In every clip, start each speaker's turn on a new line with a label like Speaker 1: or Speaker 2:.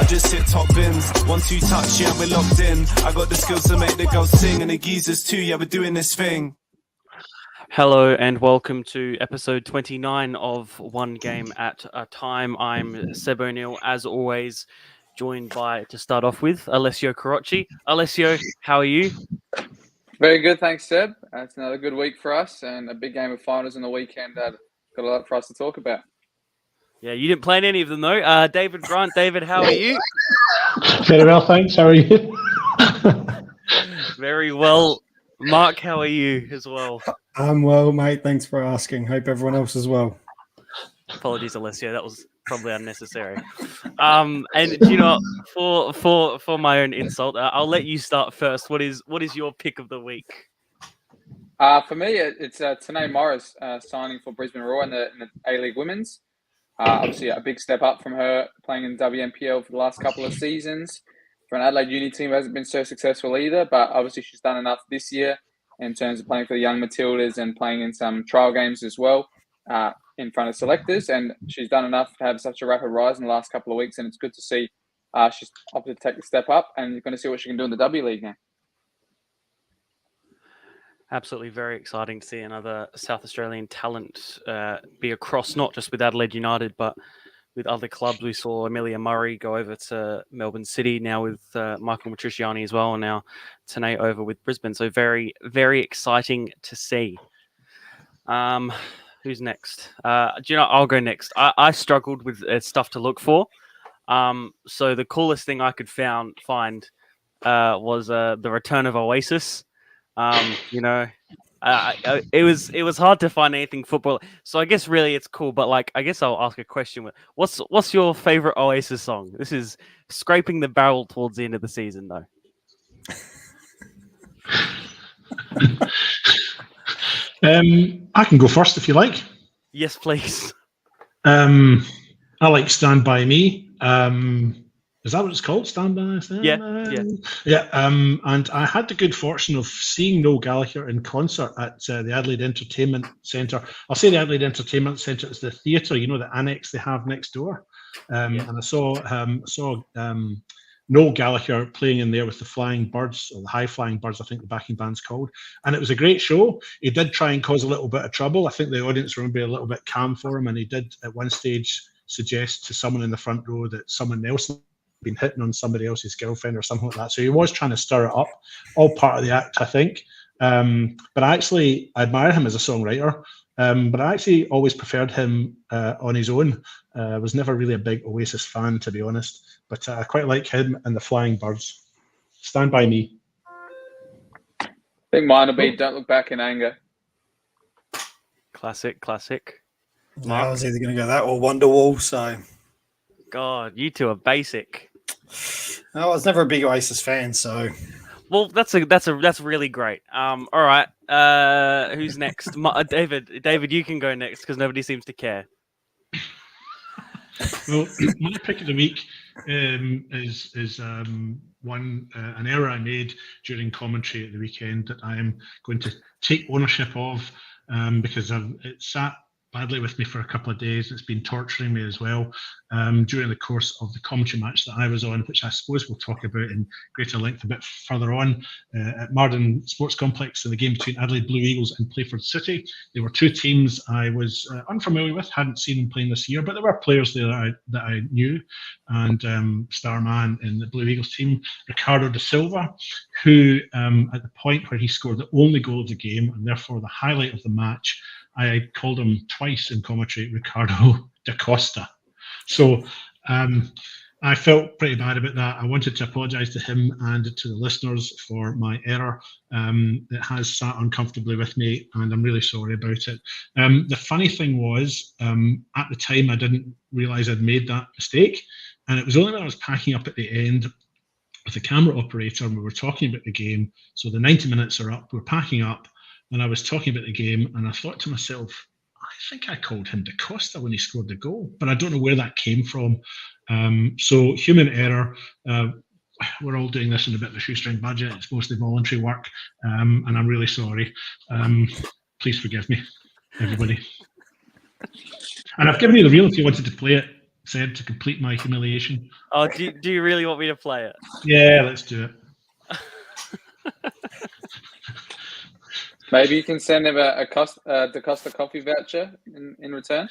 Speaker 1: I just hit top bins, 1-2 touch, yeah, we're locked in. I got the skills to make the girls sing, and the geezers too, yeah, we're doing this thing.
Speaker 2: Hello and welcome to episode 29 of One Game at a Time. I'm Seb O'Neill, as always, joined by, to start off with, Alessio Carocci. Alessio, how are you?
Speaker 3: Very good, thanks, Seb. It's another good week for us and a big game of finals on the weekend. Got a lot for us to talk about.
Speaker 2: Yeah, you didn't play in any of them, though. David Grant, David, how are you?
Speaker 4: Very well, thanks. How are you?
Speaker 2: Very well. Mark, how are you as well?
Speaker 5: I'm well, mate. Thanks for asking. Hope everyone else is well.
Speaker 2: Apologies, Alessio. That was probably unnecessary. And you know, for my own insult, I'll let you start first. What is your pick of the week?
Speaker 3: For me, it's Tanae Morris signing for Brisbane Roar in the A-League Women's. Obviously, a big step up from her playing in WNPL for the last couple of seasons. For an Adelaide Uni team, who hasn't been so successful either, but obviously she's done enough this year in terms of playing for the young Matildas and playing in some trial games as well in front of selectors. And she's done enough to have such a rapid rise in the last couple of weeks. And it's good to see she's opted to take the step up, and you're going to see what she can do in the W League now.
Speaker 2: Absolutely very exciting to see another South Australian talent be across, not just with Adelaide United, but with other clubs. We saw Amelia Murray go over to Melbourne City, now with Michael Matriciani as well, and now Tanae over with Brisbane. So very, very exciting to see. Who's next? Do you know, I'll go next. I struggled with stuff to look for. So the coolest thing I could find was the return of Oasis. You know, it was hard to find anything football. So I guess really it's cool, but like I guess I'll ask a question. What's your favorite Oasis song? This is scraping the barrel towards the end of the season, though.
Speaker 4: I can go first if you like.
Speaker 2: Yes, please.
Speaker 4: I like Stand By Me. Is that what it's called? Stand By? Yeah. And I had the good fortune of seeing Noel Gallagher in concert at the Adelaide Entertainment Centre. I'll say the Adelaide Entertainment Centre is the theatre, you know, the annex they have next door. And I saw Noel Gallagher playing in there with the Flying Birds, or the High Flying Birds, I think the backing band's called. And it was a great show. He did try and cause a little bit of trouble. I think the audience were maybe a little bit calm for him, and he did at one stage suggest to someone in the front row that someone else been hitting on somebody else's girlfriend or something like that. So he was trying to stir it up, all part of the act, I think. But I admire him as a songwriter, but I actually always preferred him on his own. I was never really a big Oasis fan, to be honest, but I quite like him and the Flying Birds. Stand By Me.
Speaker 3: I think mine will be Don't Look Back in Anger.
Speaker 2: Classic.
Speaker 5: I was either going to go that or Wonderwall, so...
Speaker 2: God, you two are basic.
Speaker 5: I was never a big Oasis fan, so...
Speaker 2: Well, that's really great. All right, who's next? David, you can go next because nobody seems to care.
Speaker 4: Well, my pick of the week is an error I made during commentary at the weekend that I am going to take ownership of because it sat badly with me for a couple of days. It's been torturing me as well during the course of the commentary match that I was on, which I suppose we'll talk about in greater length a bit further on at Marden Sports Complex in the game between Adelaide Blue Eagles and Playford City. There were two teams I was unfamiliar with, hadn't seen them playing this year, but there were players there that I knew. And star man in the Blue Eagles team, Ricardo da Silva, who at the point where he scored the only goal of the game and therefore the highlight of the match, I called him twice in commentary Ricardo da Costa. So I felt pretty bad about that. I wanted to apologise to him and to the listeners for my error. It has sat uncomfortably with me and I'm really sorry about it. The funny thing was, at the time I didn't realise I'd made that mistake. And it was only when I was packing up at the end with the camera operator and we were talking about the game. So the 90 minutes are up, we're packing up. And I was talking about the game and I thought to myself, I think I called him Da Costa when he scored the goal, but I don't know where that came from. So human error. We're all doing this in a bit of a shoestring budget. It's mostly voluntary work, and I'm really sorry. Please forgive me, everybody. And I've given you the reel if you wanted to play it, said to complete my humiliation.
Speaker 2: Oh, do you really want me to play it?
Speaker 4: Yeah, let's do it.
Speaker 3: Maybe you can send him a Da Costa coffee voucher in return.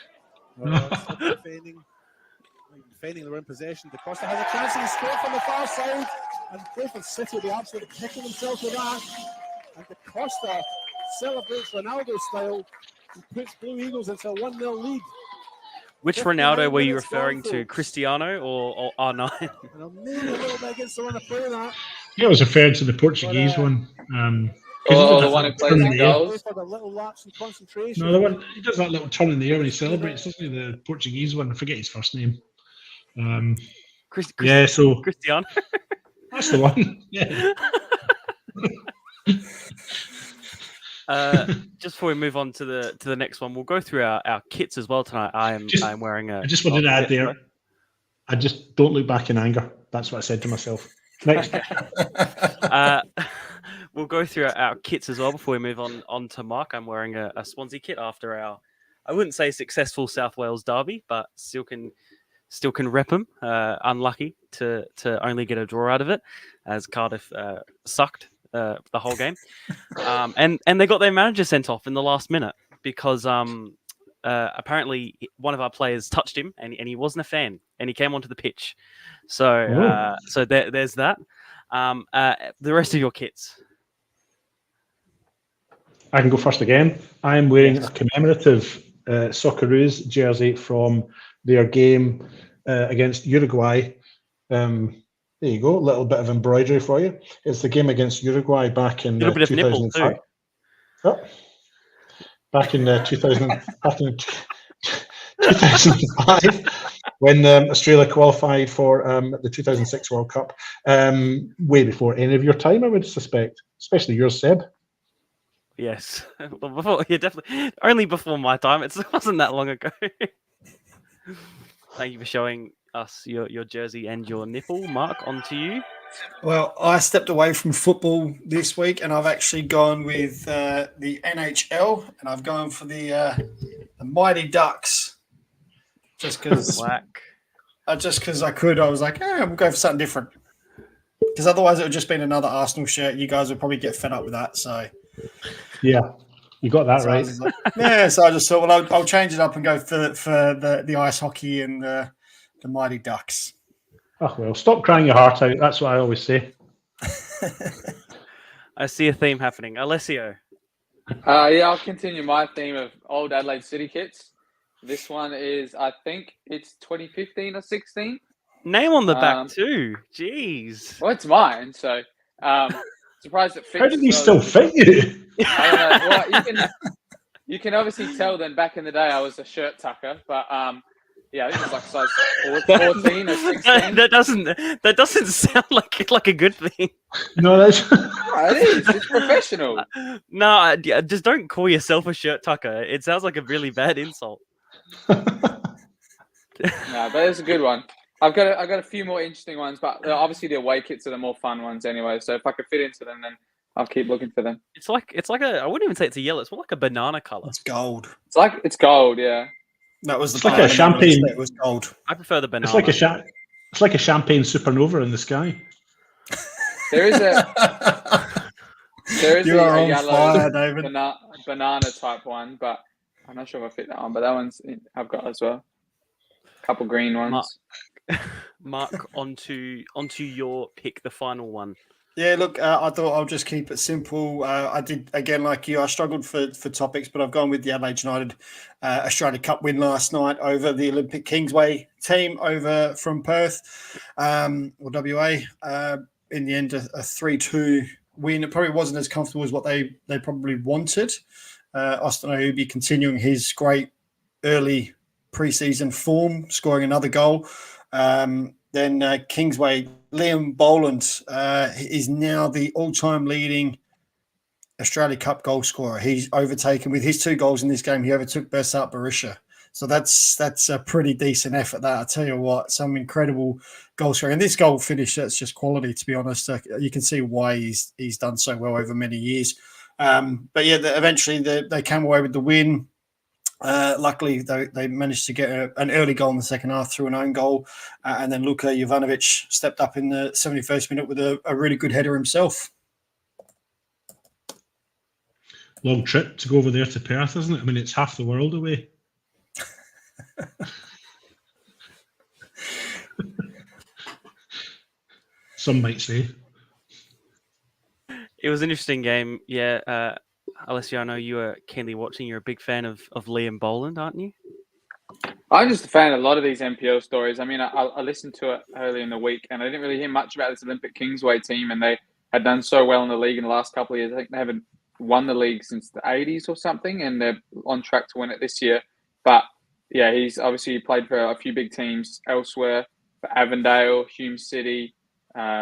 Speaker 6: Defending they're in possession. Da Costa has a chance to score from the far side, and Clifford City will be absolutely kicking themselves with that. And Da Costa celebrates Ronaldo style and puts Blue Eagles into a 1-0 lead.
Speaker 2: Which Ronaldo were you referring to, Cristiano or R9?
Speaker 6: And I'm maybe a little bit against the one to play that.
Speaker 4: Yeah, I was referring to the Portuguese one.
Speaker 3: The one who plays in goals.
Speaker 6: For the little lapse in concentration.
Speaker 4: No, the one he does that little turn in the air when he celebrates, doesn't he? The Portuguese one. I forget his first name. Yeah, so
Speaker 2: Cristiano.
Speaker 4: that's the one. Yeah.
Speaker 2: Just before we move on to the next one, we'll go through our kits as well tonight. I am wearing a.
Speaker 4: I just wanted to add there. I just don't look back in anger. That's what I said to myself. Next.
Speaker 2: We'll go through our kits as well before we move on to Mark. I'm wearing a Swansea kit after our, I wouldn't say successful South Wales derby, but still can rep them. Unlucky to only get a draw out of it, as Cardiff sucked the whole game. And they got their manager sent off in the last minute because apparently one of our players touched him and he wasn't a fan and he came onto the pitch. So there's that. The rest of your kits.
Speaker 4: I can go first again. I'm wearing a commemorative Socceroos jersey from their game against Uruguay. There you go, a little bit of embroidery for you. It's the game against Uruguay back in 2005. Oh, back in 2005, when Australia qualified for the 2006 World Cup. Way before any of your time, I would suspect, especially yours, Seb.
Speaker 2: Yes, well, definitely only before my time. It wasn't that long ago. Thank you for showing us your jersey and your nipple. Mark, on to you.
Speaker 5: Well, I stepped away from football this week, and I've actually gone with the NHL, and I've gone for the Mighty Ducks. Just because I could, I was like, we'll go for something different. Because otherwise, it would just been another Arsenal shirt. You guys would probably get fed up with that. So,
Speaker 4: yeah, you got that right.
Speaker 5: So I just thought, well, I'll change it up and go for the ice hockey and the Mighty Ducks.
Speaker 4: Oh well, stop crying your heart out. That's what I always say.
Speaker 2: I see a theme happening. Alessio.
Speaker 3: I'll continue my theme of old Adelaide City kits. This one is, I think it's 2015 or 16.
Speaker 2: Name on the back too. Jeez.
Speaker 3: Well, it's mine, so surprised it fits.
Speaker 4: How did he still fit you?
Speaker 3: I don't know. Well, you can obviously tell then back in the day I was a shirt tucker, but yeah, I think it was like size 14 or 16.
Speaker 2: That doesn't sound like a good thing.
Speaker 4: No, that's
Speaker 3: it is. It's professional.
Speaker 2: No, just don't call yourself a shirt tucker. It sounds like a really bad insult.
Speaker 3: No, but it's a good one. I've got a few more interesting ones, but obviously the away kits are the more fun ones anyway. So if I could fit into them, then I'll keep looking for them.
Speaker 2: It's like I wouldn't even say it's a yellow. It's more like a banana color.
Speaker 5: It's gold.
Speaker 3: It's gold, yeah.
Speaker 5: That was
Speaker 4: it's like a champagne.
Speaker 5: It was gold.
Speaker 2: I prefer the banana.
Speaker 4: It's like a champagne supernova in the sky.
Speaker 3: There is a yellow
Speaker 5: fire, David.
Speaker 3: banana type one, but I'm not sure if I fit that one. But that one's I've got as well. A couple green ones.
Speaker 2: Mark, onto your pick, the final one.
Speaker 5: Yeah, look, I thought I'll just keep it simple. I did, again, like you, I struggled for topics, but I've gone with the Adelaide United Australia Cup win last night over the Olympic Kingsway team over from Perth, or WA. In the end, a 3-2 win. It probably wasn't as comfortable as what they probably wanted. Austin Ohubi continuing his great early preseason form, scoring another goal. Then Kingsway, Liam Boland is now the all-time leading Australia Cup goal scorer. He's overtaken with his 2 goals in this game. He overtook Bersat Barisha. So that's a pretty decent effort. That I tell you what, some incredible goal scoring. And this goal finish, that's just quality. To be honest, you can see why he's done so well over many years. But yeah, eventually they came away with the win. Luckily, they managed to get an early goal in the second half through an own goal, and then Luka Jovanovic stepped up in the 71st minute with a really good header himself.
Speaker 4: Long trip to go over there to Perth, isn't it? I mean, it's half the world away. Some might say.
Speaker 2: It was an interesting game. Yeah, Alessio, I know you are keenly watching. You're a big fan of Liam Boland, aren't you?
Speaker 3: I'm just a fan of a lot of these NPL stories. I mean, I listened to it early in the week, and I didn't really hear much about this Olympic Kingsway team, and they had done so well in the league in the last couple of years. I think they haven't won the league since the 80s or something, and they're on track to win it this year. But yeah, he's obviously played for a few big teams elsewhere, for Avondale, Hume City,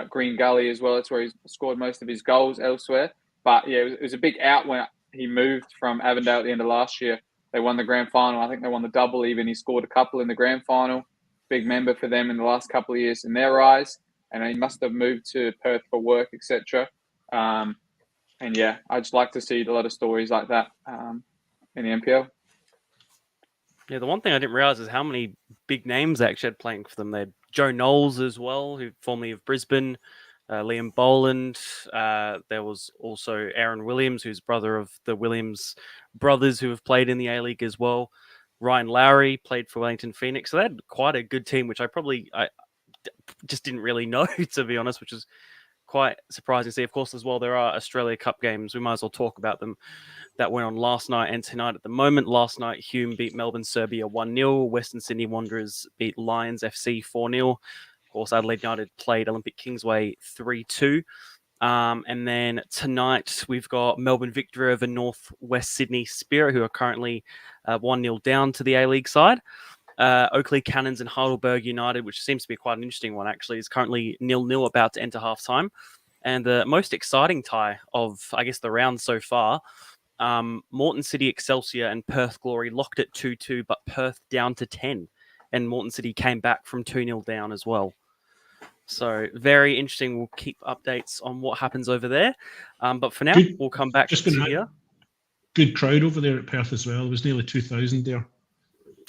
Speaker 3: Green Gully as well. That's where he's scored most of his goals elsewhere. But yeah, it was a big out when he moved from Avondale at the end of last year. They won the grand final. I think they won the double even. He scored a couple in the grand final. Big member for them in the last couple of years in their eyes. And he must have moved to Perth for work, etc. And yeah, I just like to see a lot of stories like that in the NPL.
Speaker 2: Yeah, the one thing I didn't realize is how many big names they actually had playing for them. They had Joe Knowles as well, who formerly of Brisbane, Liam Boland. There was also Aaron Williams, who's brother of the Williams brothers who have played in the A-League as well. Ryan Lowry played for Wellington Phoenix. So they had quite a good team, which I just didn't really know, to be honest, which is quite surprising to see. Of course, as well, there are Australia Cup games. We might as well talk about them. That went on last night and tonight at the moment. Last night, Hume beat Melbourne Serbia 1-0. Western Sydney Wanderers beat Lions FC 4-0. Of course, Adelaide United played Olympic Kingsway 3-2. And then tonight, we've got Melbourne victory over North West Sydney Spirit, who are currently 1-0 down to the A-League side. Oakley Cannons and Heidelberg United, which seems to be quite an interesting one, actually, is currently 0-0 about to enter halftime. And the most exciting tie of, I guess, the round so far, Moreton City Excelsior and Perth Glory locked at 2-2, but Perth down to 10. And Moreton City came back from 2-0 down as well. So very interesting. We'll keep updates on what happens over there. But for now, we'll come back to here.
Speaker 4: Good crowd over there at Perth as well. There was nearly 2,000 there.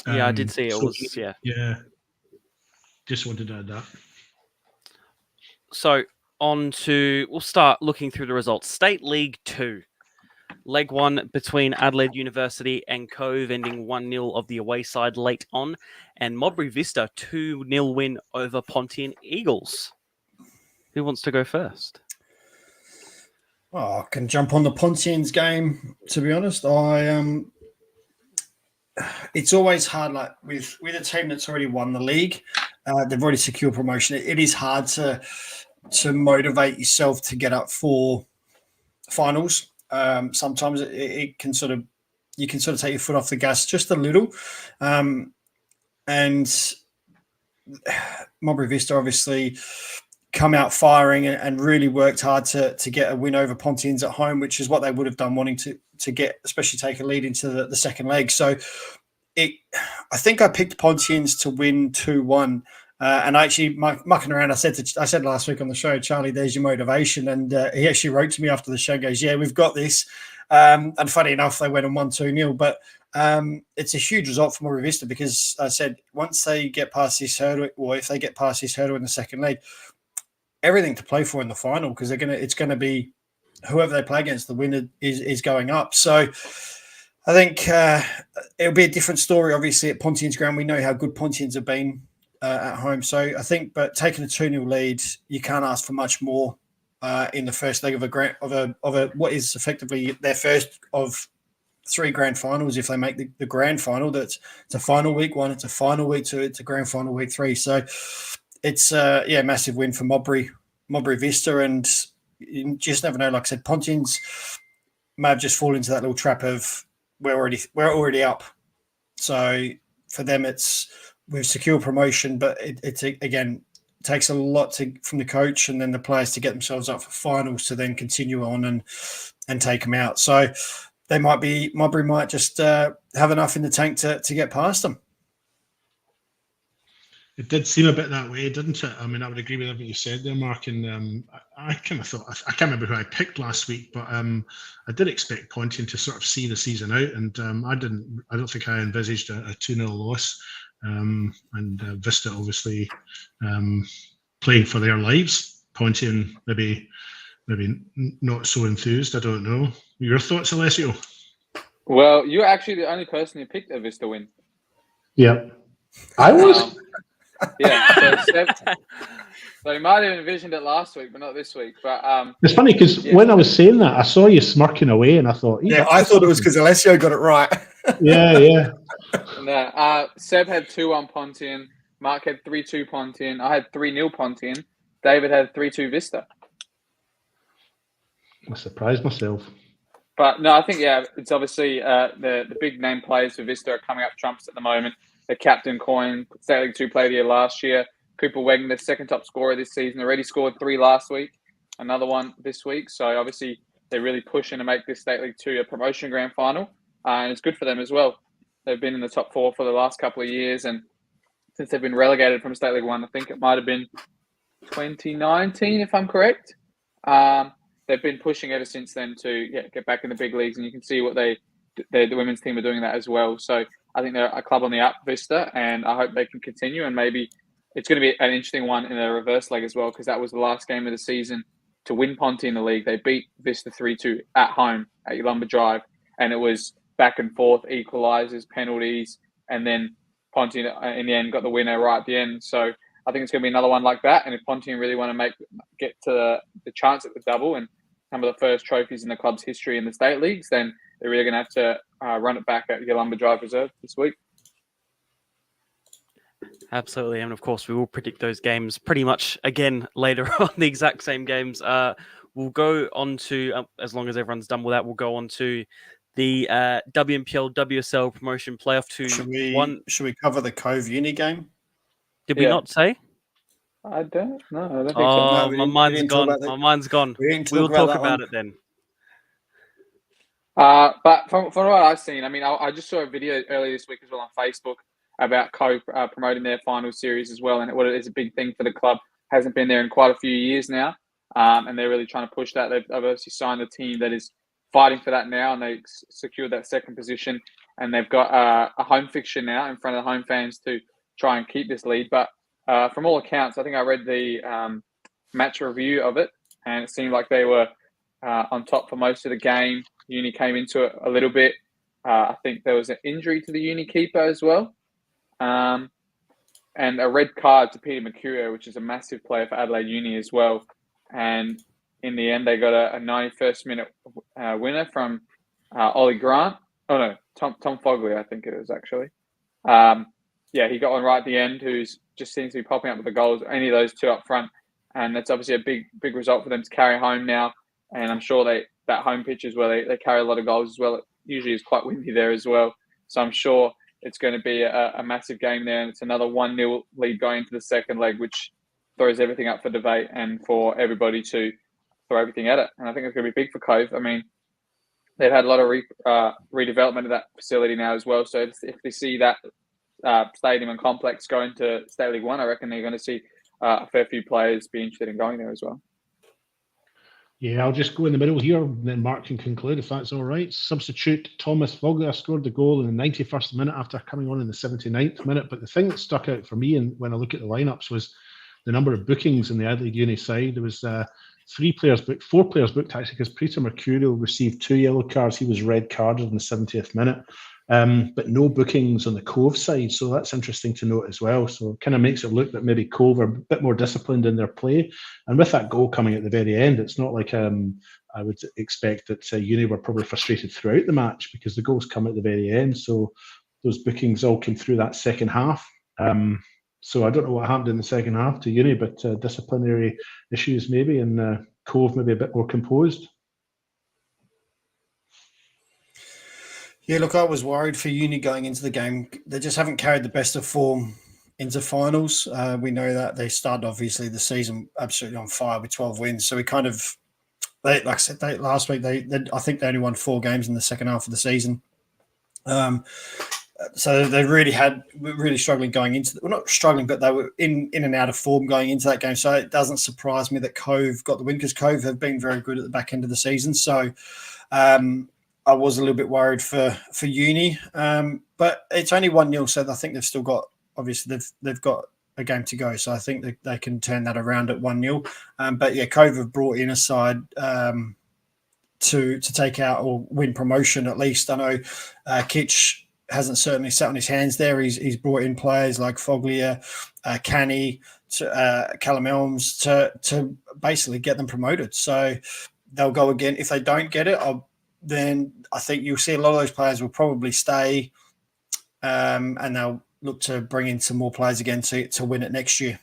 Speaker 2: Yeah, I did see it. Was
Speaker 4: yeah. Just wanted to add that.
Speaker 2: So we'll start looking through the results. State League 2. Leg 1 between Adelaide University and Cove, ending 1-0 of the away side late on. And Modbury Vista, 2-0 win over Pontian Eagles. Who wants to go first?
Speaker 5: Oh, I can jump on the Pontians game, to be honest. It's always hard, like with a team that's already won the league, they've already secured promotion. It is hard to motivate yourself to get up for finals. Sometimes it can you can take your foot off the gas just a little. And Modbury Vista obviously come out firing and really worked hard to get a win over Pontians at home, which is what they would have done, wanting to get, especially take a lead into the second leg. So I think I picked Pontians to win 2-1. And actually, mucking around, I said last week on the show, Charlie, there's your motivation. And he actually wrote to me after the show and goes, yeah, we've got this. And funny enough, they went and won 2-0. But it's a huge result for Modbury Vista because I said once they get past this hurdle, or if they get past this hurdle in the second leg, everything to play for in the final because it's going to be whoever they play against, the winner is going up. So I think it'll be a different story, obviously, at Pontians ground. We know how good Pontians have been at home. So I think, but taking a 2-0 lead, you can't ask for much more in the first leg of a what is effectively their first of 3 grand finals. If they make the grand final, it's a final week 1, it's a final week 2, it's a grand final week 3. So it's massive win for Modbury Vista, and you just never know. Like I said, Pontians may have just fallen into that little trap of we're already up. So for them, we've secured promotion, but it's again takes a lot from the coach and then the players to get themselves up for finals to then continue on and take them out. So Modbury might just have enough in the tank to get past them.
Speaker 4: It did seem a bit that way, didn't it? I mean, I would agree with everything you said there, Mark. And I kind of thought, I can't remember who I picked last week, but I did expect Pontian to sort of see the season out, and I don't think I envisaged a 2-0 loss. And Vista obviously playing for their lives. Pontian maybe not so enthused. I don't know. Your thoughts, Alessio?
Speaker 3: Well, you're actually the only person who picked a Vista win.
Speaker 7: Yeah, I was.
Speaker 3: Yeah, so you might have envisioned it last week, but not this week. But
Speaker 7: It's funny because when I was saying that, I saw you smirking away, and I thought,
Speaker 5: Yeah, I thought it was because Alessio got it right.
Speaker 7: yeah.
Speaker 3: no, Seb had 2-1 Pontian. Mark had 3-2 Pontian. I had 3-0 Pontian. David had 3-2 Vista.
Speaker 7: I surprised myself.
Speaker 3: But no, I think it's obviously the big name players for Vista are coming up trumps at the moment. The captain Coyne, State League 2 Player of the Year last year. Cooper Wegman, the second top scorer this season, already scored 3 last week. Another one this week. So obviously they're really pushing to make this State League 2 a promotion grand final, and it's good for them as well. They've been in the top 4 for the last couple of years, and since they've been relegated from State League 1, I think it might have been 2019, if I'm correct. They've been pushing ever since then to get back in the big leagues, and you can see what the women's team are doing that as well. So I think they're a club on the up, Vista, and I hope they can continue. And maybe it's going to be an interesting one in a reverse leg as well, because that was the last game of the season to win Ponty in the league. They beat Vista 3-2 at home at Yalumba Drive, and it was back and forth, equalisers, penalties, and then Ponty in the end got the winner right at the end. So I think it's going to be another one like that. And if Ponty really want to get to the chance at the double and some of the first trophies in the club's history in the state leagues, then they're really going to have to run it back at Yalumba Drive Reserve this week.
Speaker 2: Absolutely. And of course, we will predict those games pretty much again later on, the exact same games. We'll go on to, as long as everyone's done with that, we'll go on to the WNPL WSL promotion playoff to
Speaker 5: Should we cover the Cove Uni game?
Speaker 2: Did we not say?
Speaker 3: I don't know. I don't think
Speaker 2: Oh,
Speaker 3: so.
Speaker 2: my mind's gone. My mind's gone. We'll talk about it then.
Speaker 3: But from what I've seen, I mean, I just saw a video earlier this week as well on Facebook about Cove promoting their final series as well, and what it is a big thing for the club. Hasn't been there in quite a few years now, and they're really trying to push that. They've obviously signed a team that is fighting for that now, and they secured that second position, and they've got a home fixture now in front of the home fans to try and keep this lead. But from all accounts, I think I read the match review of it, and it seemed like they were on top for most of the game. Uni came into it a little bit. I think there was an injury to the Uni keeper as well. And a red card to Peter Mercurio, which is a massive player for Adelaide Uni as well. And in the end, they got a 91st minute winner from Ollie Grant. Oh, no, Tom Fogley, I think it was actually. He got one right at the end, who's just seems to be popping up with the goals, any of those two up front. And that's obviously a big result for them to carry home now. And I'm sure that home pitch is where they carry a lot of goals as well. It usually is quite windy there as well. So I'm sure it's going to be a massive game there. And it's another 1-0 lead going into the second leg, which throws everything up for debate and for everybody to throw everything at it. And I think it's going to be big for Cove. I mean, they've had a lot of redevelopment of that facility now as well. So if they see that stadium and complex go into State League 1, I reckon they're going to see a fair few players be interested in going there as well.
Speaker 7: Yeah, I'll just go in the middle here, and then Mark can conclude if that's all right. Substitute Thomas Vogler scored the goal in the 91st minute after coming on in the 79th minute. But the thing that stuck out for me, and when I look at the lineups, was the number of bookings in the Adelaide Uni side. There was 4 players booked actually, because Peter Mercurio received 2 yellow cards. He was red carded in the 70th minute. But no bookings on the Cove side, so that's interesting to note as well. So it kind of makes it look that maybe Cove are a bit more disciplined in their play. And with that goal coming at the very end, it's not like I would expect that Uni were probably frustrated throughout the match, because the goals come at the very end. So those bookings all came through that second half. So I don't know what happened in the second half to Uni, but disciplinary issues maybe, and Cove maybe a bit more composed.
Speaker 5: Yeah, look, I was worried for Uni going into the game. They just haven't carried the best of form into finals. We know that they started obviously the season absolutely on fire with 12 wins. So we kind of, like I said, last week, I think they only won 4 games in the second half of the season. So they really struggling going into well, not struggling, but they were in and out of form going into that game. So it doesn't surprise me that Cove got the win because Cove have been very good at the back end of the season. So I was a little bit worried for Uni, but it's only 1-0, so I think they've still got obviously they've got a game to go. So I think that they can turn that around at 1-0. But yeah, Cove have brought in a side to take out or win promotion at least. I know Kitch hasn't certainly sat on his hands there. He's brought in players like Foglia, Canny, Callum Elms to basically get them promoted. So they'll go again. If they don't get it, then I think you'll see a lot of those players will probably stay, and they'll look to bring in some more players again to win it next year.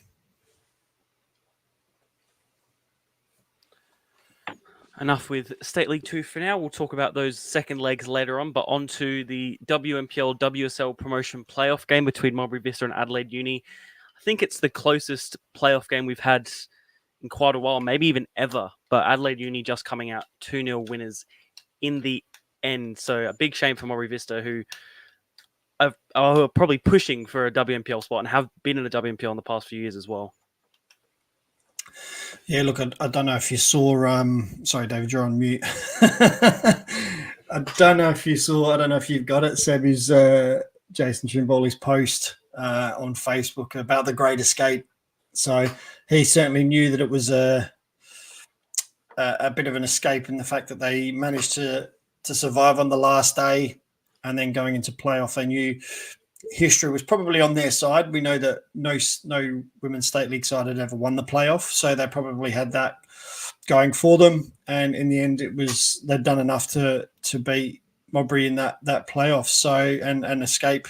Speaker 2: Enough with State League 2 for now. We'll talk about those second legs later on, but on to the WNPL WSL promotion playoff game between Mulberry Vista and Adelaide Uni. I think it's the closest playoff game we've had in quite a while, maybe even ever, but Adelaide Uni just coming out 2-0 winners in the end. So a big shame for Mulberry Vista, who are probably pushing for a WNPL spot and have been in the WNPL in the past few years as well.
Speaker 5: Yeah, look, I don't know if you saw. Sorry, David, you're on mute. I don't know if you saw. I don't know if you've got it. Seb is Jason Trimboli's post on Facebook about the Great Escape. So he certainly knew that it was a bit of an escape in the fact that they managed to survive on the last day, and then going into playoff, they knew history was probably on their side. We know that no women's state league side had ever won the playoff, so they probably had that going for them. And in the end, they'd done enough to beat Modbury in that playoff. So and escape,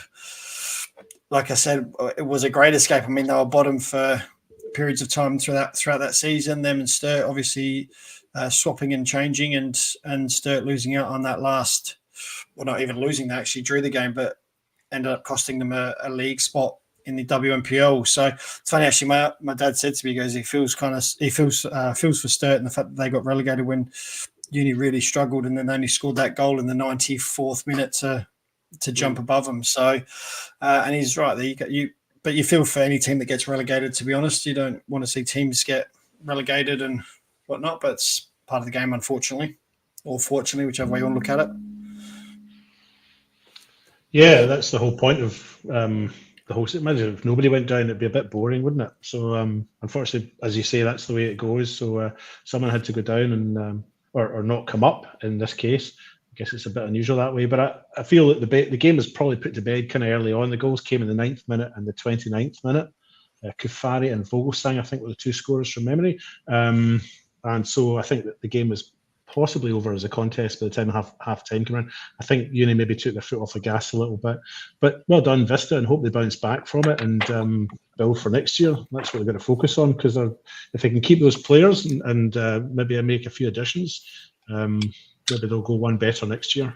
Speaker 5: like I said, it was a great escape. I mean, they were bottom for periods of time throughout that season. Them and Sturt obviously swapping and changing, and Sturt losing out on that last. Well, not even losing, they actually drew the game, but ended up costing them a league spot in the WNPL. So it's funny, actually, my dad said to me, he goes, he feels for Sturt and the fact that they got relegated when Uni really struggled, and then they only scored that goal in the 94th minute to jump above them. So, and he's right there. But you feel for any team that gets relegated, to be honest. You don't want to see teams get relegated and whatnot, but it's part of the game, unfortunately, or fortunately, whichever way you want to look at it.
Speaker 7: Yeah, that's the whole point of the whole. Imagine if nobody went down, it'd be a bit boring, wouldn't it? So, unfortunately, as you say, that's the way it goes. So, someone had to go down and or not come up in this case. I guess it's a bit unusual that way, but I feel that the game was probably put to bed kind of early on. The goals came in the 9th minute and the 29th minute. Kufari and Vogelsang, I think, were the two scorers from memory. And so I think that the game was possibly over as a contest by the time half time came around. I think Uni maybe took their foot off the gas a little bit, but well done Vista, and hope they bounce back from it and build for next year. That's what they've got to focus on, because if they can keep those players and maybe make a few additions, maybe they'll go one better next year.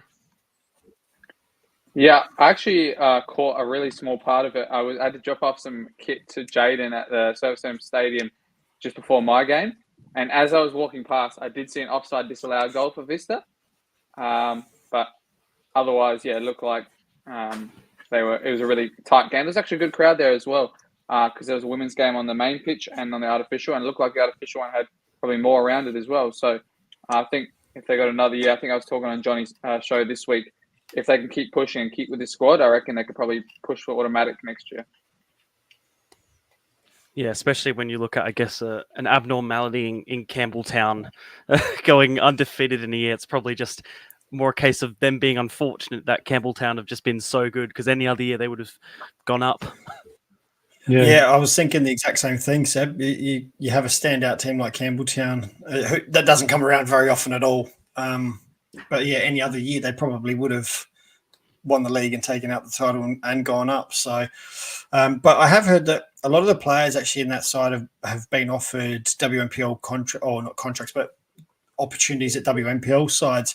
Speaker 3: Yeah, I actually caught a really small part of it. I had to drop off some kit to Jaden at the Surfside Stadium just before my game. And as I was walking past, I did see an offside disallowed goal for Vista. But otherwise, yeah, it looked like it was a really tight game. There's actually a good crowd there as well, because there was a women's game on the main pitch and on the artificial, and it looked like the artificial one had probably more around it as well. So I think if they got another year, I think I was talking on Johnny's show this week, if they can keep pushing and keep with this squad, I reckon they could probably push for automatic next year.
Speaker 2: Yeah, especially when you look at, I guess, an abnormality in Campbelltown going undefeated in a year. It's probably just more a case of them being unfortunate that Campbelltown have just been so good, because any other year they would have gone up.
Speaker 5: Yeah, I was thinking the exact same thing, Seb. You have a standout team like Campbelltown. That doesn't come around very often at all. But yeah, any other year they probably would have won the league and taken out the title and gone up. So, but I have heard that a lot of the players actually in that side have been offered WNPL not contracts, but opportunities at WNPL sides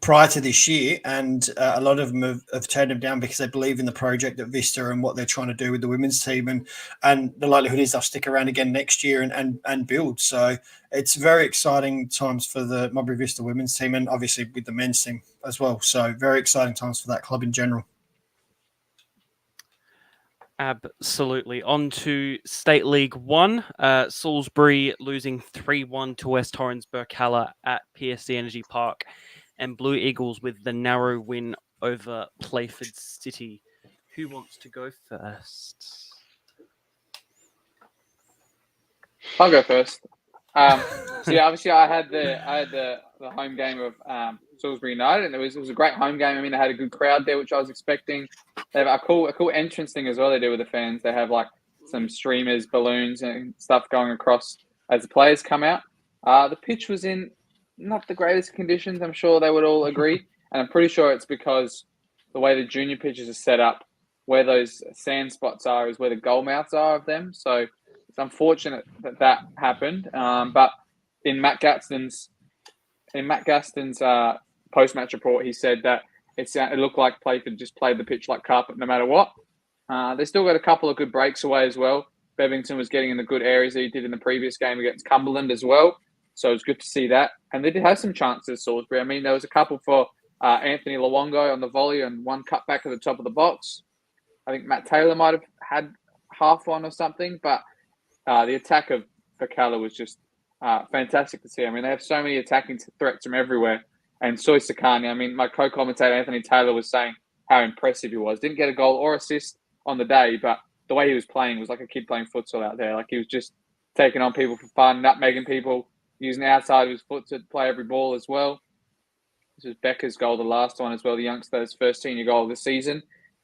Speaker 5: prior to this year, and a lot of them have turned them down because they believe in the project at Vista and what they're trying to do with the women's team, and the likelihood is they'll stick around again next year and build. So it's very exciting times for the Mulberry Vista women's team, and obviously with the men's team as well. So very exciting times for that club in general.
Speaker 2: Absolutely. On to State League 1. Salisbury losing 3-1 to West Torrens Burkalla at PSC Energy Park, and Blue Eagles with the narrow win over Playford City. Who wants to go first?
Speaker 3: I'll go first. So yeah, obviously I had the home game of Salisbury United, and it was a great home game. I mean, they had a good crowd there, which I was expecting. They have a cool entrance thing as well. They do with the fans. They have like some streamers, balloons, and stuff going across as the players come out. The pitch was in not the greatest conditions. I'm sure they would all agree, and I'm pretty sure it's because the way the junior pitches are set up, where those sand spots are, is where the goal mouths are of them. So it's unfortunate that happened. But in Matt Gaston's post-match report, he said that it looked like Playford just played the pitch like carpet no matter what. They still got a couple of good breaks away as well. Bevington was getting in the good areas that he did in the previous game against Cumberland as well. So it was good to see that. And they did have some chances, Salisbury. I mean, there was a couple for Anthony Luongo on the volley and one cut back at the top of the box. I think Matt Taylor might have had half one or something, but the attack of Burkalla was just fantastic to see. I mean, they have so many attacking threats from everywhere. And Soy Sakani, I mean, my co-commentator Anthony Taylor was saying how impressive he was. Didn't get a goal or assist on the day, but the way he was playing was like a kid playing futsal out there. Like he was just taking on people for fun, nutmegging people, using the outside of his foot to play every ball as well. This was Becker's goal, the last one as well, the youngster's first senior goal of the season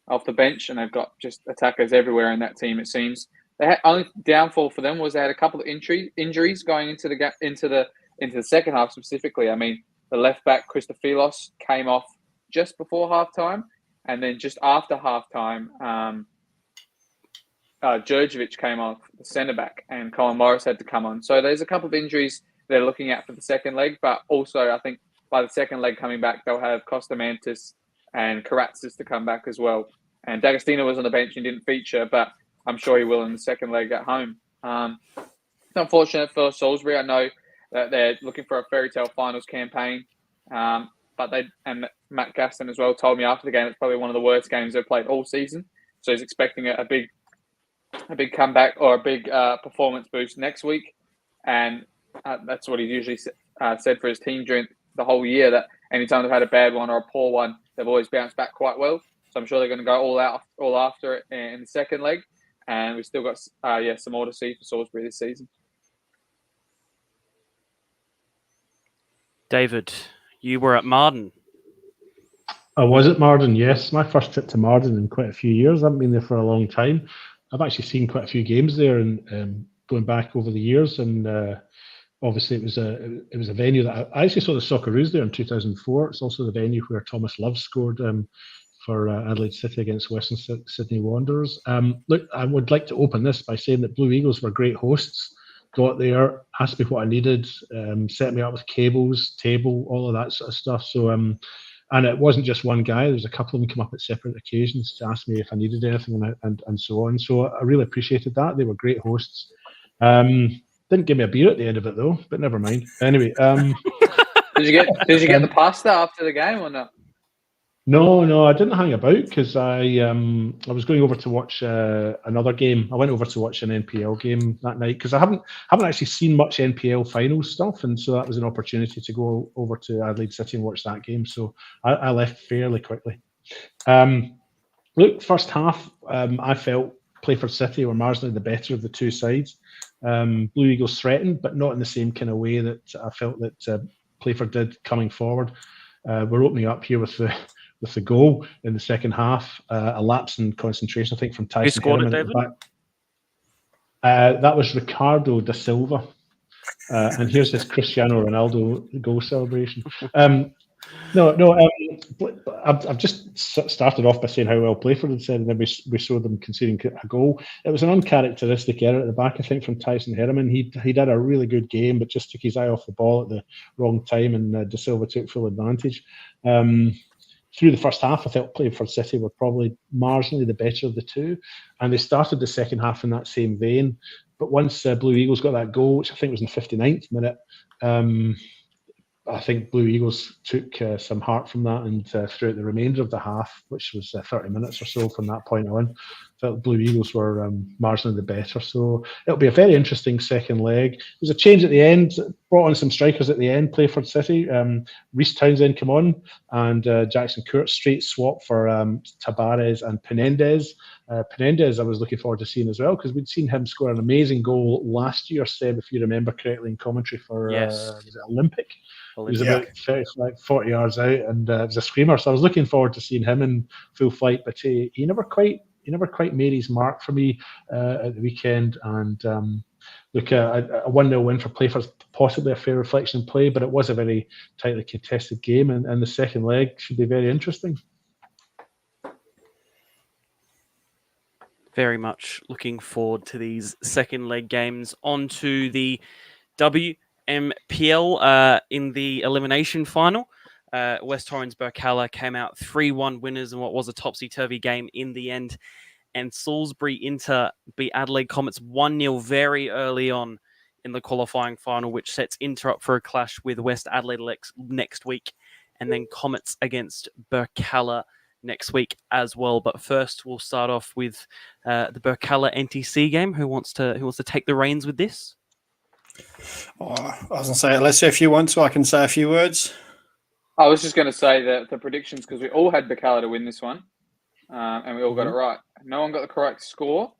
Speaker 3: off the bench, and they've got just attackers everywhere in that team, it seems. The only downfall for them was they had a couple of injuries going into the second half specifically. I mean, the left back Christophilos came off just before halftime, and then just after halftime, Djurjevic came off, the centre back, and Colin Morris had to come on. So there's a couple of injuries they're looking at for the second leg, but also I think by the second leg coming back, they'll have Costamantis and Karatzis to come back as well. And D'Agostino was on the bench and didn't feature, but I'm sure he will in the second leg at home. It's unfortunate for Salisbury. I know that they're looking for a fairy tale finals campaign, but Matt Gaston as well told me after the game it's probably one of the worst games they've played all season. So he's expecting a big comeback or a big performance boost next week, and that's what he's usually said for his team during the whole year. That anytime they've had a bad one or a poor one, they've always bounced back quite well. So I'm sure they're going to go all after it in the second leg. And we've still got some more to see for Salisbury this season.
Speaker 2: David, you were at Marden.
Speaker 7: I was at Marden, yes. My first trip to Marden in quite a few years. I haven't been there for a long time. I've actually seen quite a few games there, and going back over the years. And obviously, it was a venue that I actually saw the Socceroos there in 2004. It's also the venue where Thomas Love scored for Adelaide City against Western Sydney Wanderers. Look, I would like to open this by saying that Blue Eagles were great hosts. Got there, asked me what I needed, set me up with cables, table, all of that sort of stuff. So, and it wasn't just one guy. There was a couple of them come up at separate occasions to ask me if I needed anything and so on. So I really appreciated that. They were great hosts. Didn't give me a beer at the end of it though, but never mind. Anyway,
Speaker 3: did you get the pasta after the game or not?
Speaker 7: No, I didn't hang about because I was going over to watch another game. I went over to watch an NPL game that night because I haven't actually seen much NPL finals stuff, and so that was an opportunity to go over to Adelaide City and watch that game. So I left fairly quickly. Look, first half, I felt Playford City were marginally the better of the two sides. Blue Eagles threatened, but not in the same kind of way that I felt that Playford did coming forward. We're opening up here with the goal in the second half, a lapse in concentration, I think, from Tyson.
Speaker 2: Who scored it, David?
Speaker 7: That was Ricardo da Silva. And here's his Cristiano Ronaldo goal celebration. I've just started off by saying how well Playford had said, and then we saw them conceding a goal. It was an uncharacteristic error at the back, I think, from Tyson Herriman. He did a really good game, but just took his eye off the ball at the wrong time, and Da Silva took full advantage. Through the first half, I felt Playford City were probably marginally the better of the two, and they started the second half in that same vein. But once Blue Eagles got that goal, which I think was in the 59th minute, I think Blue Eagles took some heart from that, and throughout the remainder of the half, which was 30 minutes or so from that point on, felt the Blue Eagles were marginally the better. So it'll be a very interesting second leg. There's a change at the end, brought on some strikers at the end, Playford City. Reece Townsend come on, and Jackson Court straight swap for Tabares and Penendez. Penendez I was looking forward to seeing as well, because we'd seen him score an amazing goal last year, Seb, if you remember correctly, in commentary for was it Olympic? He was about 40 yards out, and it was a screamer. So I was looking forward to seeing him in full flight, but he never quite made his mark for me at the weekend. And look, a 1-0 win for Playford's possibly a fair reflection in play, but it was a very tightly contested game, and the second leg should be very interesting.
Speaker 2: Very much looking forward to these second leg games. On to the WMPL in the elimination final. West Torrens Burkalla came out 3-1 winners in what was a topsy-turvy game in the end. And Salisbury Inter beat Adelaide Comets 1-0 very early on in the qualifying final, which sets Inter up for a clash with West Adelaide next week. And then Comets against Burkalla next week as well. But first, we'll start off with the Burkalla NTC game. Who wants to take the reins with this?
Speaker 5: Oh, I was going to say, let's say if you want to, I can say a few words.
Speaker 3: I was just going to say the predictions, because we all had Burkalla to win this one, and we all got it right. No one got the correct score,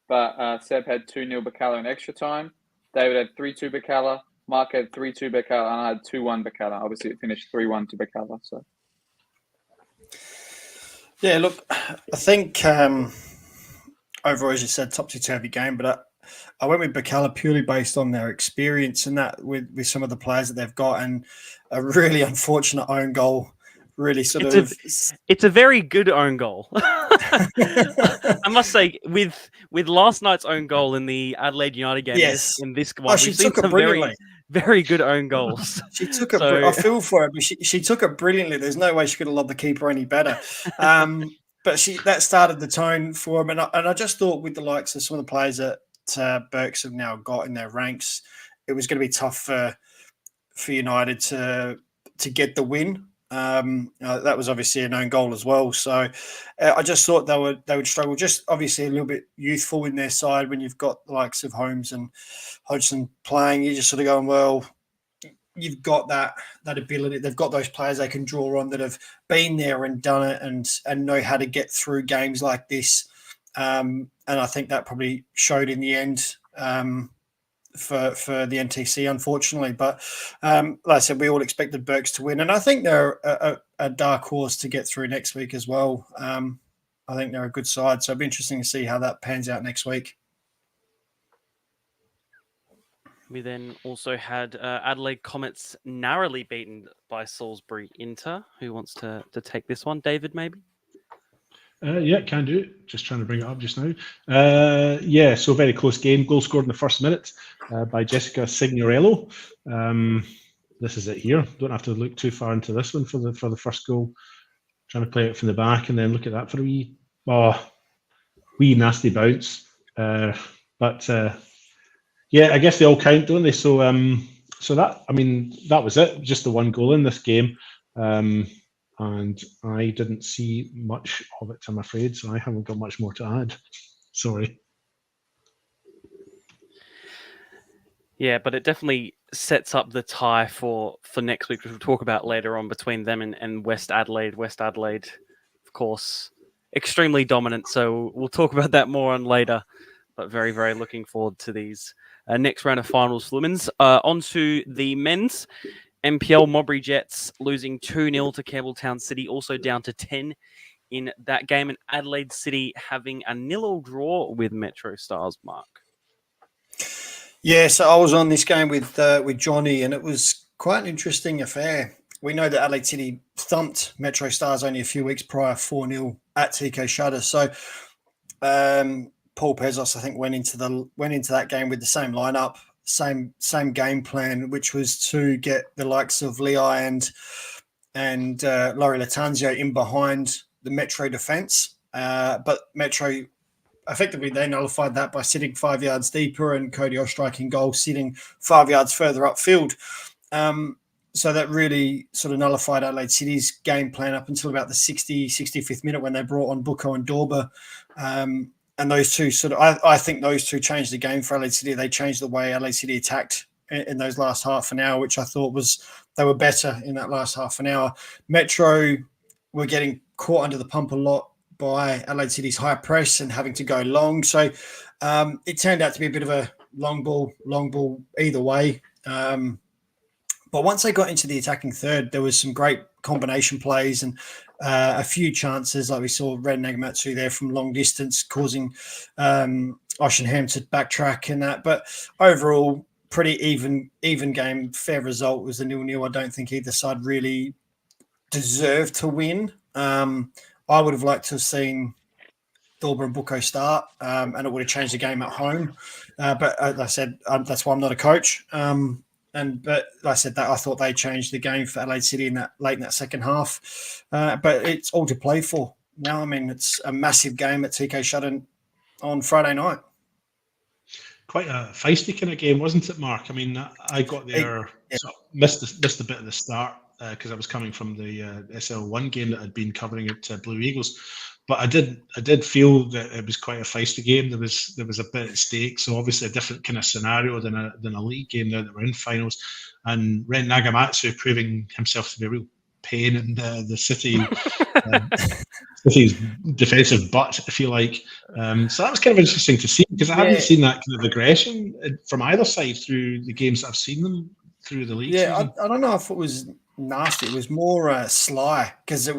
Speaker 3: but Seb had 2-0 Burkalla in extra time. David had 3-2 Burkalla. Mark had 3-2 Burkalla, and I had 2-1 Burkalla. Obviously, it finished 3-1 to Burkalla. So.
Speaker 5: Yeah, look, I think overall, as you said, topsy-turvy game, but I went with Burkalla purely based on their experience and that with some of the players that they've got, and a really unfortunate own goal. Really
Speaker 2: it's a very good own goal. I must say, with last night's own goal in the Adelaide United game, in this one,
Speaker 5: she took it brilliantly.
Speaker 2: Very good own goals.
Speaker 5: She took it. I feel for her, but she took it brilliantly. There's no way she could have loved the keeper any better. But that started the tone for him, and I just thought with the likes of some of the players that Burks have now got in their ranks, it was going to be tough for United to get the win. That was obviously an own goal as well. So I just thought they would struggle. Just obviously a little bit youthful in their side when you've got the likes of Holmes and Hodgson playing. You're just sort of going, well, you've got that ability. They've got those players they can draw on that have been there and done it and know how to get through games like this. And I think that probably showed in the end for the NTC, unfortunately. But like I said, we all expected Burks to win. And I think they're a dark horse to get through next week as well. I think they're a good side. So it'll be interesting to see how that pans out next week.
Speaker 2: We then also had Adelaide Comets narrowly beaten by Salisbury Inter. Who wants to take this one? David, maybe?
Speaker 7: Yeah, can do. Just trying to bring it up just now. So very close game. Goal scored in the first minute by Jessica Signorello. This is it here. Don't have to look too far into this one for the first goal. Trying to play it from the back and then look at that for a wee nasty bounce. But I guess they all count, don't they? So that was it. Just the one goal in this game. And I didn't see much of it, I'm afraid, so I haven't got much more to add. Sorry.
Speaker 2: Yeah, but it definitely sets up the tie for next week, which we'll talk about later on, between them and West Adelaide. West Adelaide, of course, extremely dominant, so we'll talk about that more on later, but very, very looking forward to these next round of finals for women's. On to the men's. MPL Modbury Jets losing 2-0 to Campbelltown City, also down to 10 in that game. And Adelaide City having a 0-0 draw with Metro Stars, Mark.
Speaker 5: Yeah, so I was on this game with Johnny, and it was quite an interesting affair. We know that Adelaide City thumped Metro Stars only a few weeks prior, 4-0 at TK Shutter. So Paul Pezos, I think, went into that game with the same lineup. Same game plan, which was to get the likes of Lei and Laurie Latanzio in behind the Metro defence. But Metro, effectively, they nullified that by sitting 5 yards deeper and Cody Ostrike in goal sitting 5 yards further upfield. So that really sort of nullified Adelaide City's game plan up until about the 65th minute when they brought on Bucco and Dorber those two I think those two changed the game for Adelaide City. They changed the way Adelaide City attacked in those last half an hour, which I thought they were better in that last half an hour. Metro were getting caught under the pump a lot by Adelaide City's high press and having to go long. So it turned out to be a bit of a long ball either way. But once they got into the attacking third, there was some great combination plays and a few chances, like we saw Ren Nagamatsu there from long distance, causing Oshenham to backtrack and that. But overall, pretty even game, fair result. It was a 0-0. I don't think either side really deserved to win. I would have liked to have seen Dorber and Bucco start, and it would have changed the game at home. But as I said, that's why I'm not a coach. But like I said, that I thought they changed the game for Adelaide City late in that second half. But it's all to play for now. I mean, it's a massive game at TK Shudden on Friday night.
Speaker 4: Quite a feisty kind of game, wasn't it, Mark? I mean, I got there, sort of missed a bit of the start because I was coming from the SL1 game that I'd been covering at Blue Eagles. But I did feel that it was quite a feisty game. There was a bit at stake. So obviously a different kind of scenario than a league game there that we're in finals. And Ren Nagamatsu proving himself to be a real pain in the City City's defensive butt, if you like. So that was kind of interesting to see because I haven't seen that kind of aggression from either side through the games that I've seen them through the league.
Speaker 5: Yeah, I don't know if it was nasty. It was more sly because I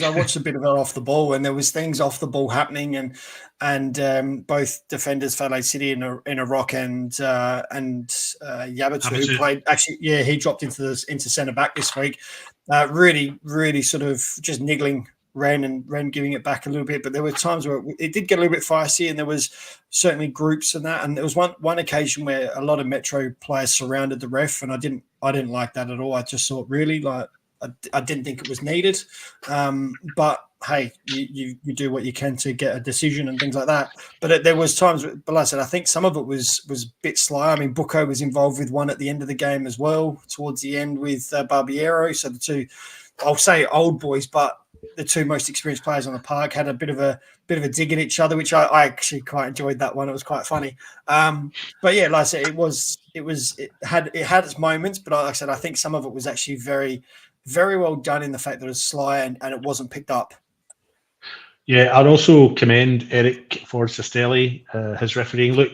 Speaker 5: watched a bit of it off the ball, and there was things off the ball happening, and both defenders for Adelaide City in a rock and Yabutu, who played he dropped into centre back this week. Really sort of just niggling Ren and Ren giving it back a little bit, but there were times where it did get a little bit feisty, and there was certainly groups and that. And there was one occasion where a lot of Metro players surrounded the ref, and I didn't like that at all. I just thought really like. I didn't think it was needed, but hey, you do what you can to get a decision and things like that. But there was times, but like I said, I think some of it was a bit sly. I mean, Bucco was involved with one at the end of the game as well, towards the end with Barbiero. So the two, I'll say old boys, but the two most experienced players on the park had a bit of a dig at each other, which I actually quite enjoyed that one. It was quite funny. But yeah, like I said, it had its moments, but like I said, I think some of it was actually very, very well done in the fact that it was sly and it wasn't picked up.
Speaker 7: Yeah, I'd also commend Eric Ford-Sestelli, his refereeing. Look,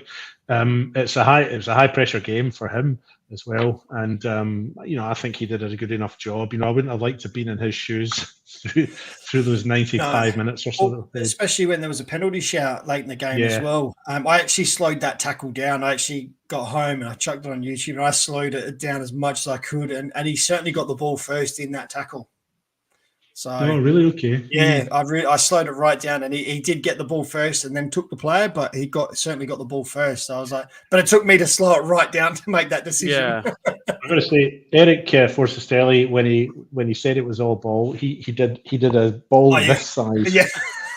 Speaker 7: it's a high pressure game for him as well, and I think he did a good enough job. I wouldn't have liked to have been in his shoes through those 95 minutes or so.
Speaker 5: Well, especially when there was a penalty shout late in the game as well. I actually slowed that tackle down. I actually got home and I chucked it on YouTube and I slowed it down as much as I could, and he certainly got the ball first in that tackle. So,
Speaker 7: really? Okay.
Speaker 5: Yeah, I slowed it right down, and he did get the ball first, and then took the player, but he certainly got the ball first. So I was like, but it took me to slow it right down to make that decision.
Speaker 2: Yeah,
Speaker 7: I'm going to say Eric Ford-Sestelli, when he said it was all ball, he did a ball this size. Yeah.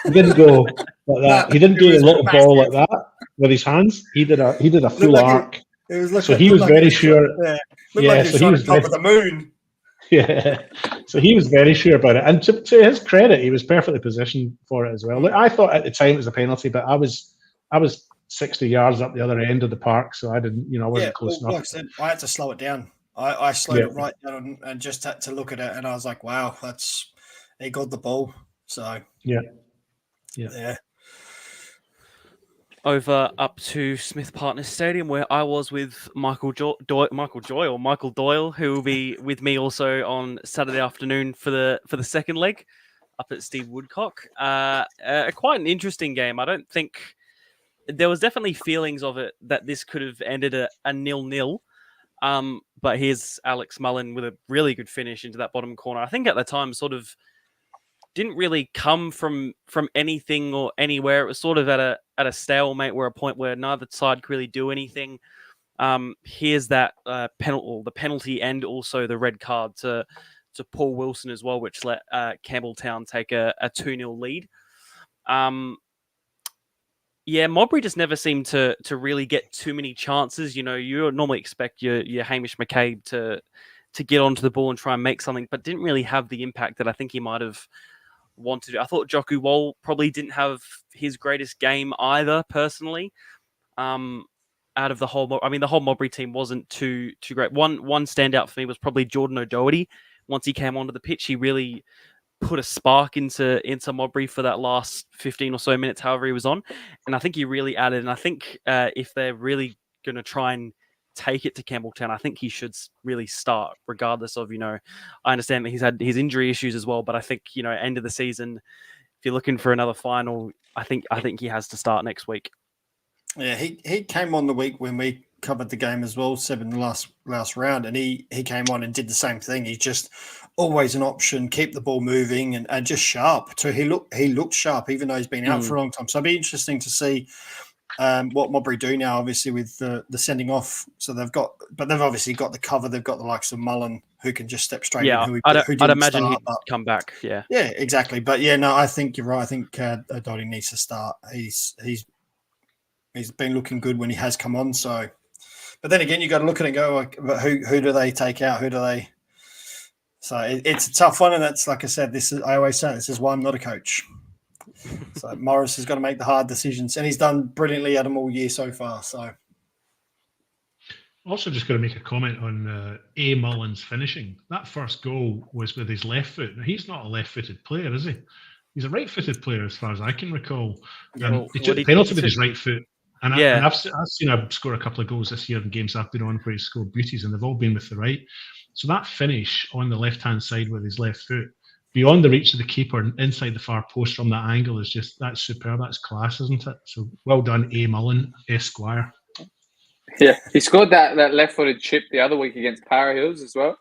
Speaker 7: He didn't go like that. He didn't do a little ball like that with his hands. He did a full arc. So he was very sure.
Speaker 5: Yeah, so he was top of the moon.
Speaker 7: Yeah, so he was very sure about it, and to his credit, he was perfectly positioned for it as well. Look, I thought at the time it was a penalty, but I was 60 yards up the other end of the park, so I didn't, I wasn't close enough.
Speaker 5: Like I said, I had to slow it down. I slowed it right down and just had to look at it, and I was like, wow, he got the ball. So yeah.
Speaker 2: Over up to Smith Partners Stadium, where I was with Michael Doyle, who will be with me also on Saturday afternoon for the second leg up at Steve Woodcock. Quite an interesting game. I don't think there was definitely feelings of it that this could have ended a 0-0. But here's Alex Mullen with a really good finish into that bottom corner. I think at the time sort of didn't really come from anything or anywhere. It was sort of at a stalemate, where a point where neither side could really do anything. Here's that penalty and also the red card to Paul Wilson as well, which let Campbelltown take a 2-0 lead. Modbury just never seemed to really get too many chances. You normally expect your Hamish McCabe to get onto the ball and try and make something, but didn't really have the impact that I think he might have wanted to. I thought Joku Wall probably didn't have his greatest game either, personally. Out of the whole, the whole Modbury team wasn't too great. One standout for me was probably Jordan O'Doherty. Once he came onto the pitch, he really put a spark into Modbury for that last 15 or so minutes, however he was on. And I think he really added. And I think if they're really going to try and take it to Campbelltown, I think he should really start, regardless of, I understand that he's had his injury issues as well, but I think, end of the season, if you're looking for another final, I think he has to start next week.
Speaker 5: Yeah, he came on the week when we covered the game as well, Seb, in the last round, and he came on and did the same thing. He's just always an option, keep the ball moving and just sharp. So he looked sharp, even though he's been out for a long time. So it'll be interesting to see what Modbury do now, obviously, with the sending off. So they've obviously got the cover. They've got the likes of Mullen, who can just step straight in.
Speaker 2: I'd imagine he'd come back. Yeah,
Speaker 5: exactly. But yeah, no, I think you're right. I think O'Doherty needs to start. He's been looking good when he has come on. So, but then again, you got to look at it and go, but who do they take out? Who do they? So it's a tough one, and that's, like I said, I always say this is why I'm not a coach. So Morris has got to make the hard decisions, and he's done brilliantly at them all year so far. So,
Speaker 4: also just got to make a comment on A. Mullen's finishing. That first goal was with his left foot. Now, he's not a left-footed player, is he? He's a right-footed player, as far as I can recall. He took the penalty with his right foot. And I've seen him score a couple of goals this year in games I've been on where he's scored beauties, and they've all been with the right. So that finish on the left-hand side with his left foot, beyond the reach of the keeper and inside the far post from that angle, that's superb. That's class, isn't it? So well done, A. Mullen, Esquire.
Speaker 3: Yeah, he scored that left-footed chip the other week against Para Hills as well.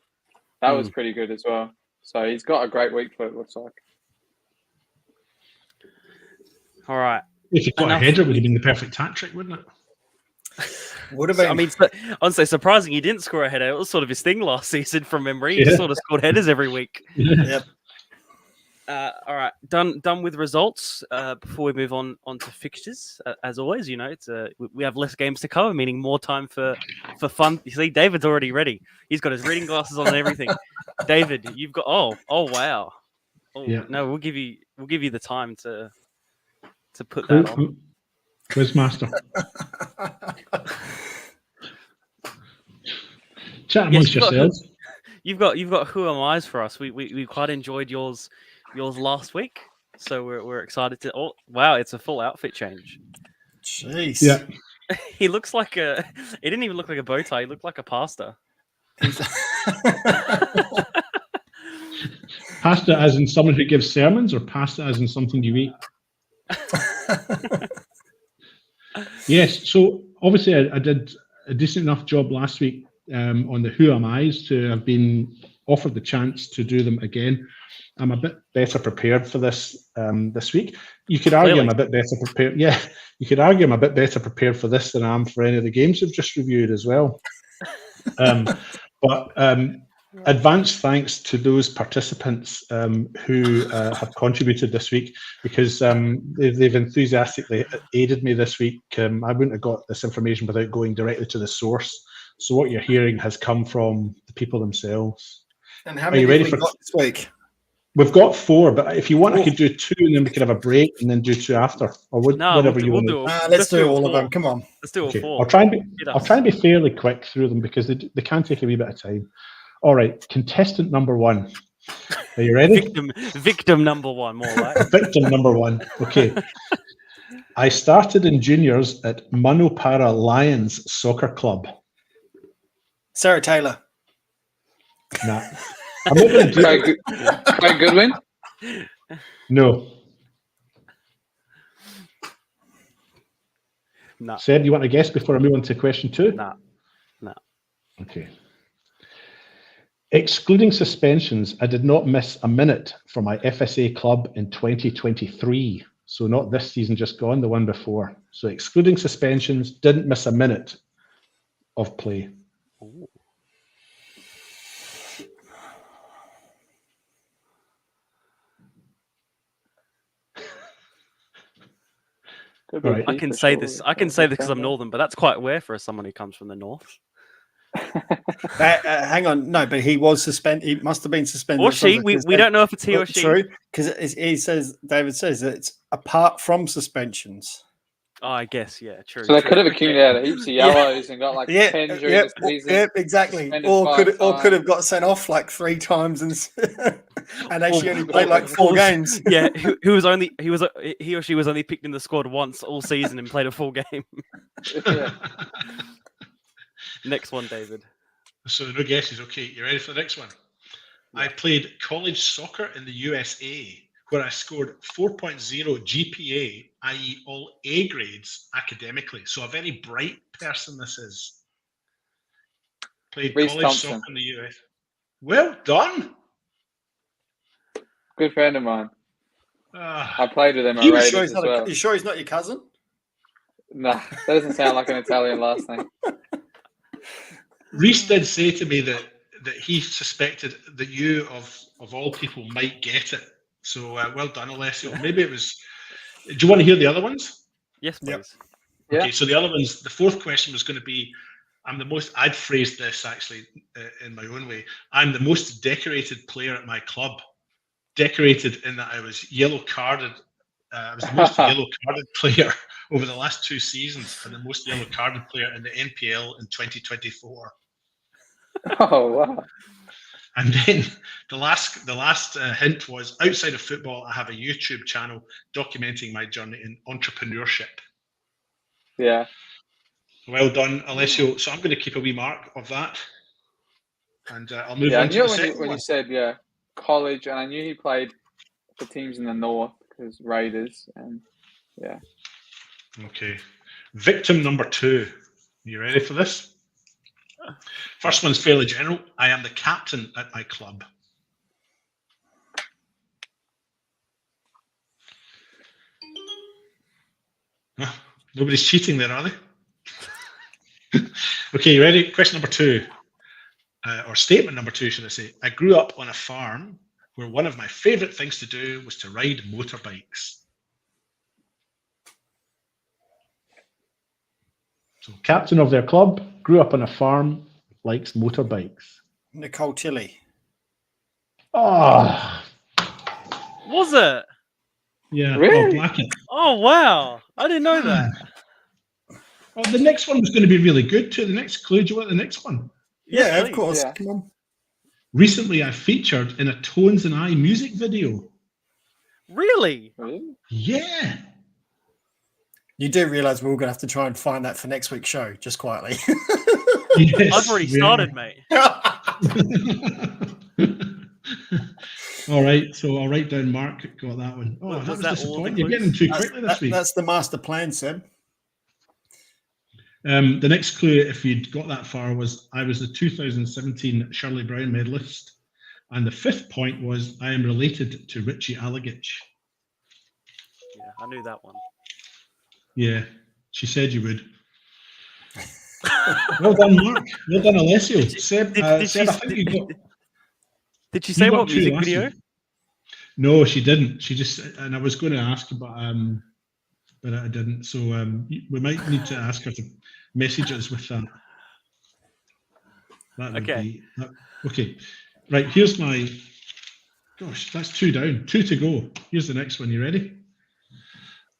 Speaker 3: That was pretty good as well. So he's got a great week for it, looks like.
Speaker 2: All right.
Speaker 4: If you got a header, it would have been the perfect hat trick, wouldn't it?
Speaker 5: Would have been.
Speaker 2: Honestly, surprising he didn't score a header. It was sort of his thing last season from memory. He sort of scored headers every week.
Speaker 5: Yep.
Speaker 2: All right, done with results. Before we move on to fixtures, as always, it's we have less games to cover, meaning more time for fun. You see, David's already ready. He's got his reading glasses on and everything. David, you've got wow. No, we'll give you the time to put that on.
Speaker 4: Quizmaster. Chat amongst yourselves.
Speaker 2: You've got Who Am I's for us. We quite enjoyed yours last week, so we're excited to. Oh wow, it's a full outfit change.
Speaker 5: Jeez.
Speaker 4: Yeah.
Speaker 2: He looks like It didn't even look like a bow tie. He looked like a pasta.
Speaker 4: Pasta as in someone who gives sermons, or pasta as in something you eat? Yes, so obviously I did a decent enough job last week on the Who Am I's to have been offered the chance to do them again. I'm a bit better prepared for this this week. You could argue I'm a bit better prepared. Yeah, you could argue I'm a bit better prepared for this than I am for any of the games we've just reviewed as well. But advanced thanks to those participants who have contributed this week, because they've enthusiastically aided me this week. I wouldn't have got this information without going directly to the source. So what you're hearing has come from the people themselves.
Speaker 5: And how many have we got this week?
Speaker 4: We've got 4, but if you want, I could do 2 and then we could have a break and then do 2 after, or whatever you want.
Speaker 5: Let's do all of them. Come on.
Speaker 2: Let's do all 4.
Speaker 4: I'll try and be fairly quick through them because they can take a wee bit of time. All right, contestant number 1. Are you ready?
Speaker 2: Victim number 1, more like.
Speaker 4: Victim number 1. Okay. I started in juniors at Manupara Lions Soccer Club.
Speaker 5: Sarah Taylor.
Speaker 4: Nah. I'm not going to do
Speaker 3: Craig Goodwin?
Speaker 4: No.
Speaker 2: Nah.
Speaker 4: Seb, you want to guess before I move on to question 2?
Speaker 2: Nah.
Speaker 4: Okay. Excluding suspensions, I did not miss a minute for my FSA club in 2023. So not this season just gone, the one before. So excluding suspensions, didn't miss a minute of play.
Speaker 2: Ooh.
Speaker 4: Right.
Speaker 2: I can say this because I'm northern, but that's quite rare for someone who comes from the north.
Speaker 5: Hang on, no, but he was suspended. He must have been suspended.
Speaker 2: Or she. We don't know if it's he or she.
Speaker 5: True, because he says David says that it's apart from suspensions.
Speaker 2: Oh, I guess, yeah, true.
Speaker 3: So they
Speaker 2: true.
Speaker 3: could have accumulated heaps of yellows and got like 10 during
Speaker 5: yeah,
Speaker 3: the season.
Speaker 5: yeah, exactly.
Speaker 3: suspended
Speaker 5: Or
Speaker 3: 5
Speaker 5: could have
Speaker 3: times.
Speaker 5: got sent off like 3 times and actually only
Speaker 2: Or-
Speaker 5: played like 4 games.
Speaker 2: Yeah, he or she was only picked in the squad once all season and played a full game.
Speaker 3: Yeah.
Speaker 2: Next one, David.
Speaker 4: So no guesses. Okay, you ready for the next one? I played college soccer in the USA, where I scored 4.0 GPA, i.e., all A grades academically. So a very bright person this is. Played
Speaker 3: Reece
Speaker 4: college
Speaker 3: Thompson.
Speaker 4: soccer in the US. Well done.
Speaker 3: Good friend of mine.
Speaker 4: Ah,
Speaker 3: I played with him at
Speaker 5: You
Speaker 3: Raiders
Speaker 5: sure
Speaker 3: as
Speaker 5: he's not
Speaker 3: well.
Speaker 5: you sure he's not your cousin?
Speaker 3: Nah, that doesn't sound like an Italian last name.
Speaker 4: Reece did say to me that he suspected that you, of all people, might get it. So well done, Alessio. Maybe it was. Do you want to hear the other ones?
Speaker 2: Yes, please.
Speaker 5: Yep.
Speaker 3: Yeah.
Speaker 4: Okay, so the other ones, the fourth question was going to be, I'd phrased this actually in my own way. I'm the most decorated player at my club. Decorated in that I was yellow carded. I was the most yellow carded player over the last 2 seasons and the most yellow carded player in the NPL in 2024.
Speaker 3: Oh, wow.
Speaker 4: And then the last hint was, outside of football, I have a YouTube channel documenting my journey in entrepreneurship.
Speaker 3: Yeah.
Speaker 4: Well done, Alessio. So I'm going to keep a wee mark of that. And I'll move
Speaker 3: Yeah, I
Speaker 4: on to
Speaker 3: knew
Speaker 4: the
Speaker 3: it
Speaker 4: second
Speaker 3: when
Speaker 4: one.
Speaker 3: you said, yeah, college, and I knew he played for teams in the north because Raiders. And yeah.
Speaker 4: Okay. Victim number 2. You ready for this? First one's fairly general. I am the captain at my club. Huh, nobody's cheating there, are they? Okay, you ready? Question number 2. Or statement number 2, should I say. I grew up on a farm where one of my favourite things to do was to ride motorbikes.
Speaker 7: So, captain of their club, grew up on a farm, likes motorbikes.
Speaker 5: Nicole Tilley.
Speaker 7: Oh,
Speaker 2: Was it?
Speaker 4: Yeah,
Speaker 3: Really?
Speaker 4: Blackett.
Speaker 2: Oh wow! I didn't know that.
Speaker 4: Oh, the next one was going to be really good too. The next clue, do you want the next one?
Speaker 5: Yeah, of
Speaker 2: please.
Speaker 5: course.
Speaker 3: Yeah.
Speaker 5: Come on.
Speaker 4: Recently, I featured in a Tones and I music video.
Speaker 2: Really?
Speaker 3: Really?
Speaker 4: Yeah.
Speaker 5: You do realise we're all going to have to try and find that for next week's show, just quietly.
Speaker 4: Yes,
Speaker 2: I've already
Speaker 4: we
Speaker 2: started,
Speaker 4: are.
Speaker 2: mate.
Speaker 4: All right, so I'll write down Mark got that one. Oh,
Speaker 2: Was
Speaker 4: that was
Speaker 2: that all the
Speaker 4: disappointing. You're
Speaker 2: clues?
Speaker 4: getting too quickly this week.
Speaker 5: That's the master plan, Seb.
Speaker 4: The next clue, if you'd got that far, was I was the 2017 Shirley Brown medalist. And the 5th point was I am related to Richie Allegich.
Speaker 2: Yeah, I knew that one.
Speaker 4: Yeah, she said you would. Well done, Mark. Well done, Alessio. Seb, Seb, I think you got.
Speaker 2: Did she
Speaker 4: you
Speaker 2: say
Speaker 4: got
Speaker 2: what
Speaker 4: 2
Speaker 2: music
Speaker 4: last
Speaker 2: video?
Speaker 4: week. No, she didn't. She just, and I was going to ask, but I didn't. So we might need to ask her to message us with that. That would
Speaker 2: Okay.
Speaker 4: be okay. Right, here's my. Gosh, that's 2 down. 2 to go. Here's the next one. You ready?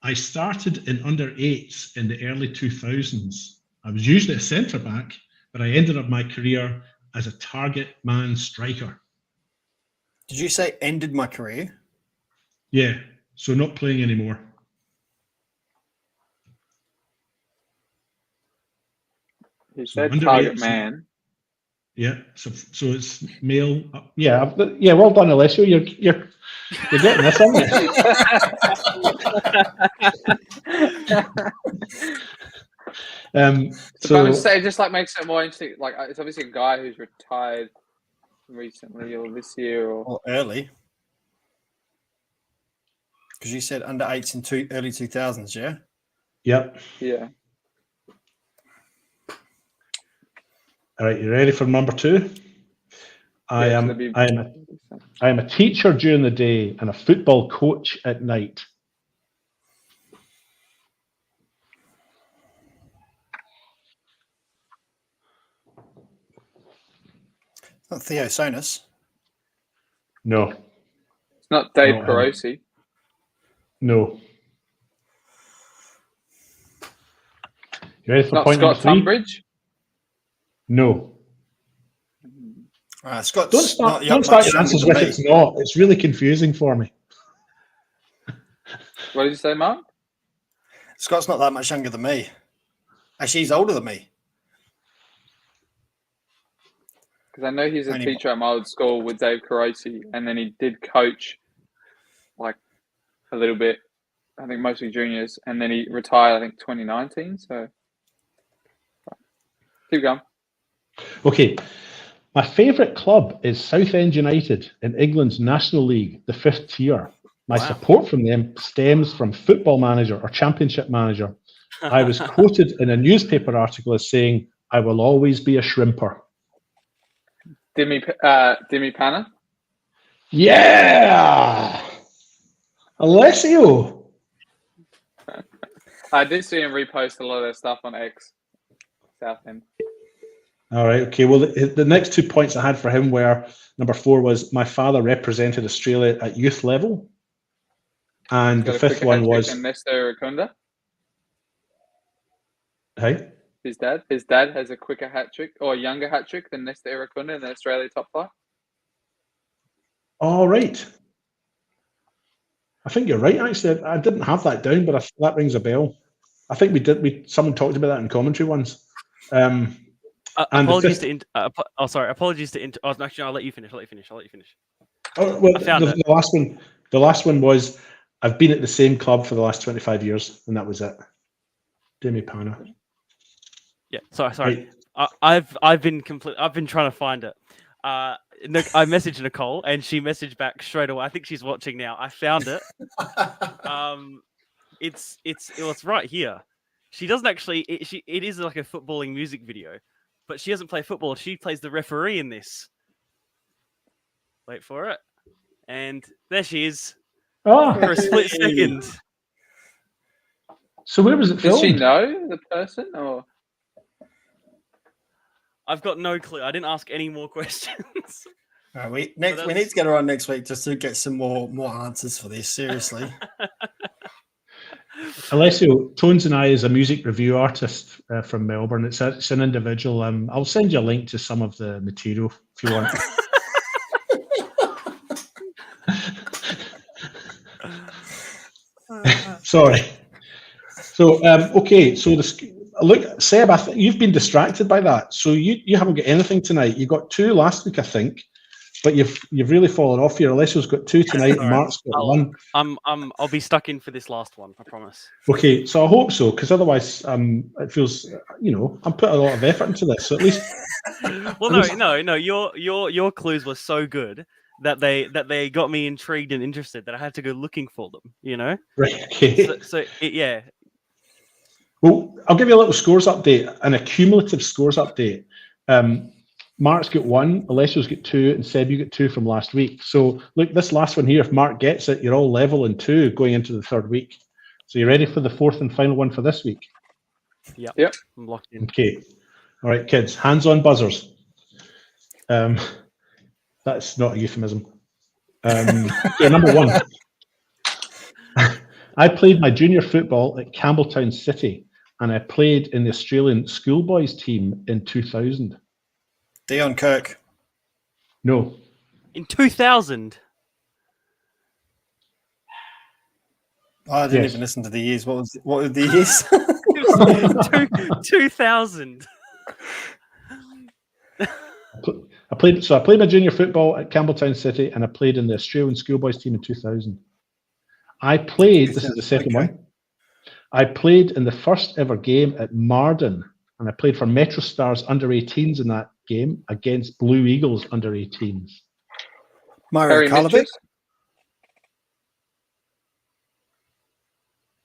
Speaker 4: I started in under 8s in the early 2000s. I was usually a centre back, but I ended up my career as a target man striker.
Speaker 5: Did you say ended my career?
Speaker 4: Yeah, so not playing anymore.
Speaker 3: He said
Speaker 4: under
Speaker 3: target
Speaker 4: 8s.
Speaker 3: man.
Speaker 4: Yeah, so it's male.
Speaker 7: yeah, well done, Alessio. You're getting this, aren't you?
Speaker 3: So I would say it just like makes it more interesting. Like it's obviously a guy who's retired recently or this year or
Speaker 5: Or early? Because you said under 8s in early 2000s, yeah?
Speaker 7: Yep.
Speaker 3: yeah.
Speaker 7: All right, you ready for number 2? I
Speaker 3: Yeah,
Speaker 7: am
Speaker 3: so that'd be-
Speaker 7: I am a teacher during the day and a football coach at night.
Speaker 5: Not Theo Sonus.
Speaker 7: No.
Speaker 3: It's not Dave
Speaker 7: No,
Speaker 3: Carosi.
Speaker 7: No. You ready for
Speaker 3: Not
Speaker 7: point
Speaker 3: Scott
Speaker 7: number 3?
Speaker 3: Tunbridge.
Speaker 7: No.
Speaker 5: Scott's
Speaker 7: Don't start,
Speaker 5: not
Speaker 7: don't start
Speaker 5: much
Speaker 7: your answers
Speaker 5: younger
Speaker 7: with
Speaker 5: than
Speaker 7: it's
Speaker 5: me.
Speaker 7: not. It's really confusing for me.
Speaker 3: What did you say, Mark?
Speaker 5: Scott's not that much younger than me. Actually, he's older than me.
Speaker 3: Because I know he's a
Speaker 5: Only-
Speaker 3: teacher at my old school with Dave Carosi, and then he did coach like a little bit, I think mostly juniors, and then he retired, I think 2019. So keep going.
Speaker 7: Okay. My favourite club is Southend United in England's National League, the 5th tier. My
Speaker 2: Wow.
Speaker 7: support from them stems from Football Manager or Championship Manager. I was quoted in a newspaper article as saying, "I will always be a shrimper."
Speaker 3: Dimi Panna.
Speaker 7: Yeah! Alessio!
Speaker 3: I did see him repost a lot of their stuff on X. Southend.
Speaker 7: All right, okay. Well, the next 2 points I had for him were, number 4 was my father represented Australia at youth level. And the
Speaker 3: Got a
Speaker 7: 5th
Speaker 3: quicker
Speaker 7: one
Speaker 3: hat-trick
Speaker 7: was,
Speaker 3: than Nestor Irukunda.
Speaker 7: hey?
Speaker 3: His dad has a quicker hat trick or a younger hat trick than Nestor Irukunda in the Australia top 5.
Speaker 7: All right. I think you're right, actually. I didn't have that down, but that rings a bell. I think we did. Someone talked about that in commentary once. And the
Speaker 2: apologies
Speaker 7: fifth-
Speaker 2: to apologies to actually, I'll let you finish.
Speaker 7: Oh, well,
Speaker 2: I found
Speaker 7: the last one was, I've been at the same club for the last 25 years, and that was it. Demi Pana.
Speaker 2: Yeah, sorry.
Speaker 7: Right.
Speaker 2: I've been trying to find it. I messaged Nicole and she messaged back straight away. I think she's watching now. I found it. It's right here. She doesn't actually. It is like a footballing music video, but she doesn't play football. She plays the referee in this. Wait for it, and there she is
Speaker 7: Oh,
Speaker 2: for a split second.
Speaker 7: so where was it
Speaker 3: Does
Speaker 7: filmed?
Speaker 3: she know the person or?
Speaker 2: I've got no clue. I didn't ask any more questions.
Speaker 5: We need to get her on next week just to get some more answers for this. Seriously.
Speaker 7: Alessio, Tones and I is a music review artist from Melbourne. It's an individual. I'll send you a link to some of the material if you want. Sorry. So, okay. So, look, Seb, you've been distracted by that. So you haven't got anything tonight. You got 2 last week, I think, but you've really fallen off here. Alessio's got 2 tonight, and Mark's got 1.
Speaker 2: I'll be stuck in for this last one. I promise.
Speaker 7: Okay, so I hope so, because otherwise, it feels, I'm putting a lot of effort into this. So at least,
Speaker 2: Well, no. Your clues were so good that they got me intrigued and interested that I had to go looking for them.
Speaker 7: right? Okay.
Speaker 2: Yeah.
Speaker 7: Well, I'll give you a little scores update, an accumulative scores update. Mark's got 1, Alessio's got 2, and Seb, you got 2 from last week. So look, this last one here, if Mark gets it, you're all level in 2 going into the 3rd week. So you ready for the 4th and final one for this week?
Speaker 2: Yep. I'm locked in.
Speaker 7: Okay. All right, kids, hands on buzzers. That's not a euphemism. Yeah, number 1. I played my junior football at Campbelltown City, and I played in the Australian schoolboys team in 2000.
Speaker 5: Dion Kirk.
Speaker 7: No.
Speaker 2: In 2000.
Speaker 5: I didn't
Speaker 7: Yes.
Speaker 5: even listen to the years. What were the years?
Speaker 2: 2000.
Speaker 7: I played my junior football at Campbelltown City, and I played in the Australian schoolboys team in 2000. I played, this is the second
Speaker 5: Okay.
Speaker 7: one, I played in the first ever game at Marden, and I played for Metro Stars under-18s in that game against Blue Eagles under-18s.
Speaker 5: Mario
Speaker 3: Harry
Speaker 5: Karlovic.
Speaker 3: Mitchell?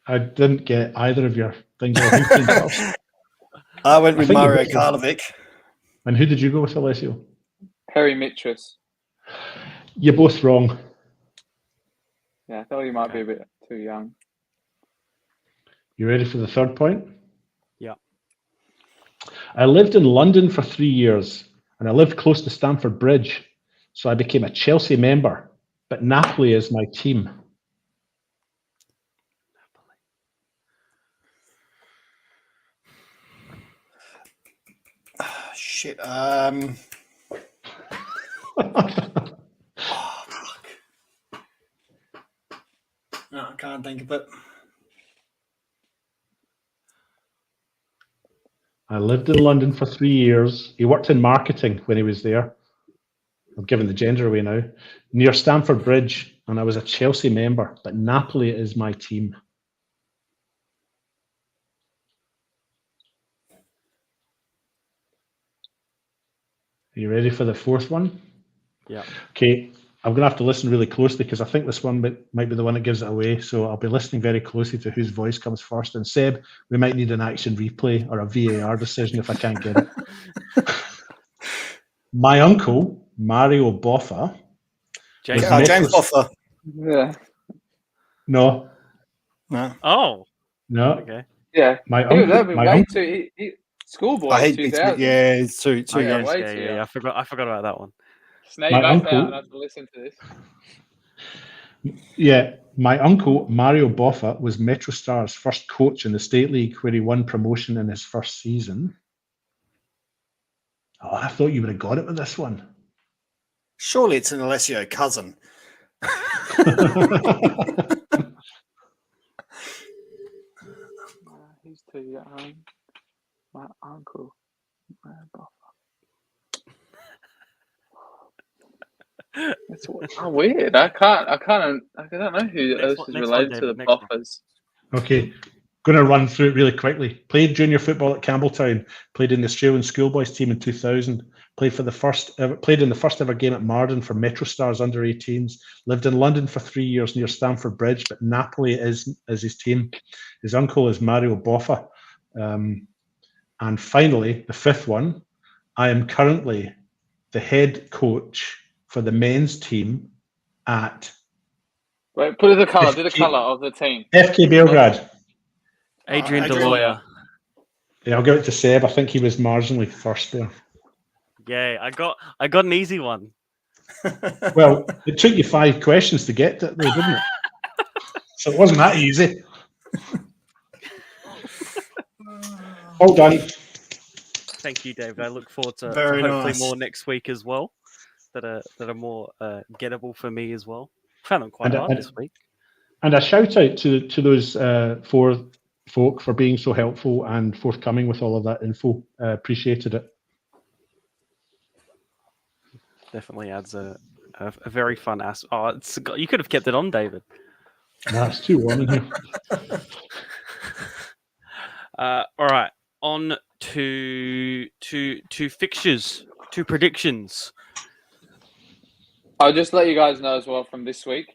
Speaker 7: I didn't get either of your things. Who came first?
Speaker 5: I went with
Speaker 7: think you
Speaker 5: Mario
Speaker 7: got
Speaker 5: Karlovic.
Speaker 7: And who did you go with, Alessio?
Speaker 3: Harry Mitchell.
Speaker 7: You're both wrong.
Speaker 3: Yeah, I thought he might be a bit too young.
Speaker 7: You ready for the 3rd point?
Speaker 2: Yeah.
Speaker 7: I lived in London for 3 years. and I lived close to Stamford Bridge, so I became a Chelsea member, but Napoli is my team.
Speaker 5: Shit. Fuck. No, I can't think of it.
Speaker 7: I lived in London for 3 years. He worked in marketing when he was there. I'm giving the gender away now. Near Stamford Bridge, and I was a Chelsea member, but Napoli is my team. Are you ready for the fourth one?
Speaker 2: Yeah.
Speaker 7: Okay, I'm going to have to listen really closely because I think this one might be the one that gives it away. So I'll be listening very closely to whose voice comes first. And Seb, we might need an action replay or a VAR decision if I can't get it. My uncle, Mario Boffa.
Speaker 2: James,
Speaker 5: James Boffa.
Speaker 3: Yeah.
Speaker 7: No.
Speaker 5: No.
Speaker 2: Oh,
Speaker 7: No.
Speaker 2: okay.
Speaker 3: Yeah.
Speaker 7: My
Speaker 3: He was
Speaker 7: uncle.
Speaker 3: way too. Schoolboy.
Speaker 5: I hate
Speaker 3: 2000.
Speaker 5: yeah, it's too
Speaker 3: Oh, yeah,
Speaker 5: young.
Speaker 3: way
Speaker 2: Yeah,
Speaker 3: too
Speaker 2: yeah,
Speaker 3: young.
Speaker 2: yeah. I forgot about that one.
Speaker 3: Snake
Speaker 7: My
Speaker 3: both
Speaker 7: uncle-
Speaker 3: out and I have to listen to this.
Speaker 7: Yeah, my uncle, Mario Boffa, was Metro Stars' first coach in the State League where he won promotion in his first season. Oh, I thought you would have got it with this one.
Speaker 5: Surely it's an Alessio cousin.
Speaker 3: He's too young. My uncle. It's weird. I don't know who else is related to the Boffas.
Speaker 7: Okay, going to run through it really quickly. Played junior football at Campbelltown. Played in the Australian schoolboys team in 2000. Played in the first ever game at Marden for Metro Stars under 18s. Lived in London for 3 years near Stamford Bridge, but Napoli is his team. His uncle is Mario Boffa. And finally, the fifth one, I am currently the head coach for the men's team at
Speaker 3: Wait, put the colour. Do the colour of the team.
Speaker 7: FK Beograd.
Speaker 2: Adrian
Speaker 5: Adrian.
Speaker 2: Deloya.
Speaker 7: Yeah, I'll give it to Seb. I think he was marginally first there.
Speaker 2: Yeah, I got an easy one.
Speaker 7: Well, it took you 5 questions to get to it, though, didn't it? So it wasn't that easy. All done.
Speaker 2: Thank you, David. I look forward to
Speaker 5: Very
Speaker 2: hopefully
Speaker 5: nice.
Speaker 2: more next week as well. That are more gettable for me as well. Found them quite hard this week.
Speaker 7: And a shout out to those 4 folk for being so helpful and forthcoming with all of that info. Appreciated it.
Speaker 2: Definitely adds a very fun aspect. Oh, you could have kept it on, David.
Speaker 7: That's too warm in here.
Speaker 2: All right, on to fixtures, to predictions.
Speaker 3: I'll just let you guys know as well from this week.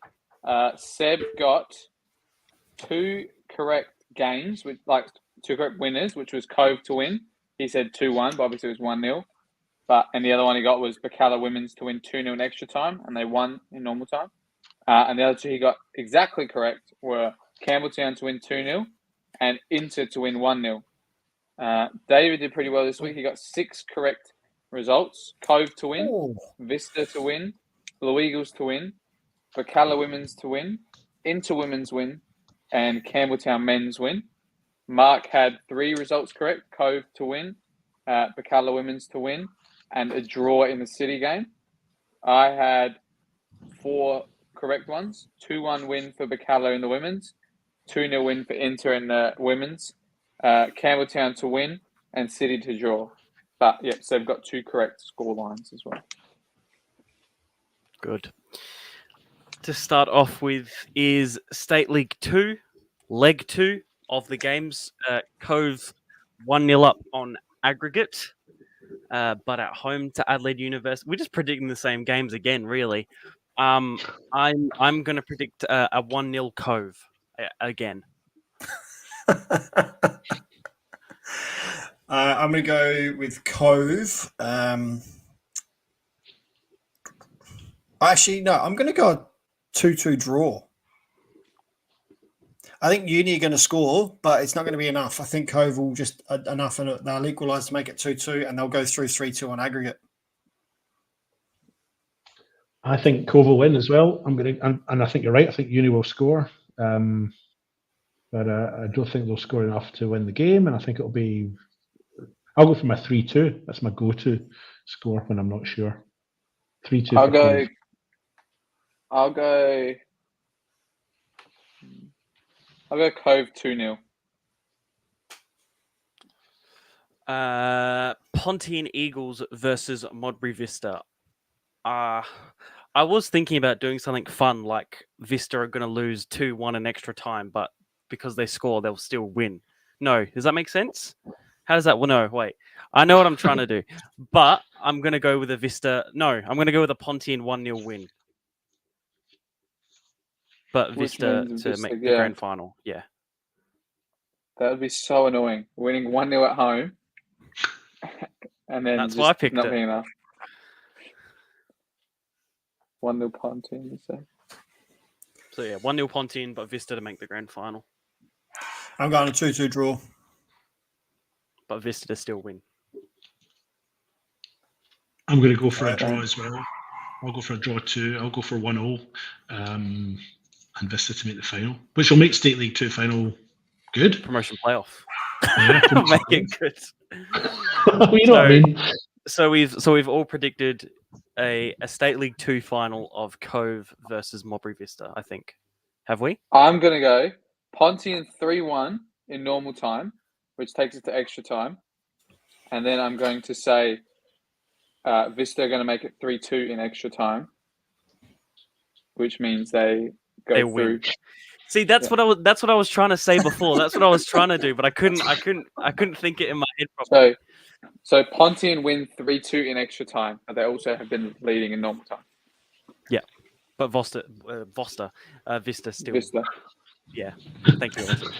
Speaker 3: Seb got 2 correct games, with 2 correct winners, which was Cove to win. He said 2-1, but obviously it was 1-0. And the other one he got was Bacala Women's to win 2-0 in extra time, and they won in normal time. And the other 2 he got exactly correct were Campbelltown to win 2-0 and Inter to win 1-0. David did pretty well this week. He got 6 correct results. Cove to win,
Speaker 5: Oh.
Speaker 3: Vista to win, Blue Eagles to win, Bacala Women's to win, Inter Women's win, and Campbelltown Men's win. Mark had 3 results correct. Cove to win, Bacala Women's to win, and a draw in the City game. I had 4 correct ones. 2-1 win for Bacala in the women's, 2-0 win for Inter in the women's, Campbelltown to win, and City to draw. But yeah, so they've got 2 correct score lines as well.
Speaker 2: Good. To start off with is State League 2, Leg 2 of the games. Cove 1-0 up on aggregate, but at home to Adelaide University. We're just predicting the same games again, really. I'm going to predict a 1-0 Cove again.
Speaker 5: I'm going to go with Cove. Actually, no, I'm going to go a 2-2 draw. I think Uni are going to score, but it's not going to be enough. I think Cove will just enough, and they'll equalise to make it 2-2, and they'll go through 3-2 on aggregate.
Speaker 7: I think Cove will win as well. And I think you're right. I think Uni will score, but I don't think they'll score enough to win the game. And I think it'll be. I'll go for my 3-2. That's my go-to score when I'm not sure. 3-2.
Speaker 3: I'll go. I'll go Cove 2-0.
Speaker 2: Pontian Eagles versus Modbury Vista. I was thinking about doing something fun, like Vista are going to lose 2-1 in extra time, but because they score, they'll still win. No, does that make sense? How does that? Well, no, wait. I know what I'm trying to do, but I'm going to go with a Vista. No, I'm going to go with a Pontian 1-0 win. But
Speaker 3: Which
Speaker 2: Vista
Speaker 3: means
Speaker 2: to
Speaker 3: Vista,
Speaker 2: make the
Speaker 3: yeah.
Speaker 2: grand final. Yeah.
Speaker 3: That would be so annoying. Winning 1-0 at home, and then
Speaker 2: That's
Speaker 3: just
Speaker 2: why I picked
Speaker 3: not
Speaker 2: it.
Speaker 3: being enough. 1-0 Pontian.
Speaker 2: So yeah, 1-0 Pontian, but Vista to make the grand final.
Speaker 5: I'm going a 2-2 draw.
Speaker 2: But Vista to still win.
Speaker 4: I'm going to go for a
Speaker 3: Right.
Speaker 4: draw as well. I'll go for a draw too. I'll go for 1-0 and Vista to make the final, which will make State League 2 final good.
Speaker 2: Promotion playoff.
Speaker 4: Yeah,
Speaker 2: Make it good.
Speaker 7: You know what I mean?
Speaker 2: So we've all predicted a State League 2 final of Cove versus Modbury Vista, I think. Have we?
Speaker 3: I'm going to go Pontian 3-1 in normal time, which takes it to extra time. And then I'm going to say Vista are going to make it 3-2 in extra time, which means they go
Speaker 2: They
Speaker 3: through.
Speaker 2: win. See, that's what I was trying to say before. That's what I was trying to do, but I couldn't think it in my head properly.
Speaker 3: So Pontian win 3-2 in extra time, and they also have been leading in normal time.
Speaker 2: But Vista still.
Speaker 3: Vista.
Speaker 2: Yeah. Thank you. Elton.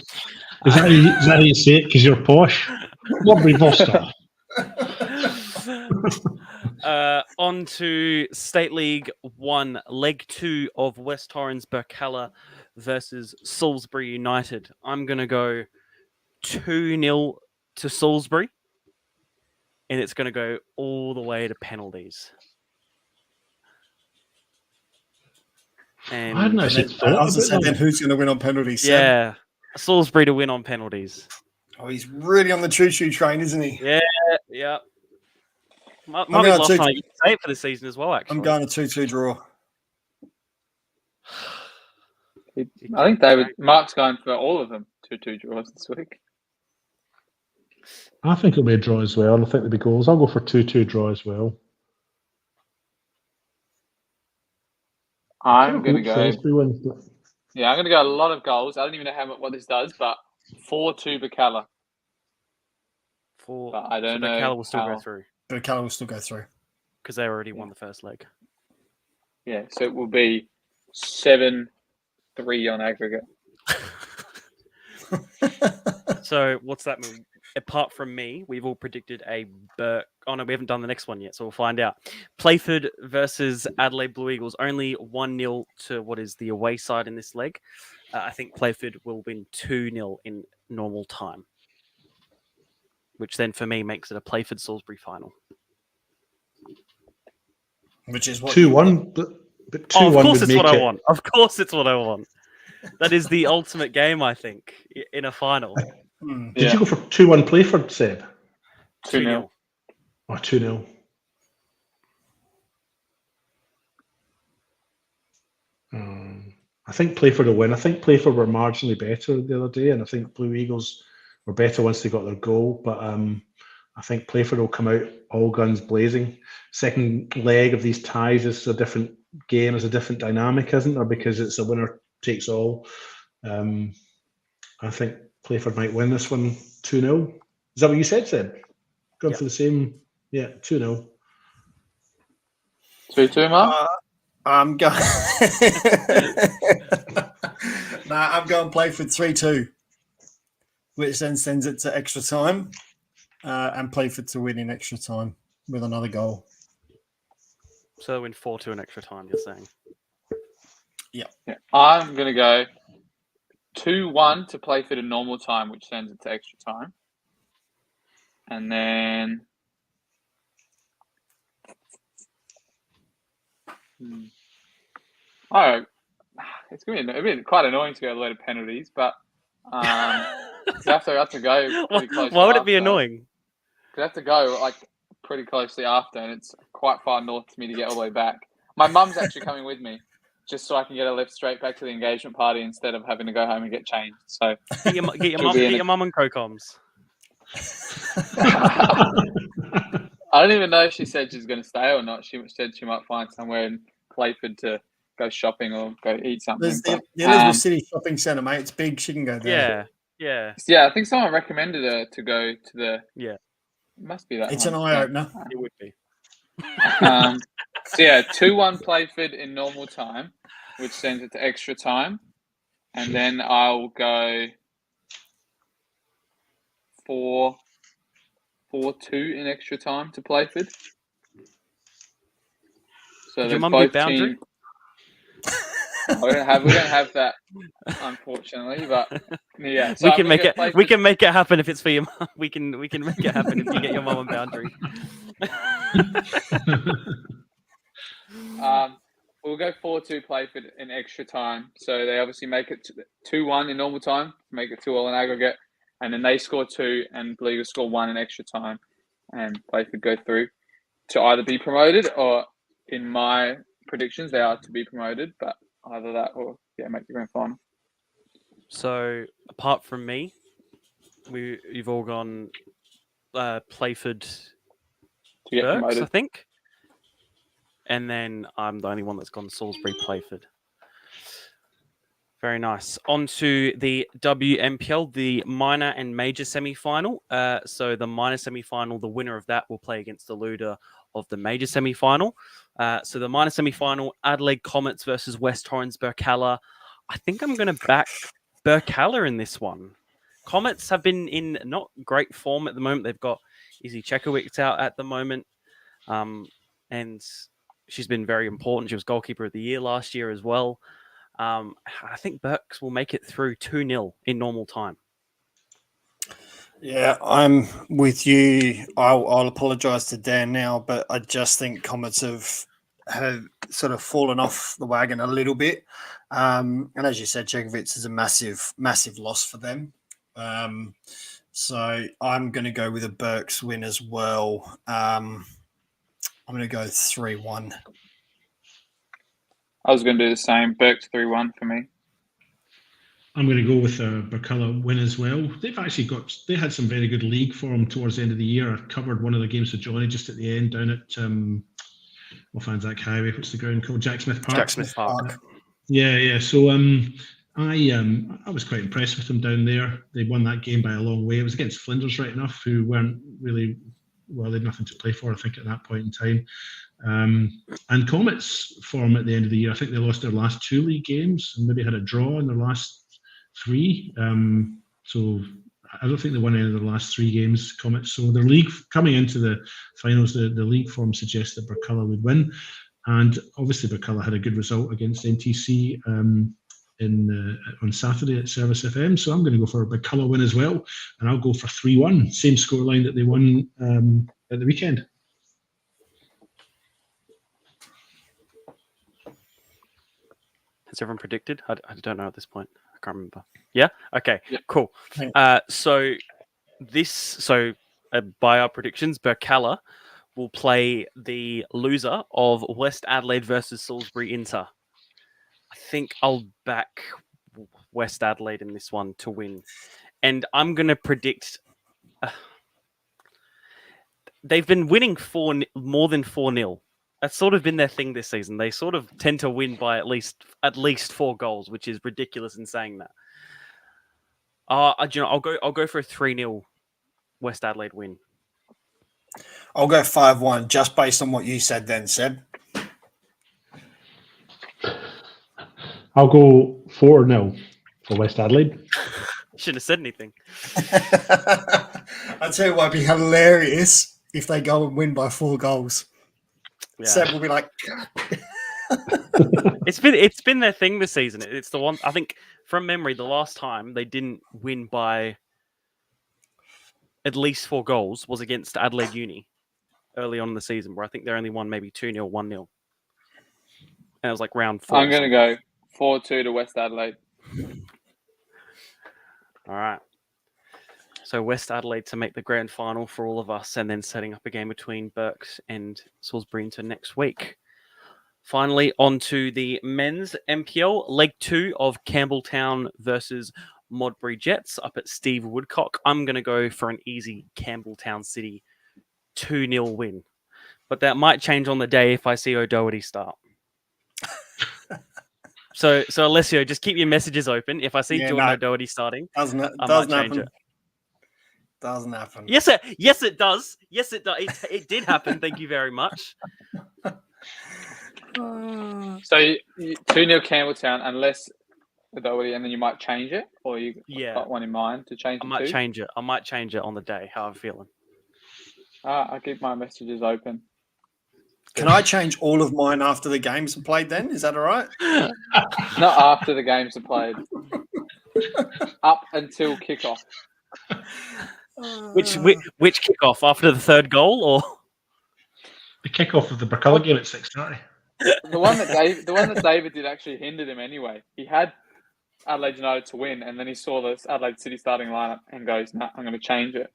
Speaker 7: Is that how you say it? Because you're posh. Modbury Vista.
Speaker 2: On to State League 1, Leg 2 of West Torrens Burkalla versus Salisbury United. I'm going to go 2-0 to Salisbury, and it's going to go all the way to penalties. And
Speaker 7: I hadn't actually thought
Speaker 5: I was just
Speaker 7: about
Speaker 5: saying,
Speaker 7: that.
Speaker 5: who's going to win on penalties? Sam?
Speaker 2: yeah, Salisbury to win on penalties.
Speaker 5: Oh, he's really on the choo-choo train, isn't he?
Speaker 2: Yeah. Might be
Speaker 5: going
Speaker 2: the last
Speaker 5: to-
Speaker 2: time you can say it for the season as well, actually.
Speaker 5: I'm going a 2-2 draw.
Speaker 3: I think Mark's going for all of them 2-2 draws this week.
Speaker 7: I think it'll be a draw as well. I think there'll be goals. I'll go for 2-2 draw as well.
Speaker 3: I'm going to go.
Speaker 7: Salisbury wins, but
Speaker 3: Yeah, I'm going to go a lot of goals. I don't even know what this does, but 4-2 Burkalla. But I don't know
Speaker 2: Burkalla will still
Speaker 3: how.
Speaker 2: go through
Speaker 5: Burkalla will still go through.
Speaker 2: because they already won the first leg.
Speaker 3: Yeah, so it will be 7-3 on aggregate.
Speaker 2: So what's that mean? Apart from me, we've all predicted a Burke. Oh no, we haven't done the next one yet, so we'll find out. Playford versus Adelaide Blue Eagles. Only 1-0 to what is the away side in this leg. I think Playford will win 2-0 in normal time, which then for me makes it a Playford Salisbury final.
Speaker 5: Which is what
Speaker 7: 2-1. But 2-1
Speaker 2: Oh, of course
Speaker 7: would
Speaker 2: it's what
Speaker 7: make
Speaker 2: I
Speaker 7: it.
Speaker 2: want. Of course it's what I want. That is the ultimate game, I think, in a final.
Speaker 7: Did you go for 2-1 Playford, Seb?
Speaker 3: 2-0.
Speaker 7: Or 2-0? I think Playford will win. I think Playford were marginally better the other day, and I think Blue Eagles were better once they got their goal. But I think Playford will come out all guns blazing. Second leg of these ties is a different game, is a different dynamic, isn't there? Because it's a winner takes all. I think Playford might win this one 2-0. Is that what you said, Seb? Going for the same, 2-0.
Speaker 3: 2-2, Mark?
Speaker 5: I'm going. I'm going Playford 3-2, which then sends it to extra time, and Playford to win in extra time with another goal.
Speaker 2: So they win 4-2 in extra time, you're saying?
Speaker 3: Yeah. I'm going to go 2-1 to Playford in normal time, which sends it to extra time. And then Oh, it's going to be quite annoying to get a load of penalties, but you have to go pretty close.
Speaker 2: Why would it be
Speaker 3: after.
Speaker 2: annoying?
Speaker 3: You have to go like pretty closely after, and it's quite far north for me to get all the way back. My mum's actually coming with me, just so I can get a lift straight back to the engagement party instead of having to go home and get changed. So
Speaker 2: Get your mum and co-coms.
Speaker 3: I don't even know if she said she's going to stay or not. She said she might find somewhere in Playford to go shopping or go eat something.
Speaker 5: There's the Elizabeth City Shopping Centre, mate. It's big. She can go there.
Speaker 2: Yeah.
Speaker 3: I think someone recommended her to go to the.
Speaker 2: Yeah.
Speaker 3: It must be that.
Speaker 5: It's
Speaker 3: one.
Speaker 5: an eye opener.
Speaker 2: It would be.
Speaker 3: So yeah, 2-1 Playford in normal time, which sends it to extra time, and then I'll go 4-2 in extra time to Playford. So
Speaker 2: Did your mum get boundary?
Speaker 3: We don't have that, unfortunately. But yeah, so
Speaker 2: we can make it. Playford. We can make it happen if it's for your mum. We can make it happen if you get your mum on boundary.
Speaker 3: We'll go 4-2 Playford in extra time. So they obviously make it 2-1 in normal time, make it 2-all in aggregate, and then they score 2 and Beleaguer score 1 in extra time, and Playford go through to either be promoted or, in my predictions, they are to be promoted, but either that or make the grand final.
Speaker 2: So apart from me, you've all gone Playford
Speaker 3: To get
Speaker 2: Berks,
Speaker 3: promoted.
Speaker 2: I think. And then I'm the only one that's gone Salisbury Playford. Very nice. On to the WMPL, the minor and major semi-final. So the minor semi-final, the winner of that will play against the loser of the major semi-final. So the minor semi-final, Adelaide Comets versus West Torrens Burkalla. I think I'm going to back Burkalla in this one. Comets have been in not great form at the moment. They've got Izzy Chekowicz out at the moment. And she's been very important. She was goalkeeper of the year last year as well. I think Berks will make it through 2-0 in normal time.
Speaker 5: Yeah, I'm with you. I'll apologise to Dan now, but I just think Comets have sort of fallen off the wagon a little bit. And as you said, Chekowicz is a massive, massive loss for them. So I'm going to go with a Berks win as well. I'm going to go 3-1.
Speaker 3: I was going to do the same. Berks 3-1 for me.
Speaker 4: I'm going to go with a Burkalla win as well. They had some very good league form towards the end of the year. I covered one of the games with Johnny just at the end down at Anzac Highway. What's the ground called? Jack Smith Park.
Speaker 2: Jack Smith Park.
Speaker 4: Yeah. So I was quite impressed with them down there. They won that game by a long way. It was against Flinders, right enough, who weren't really they had nothing to play for, I think, at that point in time. And Comets form at the end of the year, I think they lost their last 2 league games and maybe had a draw in their last 3. So I don't think they won any of their last 3 games, Comets. So their league, coming into the finals, the league form suggests that Burkalla would win. And obviously Burkalla had a good result against NTC on Saturday at Service FM. So I'm going to go for a Burkalla win as well. And I'll go for 3-1, same scoreline that they won at the weekend.
Speaker 2: Has everyone predicted? I don't know at this point. I can't remember. Yeah? Okay,
Speaker 3: Yeah.
Speaker 2: Cool. So by our predictions, Burkalla will play the loser of West Adelaide versus Salisbury Inter. I think I'll back West Adelaide in this one to win. And I'm going to predict... they've been winning more than 4-0. That's sort of been their thing this season. They sort of tend to win by at least 4 goals, which is ridiculous in saying that. I'll go for a 3-0 West Adelaide win.
Speaker 5: I'll go 5-1, just based on what you said then, Seb.
Speaker 7: I'll go 4-0 for West Adelaide.
Speaker 2: Shouldn't have said anything.
Speaker 5: I'll tell you what, it'd be hilarious if they go and win by 4 goals.
Speaker 2: Yeah.
Speaker 5: Seb will be like,
Speaker 2: It's been their thing this season. It's the one, I think, from memory, the last time they didn't win by at least 4 goals was against Adelaide Uni early on in the season, where I think they only won maybe 2-0, 1-0. And it was like round 4.
Speaker 3: I'm going to go 4-2 to West Adelaide.
Speaker 2: All right. So West Adelaide to make the grand final for all of us, and then setting up a game between Berks and Salisbury into next week. Finally, on to the men's MPL, Leg 2 of Campbelltown versus Modbury Jets up at Steve Woodcock. I'm going to go for an easy Campbelltown City 2-0 win. But that might change on the day if I see O'Doherty start. So Alessio, just keep your messages open. If I see Jordan O'Doherty starting,
Speaker 5: doesn't
Speaker 2: change
Speaker 5: happen.
Speaker 2: it.
Speaker 5: Doesn't happen.
Speaker 2: Yes, it does. Yes, it does. It did happen. Thank you very much.
Speaker 3: So 2-0 Campbelltown, unless O'Doherty, and then you might change it, or you got one in mind to change it.
Speaker 2: I might change it on the day. How I'm feeling.
Speaker 3: I keep my messages open.
Speaker 5: Can I change all of mine after the games are played then? Is that all right?
Speaker 3: Not after the games are played. Up until kickoff.
Speaker 2: Which kickoff? After the third goal, or
Speaker 4: The kickoff of the Burculla game at 6:30.
Speaker 3: The one that David did actually hindered him anyway. He had Adelaide United to win, and then he saw this Adelaide City starting lineup and goes, "Nah, I'm going to change it."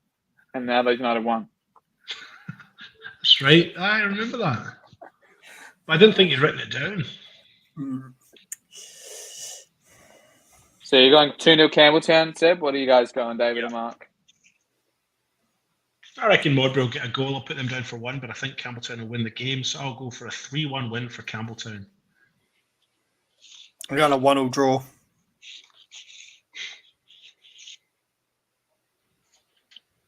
Speaker 3: And Adelaide United won.
Speaker 4: That's right. I remember that. But I didn't think you'd written it down.
Speaker 3: So you're going 2-0 Campbelltown, Seb? What are you guys going, David and Mark?
Speaker 4: I reckon Modbury will get a goal. I'll put them down for 1, but I think Campbelltown will win the game, so I'll go for a 3-1 win for Campbelltown.
Speaker 5: We're going a 1-1 draw.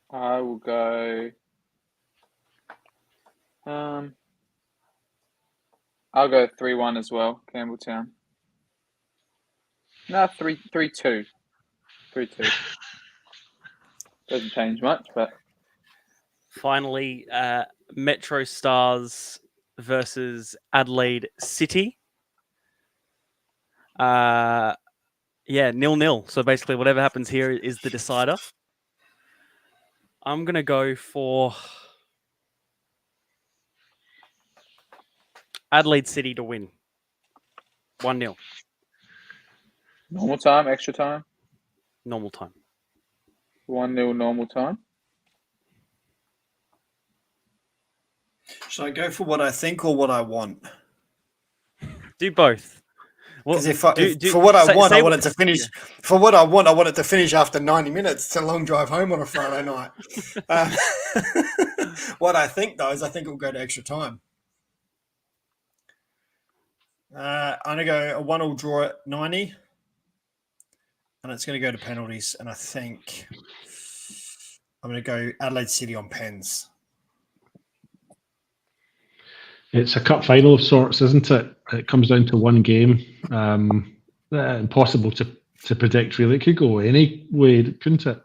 Speaker 3: I will go. I'll go 3-1 as well, Campbelltown. No, 3-2. 3-2. Doesn't change much, but.
Speaker 2: finally, Metro Stars versus Adelaide City. 0-0. So basically, whatever happens here is the decider. I'm gonna go for Adelaide City to win. 1-0.
Speaker 3: Normal time, extra time?
Speaker 2: Normal time.
Speaker 3: 1-0 normal time.
Speaker 5: Should I go for what I think or what I want?
Speaker 2: Do both.
Speaker 5: Because for what I want, I want it to finish. For what I want it to finish after 90 minutes. It's a long drive home on a Friday night. What I think, though, is I think it'll go to extra time. I'm going to go a 1-1 draw at 90. And it's going to go to penalties. And I think I'm going to go Adelaide City on pens.
Speaker 7: It's a cup final of sorts, isn't it? It comes down to one game. Impossible to predict, really. It could go any way, couldn't it?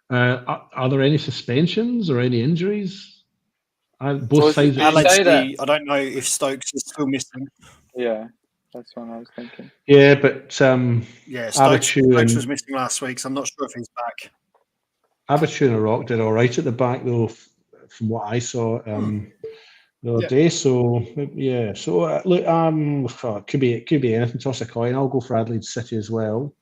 Speaker 7: Are there any suspensions or any injuries? Both sides.
Speaker 5: I don't know if Stokes is still missing.
Speaker 3: Yeah, that's what I was thinking.
Speaker 7: Yeah, but
Speaker 5: Stokes was missing last week, so I'm not sure if he's back.
Speaker 7: Abichu and Rock did all right at the back, though, from what I saw. The other day, so yeah. So look, it could be anything. Toss a coin. I'll go for Adelaide City as well,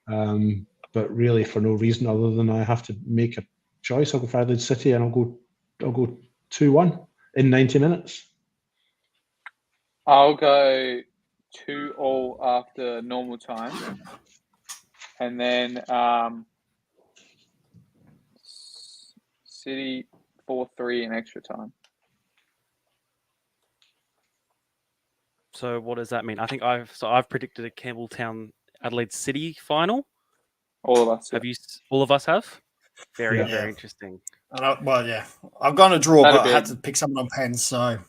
Speaker 7: but really for no reason other than I have to make a choice. I'll go for Adelaide City, and I'll go 2-1 in 90 minutes.
Speaker 3: I'll go 2-2 after normal time, and then City 4-3 in extra time.
Speaker 2: So what does that mean? I think I've predicted a Campbelltown Adelaide City final.
Speaker 3: All of us.
Speaker 2: Have you? All of us have. Very interesting.
Speaker 5: I've gone a draw, but I had to pick someone on pens. So,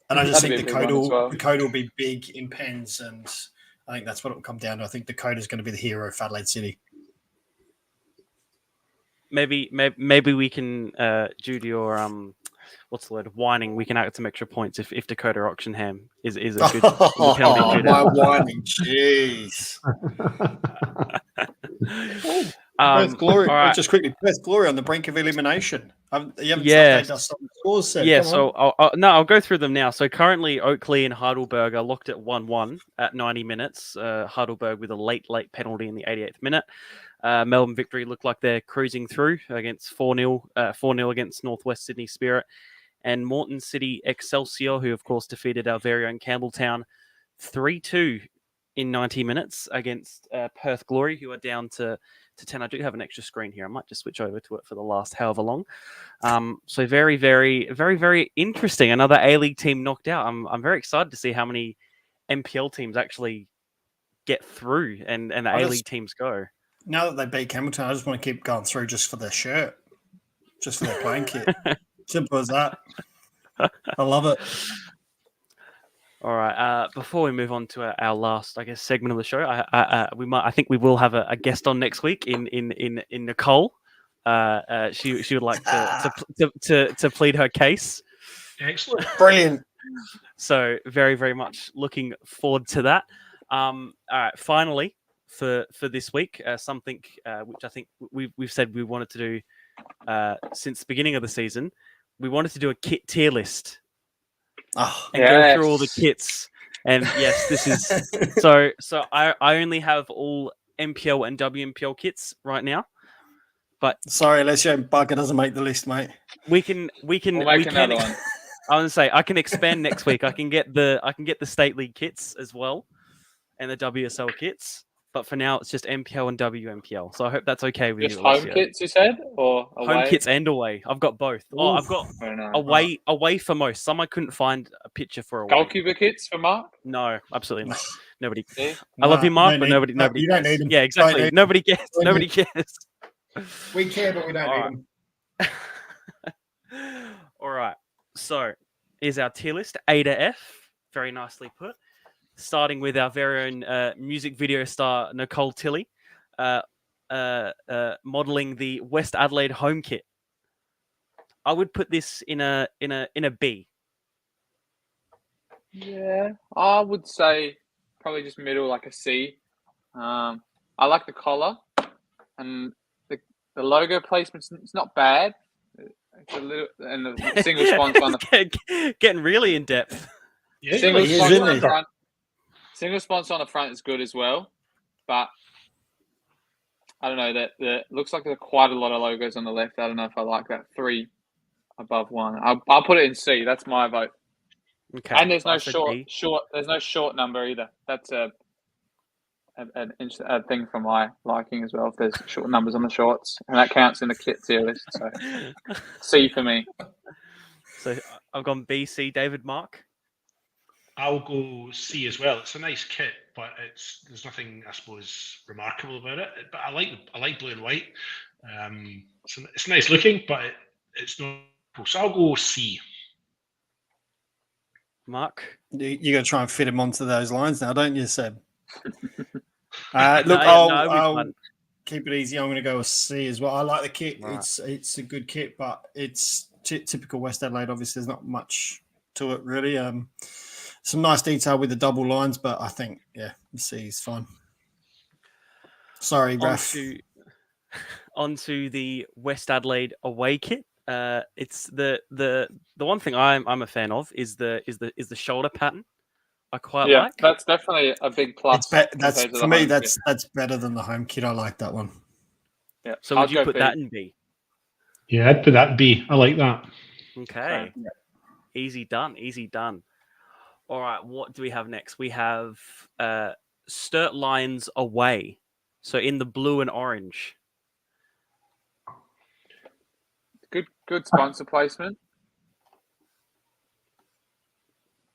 Speaker 5: and I just think the code will be big in pens, and I think that's what it will come down to. I think the code is going to be the hero for Adelaide City.
Speaker 2: Maybe we can, due to your what's the word? Whining. We can add some extra points if Dakota Oxenham is a good penalty shooter.
Speaker 5: My whining, jeez. Perth Glory,
Speaker 2: all right.
Speaker 5: just quickly, Perth Glory on the brink of elimination. You haven't
Speaker 2: Yes.
Speaker 5: updated us on the scores, Seb.
Speaker 2: Yeah,
Speaker 5: Come
Speaker 2: so
Speaker 5: on.
Speaker 2: I'll go through them now. So currently, Oakley and Heidelberg are locked at 1-1 at 90 minutes. Heidelberg with a late penalty in the 88th minute. Melbourne Victory look like they're cruising through against 4-0 against Northwest Sydney Spirit. And Moreton City Excelsior, who of course defeated our very own Campbelltown 3-2 in 90 minutes against Perth Glory, who are down to 10. I do have an extra screen here. I might just switch over to it for the last however long. So very, very, very, very interesting. Another A-League team knocked out. I'm very excited to see how many NPL teams actually get through and the A-League teams go.
Speaker 5: Now that they beat Campbelltown, I just want to keep going through just for their shirt, just for their playing kit. Simple as that. I love it.
Speaker 2: All right. Before we move on to our last, I guess, segment of the show, I think we will have a guest on next week in Nicole. She would like to plead her case.
Speaker 4: Excellent.
Speaker 5: Brilliant.
Speaker 2: So very, very much looking forward to that. All right. Finally, for this week, something which I think we've said we wanted to do since the beginning of the season. We wanted to do a kit tier list.
Speaker 5: Oh,
Speaker 2: And go through all the kits. And yes, this is so I only have all NPL and WNPL kits right now. But
Speaker 5: sorry, Alessio, Barker doesn't make the list, mate.
Speaker 2: We can
Speaker 3: another one.
Speaker 2: I was gonna say I can expand next week. I can get the State League kits as well and the WSL kits. But for now, it's just NPL and WNPL. So I hope that's okay with
Speaker 3: Just
Speaker 2: you.
Speaker 3: home
Speaker 2: Alessio.
Speaker 3: kits, you said, or away?
Speaker 2: Home kits and away. I've got both. Oh, I've got away for most. Some I couldn't find a picture for away.
Speaker 3: Goalkeeper kits for Mark?
Speaker 2: No, absolutely not. Nobody.
Speaker 3: Yeah.
Speaker 2: I love you, Mark, but nobody.
Speaker 5: You don't need them.
Speaker 2: Yeah, exactly. Nobody cares. Nobody cares.
Speaker 5: We care, but we don't need
Speaker 2: them. All right. So here's our tier list. A to F. Very nicely put. Starting with our very own music video star Nicole Tilley, modeling the West Adelaide home kit. I would put this in a B.
Speaker 3: Yeah, I would say probably just middle, like a C. I like the collar and the logo placement. It's not bad. It's a little, and the single sponsor on the
Speaker 2: getting really in depth.
Speaker 4: Yeah,
Speaker 3: single sponsor on the front. Single sponsor on the front is good as well, but I don't know that looks like there's quite a lot of logos on the left. I don't know if I like that 3 above 1. I'll put it in C. That's my vote.
Speaker 2: Okay.
Speaker 3: And there's no short. There's no short number either. That's a thing for my liking as well. If there's short numbers on the shorts, and that counts in the kit tier list. So C for me.
Speaker 2: So I've gone B, C. David, Mark.
Speaker 4: I'll go C as well. It's a nice kit, but there's nothing, I suppose, remarkable about it. But I like blue and white. It's nice looking, but it's not. So I'll go C.
Speaker 2: Mark,
Speaker 5: you got to try and fit him onto those lines now, don't you, Seb? Look, I'll keep it easy. I'm going to go with C as well. I like the kit. Right. It's a good kit, but it's typical West Adelaide. Obviously, there's not much to it really. Some nice detail with the double lines, but I think, C is fine. Sorry, Raf.
Speaker 2: Onto the West Adelaide away kit. It's the one thing I'm a fan of is the shoulder pattern. I quite like.
Speaker 3: That's definitely a big plus.
Speaker 5: That's for me. That's better than the home kit. I like that one.
Speaker 3: Yeah.
Speaker 2: So would you put that in B?
Speaker 7: Yeah, I'd put that in B. I like that.
Speaker 2: Okay. Easy done. Easy done. All right, what do we have next? We have Sturt Lions away. So in the blue and orange.
Speaker 3: Good sponsor placement.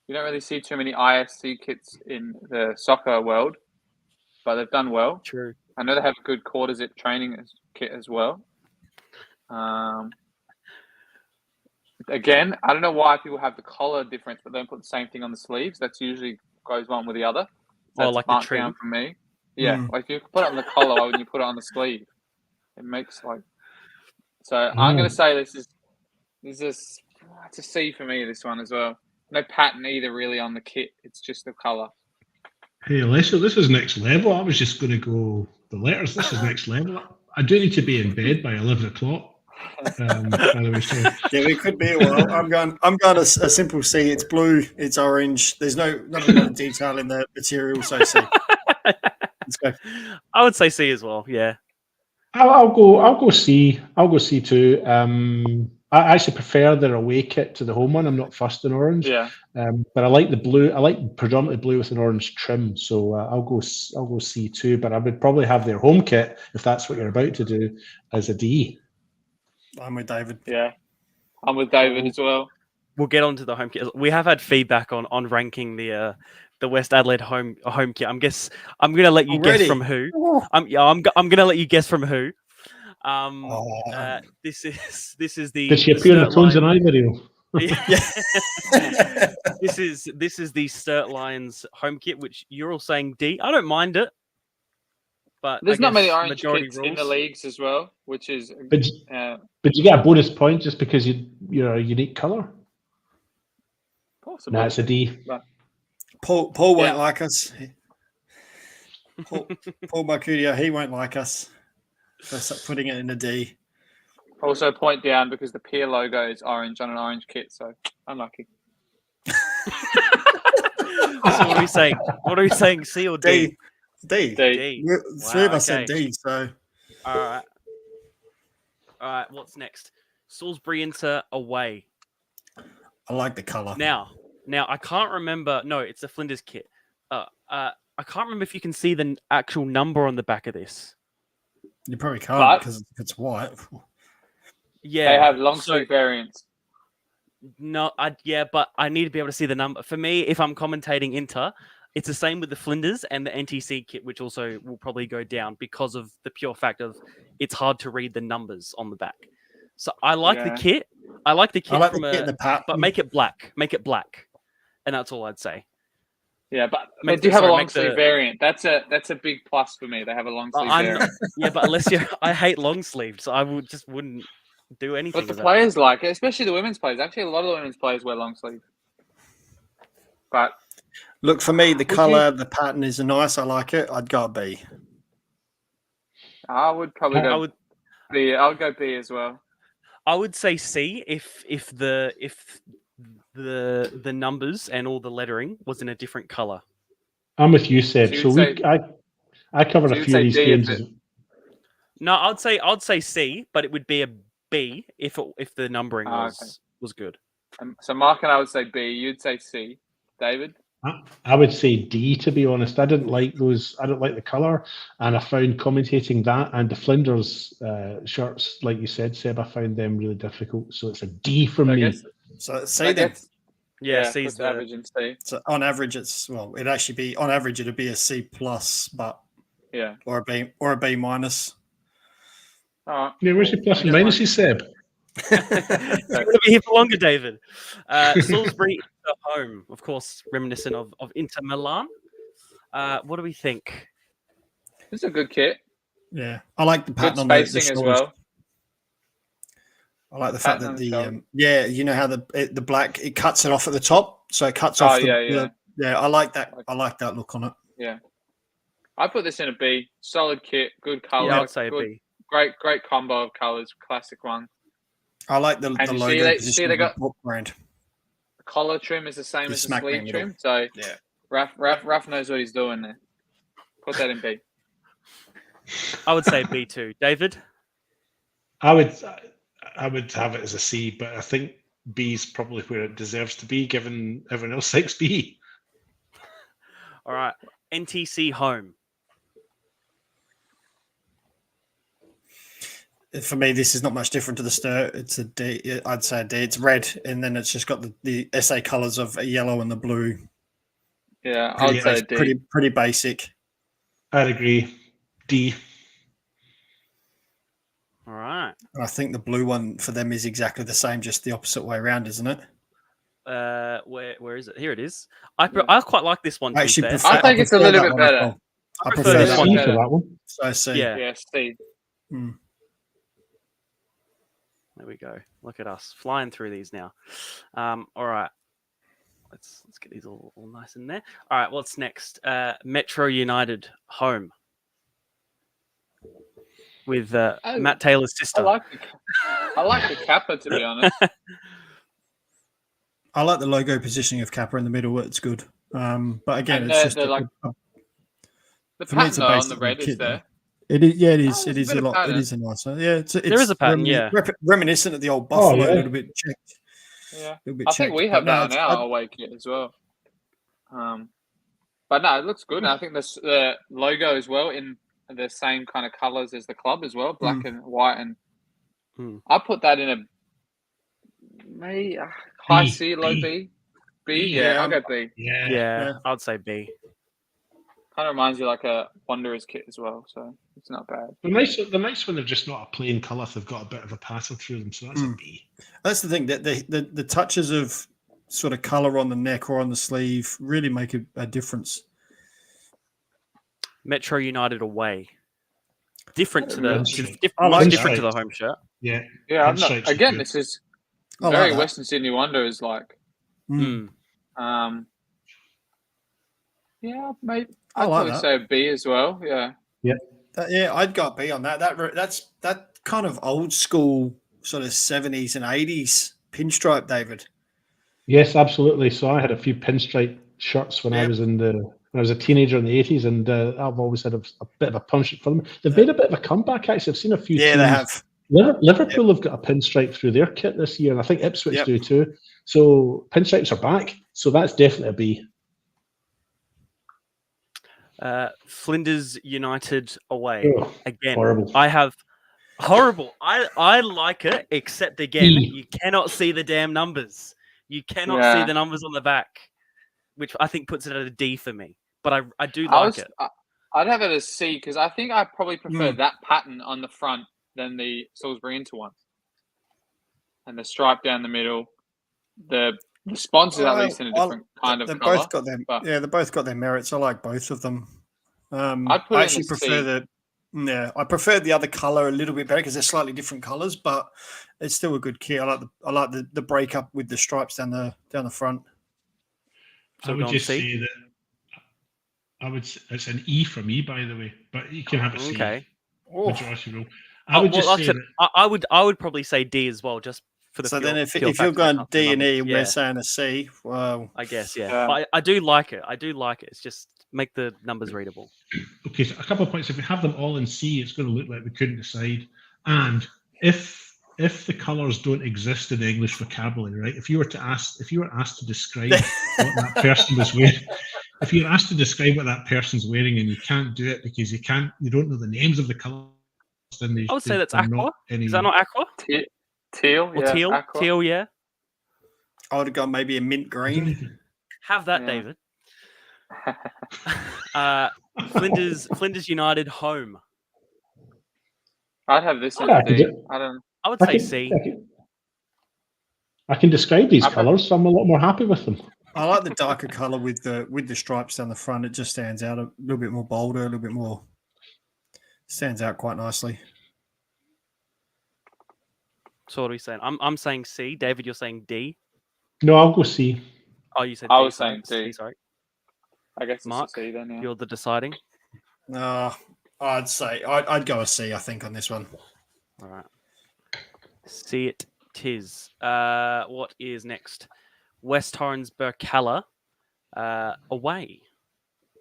Speaker 3: You don't really see too many ISC kits in the soccer world, but they've done well.
Speaker 2: True.
Speaker 3: I know they have a good quarter zip training kit as well. Again, I don't know why people have the collar difference, but don't put the same thing on the sleeves. That's usually goes one with the other.
Speaker 2: That's like the trim.
Speaker 3: Down from me. Yeah, like if you put it on the collar, why wouldn't you put it on the sleeve? It makes like. So I'm going to say this is it's a C for me. This one as well. No pattern either really on the kit. It's just the color.
Speaker 4: Hey, Alessio, this is next level. I was just going to go the letters. This is next level. I do need to be in bed by 11 o'clock. By the way, so
Speaker 5: Yeah, we could be a while. I'm going a simple C. It's blue. It's orange. There's not a lot of detail in the material, so C. Let's go.
Speaker 2: I would say C as well. Yeah.
Speaker 7: I'll go C. I'll go C too. I actually prefer their away kit to the home one. I'm not fussed in orange.
Speaker 3: Yeah.
Speaker 7: But I like the blue. I like predominantly blue with an orange trim. So I'll go C too. But I would probably have their home kit, if that's what you're about to do, as a D.
Speaker 5: I'm with David.
Speaker 3: Yeah. I'm with David as well.
Speaker 2: We'll get on to the home kit. We have had feedback on ranking the West Adelaide home kit. I'm going to let you guess from who. I'm going to let you guess from who. This is the.
Speaker 7: Did she appear in the Tones and I video?
Speaker 2: This is the Sturt Lions home kit, which you're all saying D. I don't mind it, but
Speaker 3: There's
Speaker 2: I
Speaker 3: not many
Speaker 2: guess
Speaker 3: orange
Speaker 2: majority
Speaker 3: kits in the
Speaker 2: rules.
Speaker 3: leagues as well, which is.
Speaker 7: But you get a bonus point just because you're a unique colour.
Speaker 3: Possibly.
Speaker 7: No, it's a D.
Speaker 5: Paul won't like us. Paul Marcudio, he won't like us for putting it in a D.
Speaker 3: Also, point down because the Pier logo is orange on an orange kit, so unlucky.
Speaker 2: So what are we saying? What are we saying? C or D?
Speaker 5: D.
Speaker 2: D.
Speaker 5: Three of us
Speaker 2: okay.
Speaker 5: said D, so.
Speaker 2: All right. What's next? Salisbury Inter away.
Speaker 5: I like the colour.
Speaker 2: Now I can't remember. No, it's the Flinders kit. I can't remember if you can see the actual number on the back of this.
Speaker 5: You probably can't because it's white.
Speaker 2: Yeah,
Speaker 3: They have long sleeve variants.
Speaker 2: No, but I need to be able to see the number. For me, if I'm commentating Inter, it's the same with the Flinders and the NTC kit, which also will probably go down because of the pure fact of it's hard to read the numbers on the back. So I like the kit. I like the kit from
Speaker 5: the kit in the pack,
Speaker 2: but make it black. Make it black, and that's all I'd say.
Speaker 3: Yeah, but they do have a long sleeve variant. That's a big plus for me. They have a long sleeve variant.
Speaker 2: Yeah, but unless I hate long sleeves, so I wouldn't do anything.
Speaker 3: But the players like it, especially the women's players. Actually, a lot of the women's players wear long sleeve. But
Speaker 5: look, for me, the colour, the pattern is nice. I like it. I'd go B.
Speaker 3: I would probably go B. I'll go B as well.
Speaker 2: I would say C if the numbers and all the lettering was in a different color.
Speaker 7: I'm with you, Seb. So I covered a few of these games.
Speaker 2: No, I'd say C, but it would be a B if the numbering was good.
Speaker 3: So Mark and I would say B. You'd say C. David?
Speaker 7: I would say D, to be honest. I didn't like those. I don't like the colour, and I found commentating that and the Flinders shirts, like you said, Seb, I found them really difficult. So it's a D for me.
Speaker 5: So C then.
Speaker 2: Yeah, C's the
Speaker 3: average in C.
Speaker 5: So on average, it'd actually be on average it'd be a C plus, but or a B minus.
Speaker 3: Oh,
Speaker 7: yeah, where's your plus and minuses, Seb?
Speaker 2: You're going to be here for longer, David. Salisbury Inter home, of course, reminiscent of Inter Milan. What do we think?
Speaker 3: This is a good kit.
Speaker 5: Yeah, I like the pattern
Speaker 3: good
Speaker 5: on
Speaker 3: spacing
Speaker 5: the
Speaker 3: as well.
Speaker 5: I like the fact that you know how the black, it cuts it off at the top, so it cuts off. Yeah. I like that. I like that look on it.
Speaker 3: Yeah, I put this in a B. Solid kit, good color.
Speaker 2: Yeah, I'd say a B.
Speaker 3: Great combo of colors, classic one.
Speaker 5: I like the logo.
Speaker 3: See, they got
Speaker 5: brand.
Speaker 3: The collar trim is the same as the sleeve trim, so yeah, Raph knows what he's doing there. Put that in B.
Speaker 2: I would say B too. David?
Speaker 4: I would have it as a C, but I think B is probably where it deserves to be, given everyone else likes B.
Speaker 2: All right, NTC home.
Speaker 5: For me, this is not much different to the Sturt. It's a D. I'd say a D. It's red, and then it's just got the SA colours of a yellow and the blue.
Speaker 3: Yeah, I'd say D.
Speaker 5: Pretty basic.
Speaker 4: I'd agree. D.
Speaker 2: All right.
Speaker 5: And I think the blue one for them is exactly the same, just the opposite way around, isn't it?
Speaker 2: Where is it? Here it is. I quite like this one.
Speaker 3: I think it's a little bit better.
Speaker 2: I prefer this one
Speaker 7: for that one.
Speaker 5: So C.
Speaker 2: Yeah,
Speaker 3: C.
Speaker 2: There we go. Look at us flying through these now. All right. Let's get these all nice in there. All right, what's next? Metro United home. with
Speaker 3: Oh,
Speaker 2: Matt Taylor's
Speaker 3: I
Speaker 2: sister.
Speaker 3: like the Kappa, to be honest.
Speaker 5: I like the logo positioning of Kappa in the middle. It's good. But again,
Speaker 3: And
Speaker 5: it's just
Speaker 3: the
Speaker 5: for me,
Speaker 3: pattern
Speaker 5: it's a
Speaker 3: though on
Speaker 5: basic
Speaker 3: the red
Speaker 5: kit,
Speaker 3: is there.
Speaker 5: though. It is, yeah, it
Speaker 3: Oh,
Speaker 5: is.
Speaker 3: there's
Speaker 5: It
Speaker 3: a
Speaker 5: is
Speaker 3: bit
Speaker 5: a
Speaker 3: of
Speaker 5: lot. It
Speaker 3: pattern.
Speaker 5: is a nice one. Yeah, it's
Speaker 2: There is a pattern,
Speaker 5: reminiscent of the old
Speaker 7: Oh,
Speaker 5: Buffalo,
Speaker 7: yeah.
Speaker 5: a little bit checked.
Speaker 3: Yeah,
Speaker 5: A little bit
Speaker 3: I think
Speaker 5: checked,
Speaker 3: we
Speaker 5: but
Speaker 3: have
Speaker 5: no,
Speaker 3: that on
Speaker 5: it's-
Speaker 3: our away kit as well. But no, it looks good. And I think the logo as well in the same kind of colours as the club as well, black and white. And I put that in a high
Speaker 4: B.
Speaker 3: C, low B. B,
Speaker 5: Yeah,
Speaker 3: yeah, I'll go B.
Speaker 4: Yeah.
Speaker 2: Yeah, I'd say B.
Speaker 3: Kind of reminds you like a Wanderers kit as well, so it's not bad.
Speaker 4: The nice one, they're just not a plain colour. They've got a bit of a pattern through them, so that's a B.
Speaker 5: That's the thing, that the touches of sort of color on the neck or on the sleeve really make a difference.
Speaker 2: Metro United away. Different to the
Speaker 5: I like
Speaker 2: different to
Speaker 4: that.
Speaker 2: the home shirt.
Speaker 4: Yeah.
Speaker 3: Yeah, I'm not,
Speaker 4: Pinstripes are
Speaker 3: again,
Speaker 4: good.
Speaker 3: this is
Speaker 5: I like
Speaker 3: very
Speaker 5: that.
Speaker 3: Western Sydney Wanderers like. Yeah, maybe
Speaker 5: I
Speaker 3: I'd
Speaker 5: like
Speaker 3: probably
Speaker 5: that.
Speaker 3: say a B as well. Yeah.
Speaker 5: Yeah, I'd go B on that. That's that kind of old school sort of 70s and 80s pinstripe, David.
Speaker 7: Yes, absolutely. So I had a few pinstripe shirts when I was when I was a teenager in the 80s, and I've always had a bit of a punch for them. They've made a bit of a comeback, actually. I've seen a few
Speaker 5: Yeah,
Speaker 7: teams.
Speaker 5: they have.
Speaker 7: Liverpool have got a pinstripe through their kit this year, and I think Ipswich do too. So pinstripes are back. So that's definitely a B.
Speaker 2: Flinders United away
Speaker 7: Oh,
Speaker 2: again.
Speaker 7: horrible.
Speaker 2: I have horrible. I like it, except again,
Speaker 7: E.
Speaker 2: you cannot see the damn numbers. You cannot see the numbers on the back, which I think puts it at a D for me. But I do like it.
Speaker 3: I'd have it as C because I think I probably prefer that pattern on the front than the Salisbury Inter one. And the stripe down the middle, the sponsors at least in a different kind of
Speaker 5: they've
Speaker 3: colour.
Speaker 5: both got them. Yeah, they both got their merits. I like both of them.
Speaker 3: I'd put
Speaker 5: I
Speaker 3: it
Speaker 5: actually
Speaker 3: in a
Speaker 5: prefer
Speaker 3: C.
Speaker 5: I prefer the other color a little bit better because they're slightly different colors, but it's still a good kit. I like the breakup with the stripes down the front.
Speaker 2: So
Speaker 4: I would
Speaker 2: go on
Speaker 4: just
Speaker 2: C?
Speaker 4: say that it's an E for me, by the way, but you can have a C.
Speaker 2: Okay.
Speaker 4: Majority rule. I would just
Speaker 2: like
Speaker 4: say
Speaker 2: I said,
Speaker 4: that,
Speaker 2: I would probably say D as well, just for the.
Speaker 5: So
Speaker 2: pure-
Speaker 5: then, if
Speaker 2: pure
Speaker 5: you're
Speaker 2: fact that I
Speaker 5: going
Speaker 2: can't see
Speaker 5: D and E,
Speaker 2: numbers.
Speaker 5: and
Speaker 2: Yeah,
Speaker 5: we're saying a C, well,
Speaker 2: I guess yeah.
Speaker 3: Yeah.
Speaker 2: But I do like it. I do like it. It's just make the numbers readable.
Speaker 4: okay, so a couple of points. If we have them all in C, it's going to look like we couldn't decide. And if the colours don't exist in the English vocabulary, right? If you were asked to describe what that person was wearing, if you're asked to describe what that person's wearing and you can't do it because you don't know the names of the colours, then
Speaker 2: I would say that's
Speaker 4: they're
Speaker 2: aqua.
Speaker 4: not any.
Speaker 2: Is that not aqua
Speaker 3: Teal,
Speaker 2: or
Speaker 3: yeah,
Speaker 2: teal?
Speaker 3: aqua.
Speaker 2: Teal, yeah.
Speaker 5: I would have gone maybe a mint green.
Speaker 2: Have that,
Speaker 3: Yeah.
Speaker 2: David. Flinders United home.
Speaker 3: I'd have this in
Speaker 7: Yeah,
Speaker 3: a
Speaker 7: I could
Speaker 3: D.
Speaker 7: do-
Speaker 3: I don't.
Speaker 2: I would say C.
Speaker 7: I can describe these
Speaker 3: I prefer-
Speaker 7: colours, so I'm a lot more happy with them.
Speaker 5: I like the darker color with the stripes down the front. It just stands out a little bit more bolder, a little bit more. Stands out quite nicely.
Speaker 2: So what are we saying? I'm saying C. David, you're saying D.
Speaker 7: No, I'll go C.
Speaker 2: Oh, you said
Speaker 3: I
Speaker 2: D.
Speaker 3: was
Speaker 2: sorry.
Speaker 3: saying D.
Speaker 2: Sorry,
Speaker 3: I guess it's
Speaker 2: Mark,
Speaker 3: a C then. Yeah.
Speaker 2: you're the deciding.
Speaker 5: I'd say I'd go a C. I think on this one.
Speaker 2: All right. See it tis. What is next? West Torrens Burkalla away.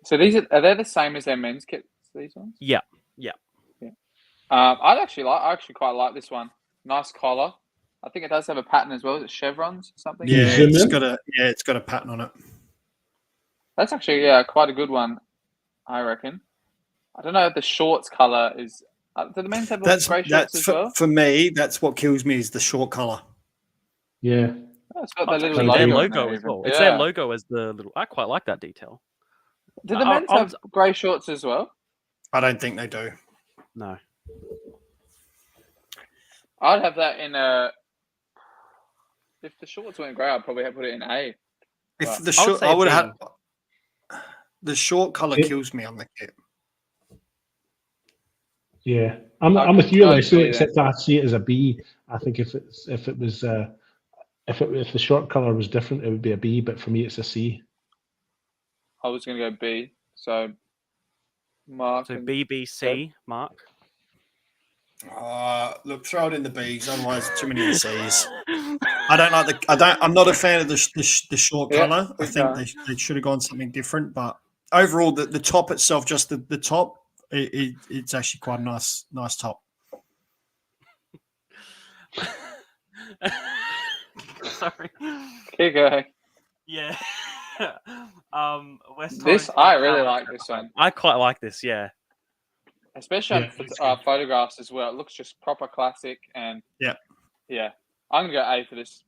Speaker 3: So these are they the same as their men's kits? These ones?
Speaker 2: Yeah.
Speaker 3: I actually quite like this one. Nice collar. I think it does have a pattern as well. Is it chevrons or something?
Speaker 5: Yeah,
Speaker 7: zoom
Speaker 5: it's
Speaker 7: in?
Speaker 5: got a pattern on it.
Speaker 3: That's actually quite a good one. I reckon. I don't know if the shorts color is. Do the men's have grey shorts as well?
Speaker 5: For me. That's what kills me is the short color.
Speaker 7: Yeah.
Speaker 3: Oh, it's got
Speaker 2: Oh,
Speaker 3: the
Speaker 2: it's
Speaker 3: little
Speaker 2: actually
Speaker 3: logo,
Speaker 2: their
Speaker 3: in there
Speaker 2: logo as
Speaker 3: even.
Speaker 2: well. It's
Speaker 3: Yeah.
Speaker 2: their logo as the little. I quite like that detail.
Speaker 3: Do the
Speaker 2: I-
Speaker 3: men's
Speaker 2: I
Speaker 3: have grey shorts as well?
Speaker 5: I don't think they do.
Speaker 2: No.
Speaker 3: I'd have that in a. If the shorts weren't grey, I'd probably have put it in A.
Speaker 5: If
Speaker 3: Right.
Speaker 5: the
Speaker 2: I would
Speaker 5: short,
Speaker 2: say
Speaker 5: I would
Speaker 2: B.
Speaker 5: have the short color
Speaker 7: Yeah.
Speaker 5: kills me on the kit.
Speaker 7: Yeah, I'm with you,
Speaker 3: I
Speaker 7: Alessio,
Speaker 3: agree
Speaker 7: except I see it as a B. I think if the short color was different, it would be a B. But for me, it's a C.
Speaker 3: I was going to go B. So, Mark.
Speaker 2: So
Speaker 3: and-
Speaker 2: BBC, Mark.
Speaker 5: Look, throw it in the Bs. Otherwise, too many Cs. I don't like I'm not a fan of the short
Speaker 3: Yeah,
Speaker 5: color. I
Speaker 3: good
Speaker 5: think
Speaker 3: guy.
Speaker 5: they should have gone something different. But overall, the top itself, just the top, it's actually quite a nice top.
Speaker 2: Sorry.
Speaker 3: Keep going.
Speaker 2: Yeah. West
Speaker 3: This
Speaker 2: Torrington
Speaker 3: I really
Speaker 2: Palace
Speaker 3: like
Speaker 2: at
Speaker 3: this
Speaker 2: home.
Speaker 3: one,
Speaker 2: I quite like this. Yeah.
Speaker 3: especially
Speaker 4: Yeah,
Speaker 3: on
Speaker 4: it's good.
Speaker 3: photographs as well. It looks just proper classic, and
Speaker 5: Yeah.
Speaker 3: I'm gonna go A for this.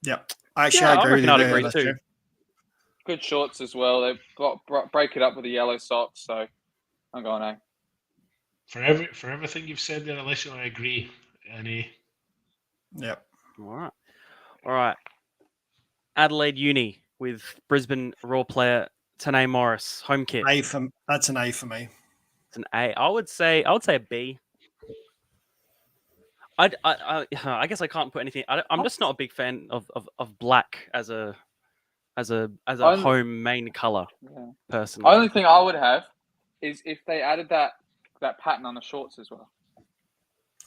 Speaker 5: Actually,
Speaker 2: Yeah,
Speaker 5: I
Speaker 2: I
Speaker 5: agree with
Speaker 2: reckon
Speaker 5: you
Speaker 2: I'd
Speaker 5: there.
Speaker 2: agree
Speaker 5: that's
Speaker 2: too.
Speaker 5: true.
Speaker 3: Good shorts as well. They break it up with the yellow socks, so I'm going A.
Speaker 4: For everything you've said there, Alessio, I agree. Any
Speaker 5: Yep.
Speaker 2: All right. Adelaide Uni with Brisbane Raw player Tanae Morris, home kit.
Speaker 5: That's an A for me.
Speaker 2: It's an A. I would say a B. I guess I can't put anything. I'm just not a big fan of black as a home main color.
Speaker 3: Yeah.
Speaker 2: Personally,
Speaker 3: Only thing I would have is if they added that pattern on the shorts as well.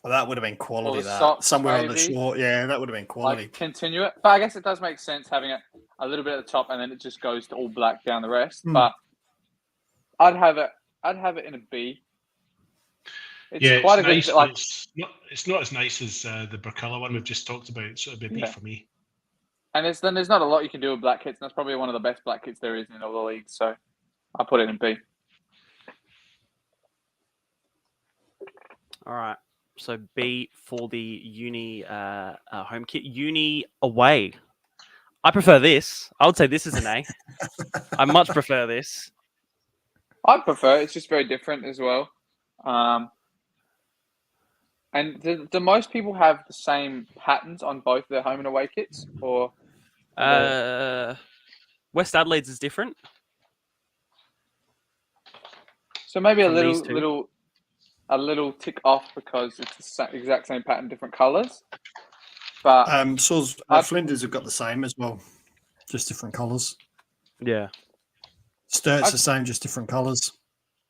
Speaker 5: Well, that would have been quality.
Speaker 3: Or the
Speaker 5: That
Speaker 3: socks,
Speaker 5: somewhere on the
Speaker 3: maybe.
Speaker 5: short, yeah, that would have been quality.
Speaker 3: Like continue it, but I guess it does make sense having it a little bit at the top and then it just goes to all black down the rest. But I'd have it in a B. It's quite a
Speaker 4: nice,
Speaker 3: good
Speaker 4: but it's not as nice as the Burkalla one we've just talked about. So it'd be a B
Speaker 3: Yeah.
Speaker 4: for me.
Speaker 3: and there's not a lot you can do with black kits, and that's probably one of the best black kits there is in all the leagues. So I put it in B.
Speaker 2: all right. So B for the Uni home kit. Uni away. I prefer this. I would say this is an A. I much prefer this.
Speaker 3: I prefer it. It's just very different as well. And do most people have the same patterns on both their home and away kits, or
Speaker 2: West Adelaide's is different.
Speaker 3: so maybe
Speaker 2: From these two?
Speaker 3: a little tick off because it's the exact same pattern, different colours. But
Speaker 5: Flinders have got the same as well, just different colours.
Speaker 2: Yeah.
Speaker 5: Sturt's the same, just different colours.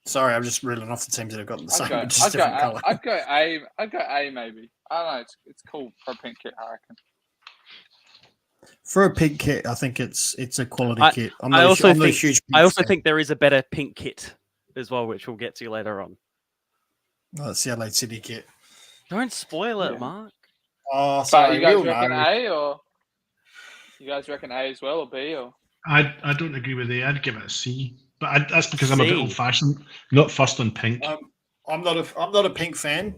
Speaker 5: Sorry, I'm just reeling off the teams that have got the same, but just
Speaker 3: I'd
Speaker 5: different colour.
Speaker 3: go A. I'd go A maybe. I don't know. It's cool for a pink kit, I reckon.
Speaker 5: For a pink kit, I think it's a quality kit.
Speaker 2: I also think there is a better pink kit as well, which we'll get to later on.
Speaker 5: Oh, that's the Adelaide City kit.
Speaker 2: Don't spoil it,
Speaker 3: Yeah.
Speaker 2: Mark.
Speaker 5: Oh,
Speaker 3: But
Speaker 5: sorry,
Speaker 3: you guys
Speaker 5: we'll
Speaker 3: reckon
Speaker 5: know.
Speaker 3: A, or you guys reckon A as well, or B, or?
Speaker 4: I don't agree with A. I'd give it a C. But that's because I'm a bit
Speaker 2: C.
Speaker 4: old-fashioned, not fussed on pink.
Speaker 5: I'm not a pink fan.